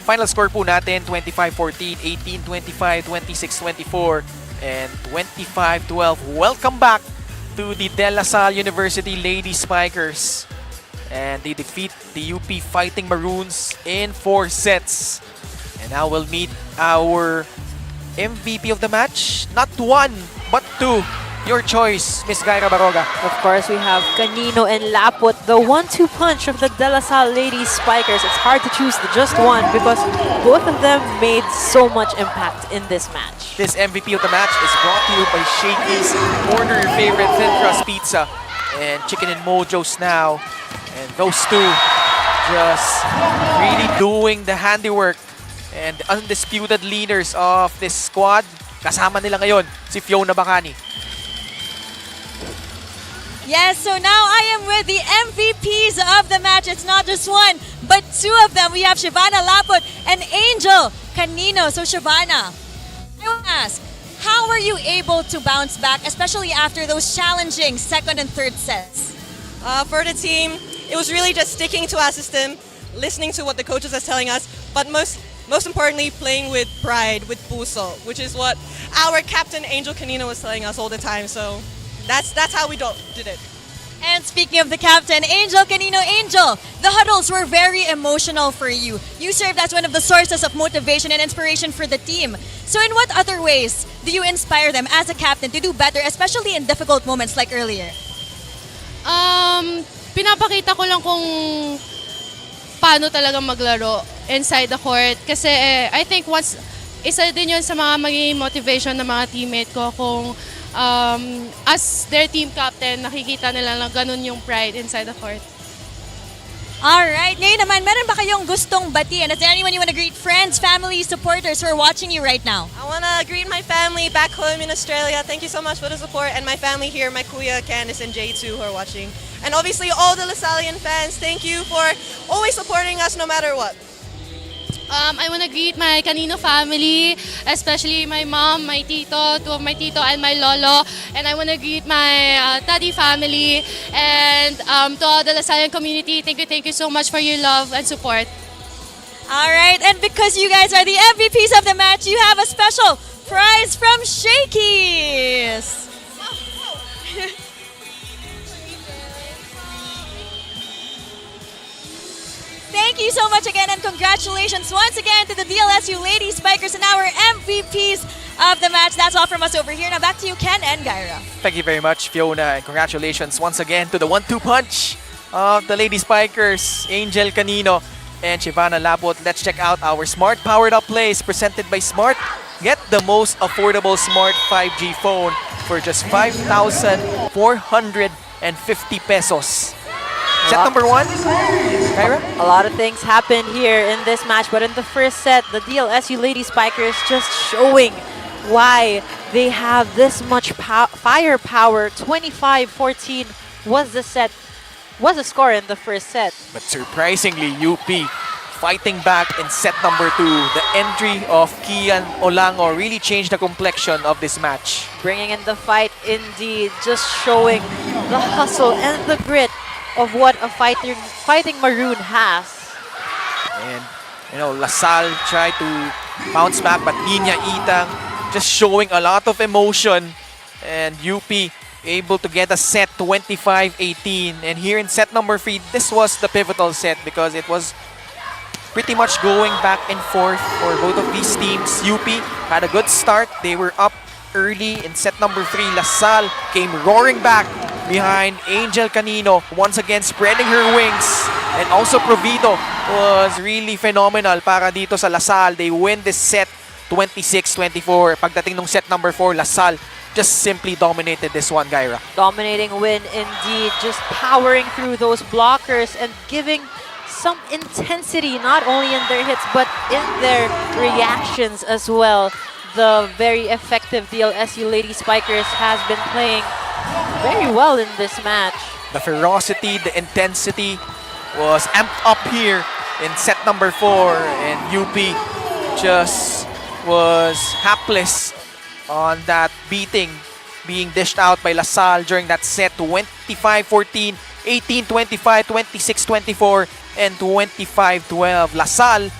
S1: Final score po natin, 25-14, 18-25, 26-24, and 25-12. Welcome back to the De La Salle University Lady Spikers. And they defeat the UP Fighting Maroons in 4 sets. And now we'll meet our MVP of the match. Not 1, but 2. Your choice, Miss Gaira Baroga.
S2: Of course, we have Canino and Laput, the 1-2 punch of the De La Salle Ladies Spikers. It's hard to choose just one because both of them made so much impact in this match.
S1: This MVP of the match is brought to you by Shakey's. Order your favorite thin crust pizza and chicken and mojos now. And those two just really doing the handiwork and undisputed leaders of this squad. Kasama nila ngayon si Fiona Bacani.
S7: Yes, so now I am with the MVPs of the match. It's not just one, but 2 of them. We have Shavana Laput and Angel Canino. So Shavana, I want to ask, how were you able to bounce back, especially after those challenging second and third sets?
S10: For the team, it was really just sticking to our system, listening to what the coaches are telling us, but most importantly, playing with pride, with Puso, which is what our captain Angel Canino was telling us all the time. So that's how we did it.
S7: And speaking of the captain, Angel Canino, Angel, the huddles were very emotional for you. You served as one of the sources of motivation and inspiration for the team. So in what other ways do you inspire them as a captain to do better, especially in difficult moments like earlier?
S11: Pinapakita ko lang kung paano talaga maglaro inside the court. Kasi I think isa din yun sa mga magiging motivation ng mga teammate ko kung as their team captain, nakikita nila lang ganun yung pride inside the court.
S7: Alright, ngayon naman, meron ba kayong gustong batiin? Is there anyone you want to greet? Friends, family, supporters who are watching you right now?
S10: I want to greet my family back home in Australia. Thank you so much for the support. And my family here, my kuya, Candice, and Jay too, who are watching. And obviously all the LaSallian fans, thank you for always supporting us no matter what.
S11: I want to greet my Canino family, especially my mom, my tito, 2 of my tito, and my lolo. And I want to greet my Taddy family and to all the LaSallian community. Thank you so much for your love and support.
S7: Alright, and because you guys are the MVPs of the match, you have a special prize from Shakey's. Thank you so much again and congratulations once again to the DLSU Lady Spikers and our MVPs of the match. That's all from us over here. Now back to you, Ken and Gaira.
S1: Thank you very much, Fiona, and congratulations once again to the 1-2 punch of the Lady Spikers, Angel Canino and Shavana Laput. Let's check out our Smart Powered Up plays presented by Smart. Get the most affordable Smart 5G phone for just 5,450 pesos. Set number 1, Kyra?
S2: A lot of things happened here in this match, but in the first set, the DLSU Lady Spikers just showing why they have this much firepower. 25-14 was the set. was a score in the first set.
S1: But surprisingly, UP fighting back in set number 2. The entry of Kian Olango really changed the complexion of this match.
S2: Bringing in the fight indeed, just showing the hustle and the grit of what a fighting Maroon has.
S1: And, you know, LaSalle tried to bounce back, but Niña Itang just showing a lot of emotion. And UP able to get a set 25-18. And here in set number 3, this was the pivotal set because it was pretty much going back and forth for both of these teams. UP had a good start. They were up early in set number 3. LaSalle came roaring back behind Angel Canino, once again spreading her wings. And also Provido was really phenomenal para dito sa LaSalle. They win this set 26-24. Pagdating ng set number 4, LaSalle just simply dominated this one, Gyra.
S2: Dominating win indeed, just powering through those blockers and giving some intensity, not only in their hits, but in their reactions as well. The very effective DLSU Lady Spikers has been playing very well in this match.
S1: The ferocity, the intensity was amped up here in set number 4, and UP just was hapless on that beating being dished out by LaSalle during that set. 25-14, 18-25, 26-24, and 25-12. LaSalle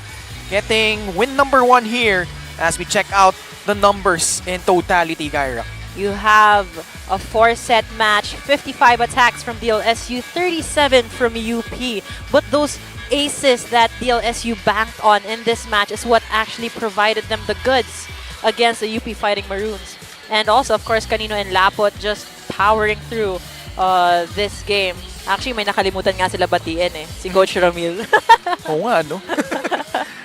S1: getting win number 1 here as we check out the numbers in totality, Gyra.
S2: You have a 4-set match, 55 attacks from DLSU, 37 from UP. But those aces that DLSU banked on in this match is what actually provided them the goods against the UP Fighting Maroons. And also, of course, Canino and Lapot just powering through this game. Actually, may nakalimutan nga sila batiin si Coach Ramil.
S1: Oo nga, no?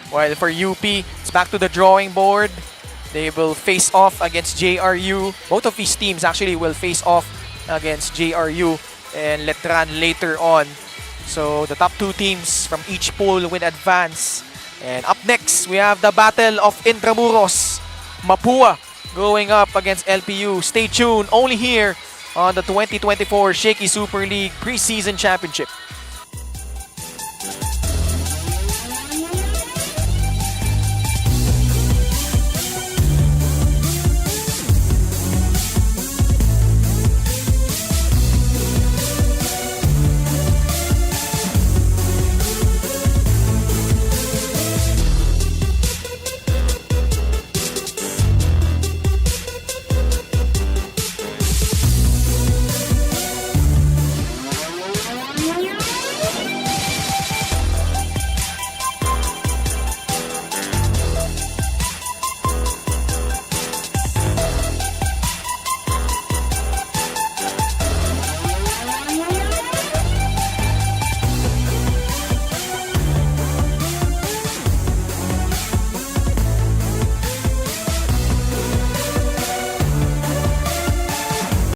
S1: While for UP, it's back to the drawing board. They will face off against JRU. Both of these teams actually will face off against JRU and Letran later on. So the top 2 teams from each pool will advance. And up next, we have the Battle of Intramuros. Mapua going up against LPU. Stay tuned only here on the 2024 Shakey Super League Preseason Championship.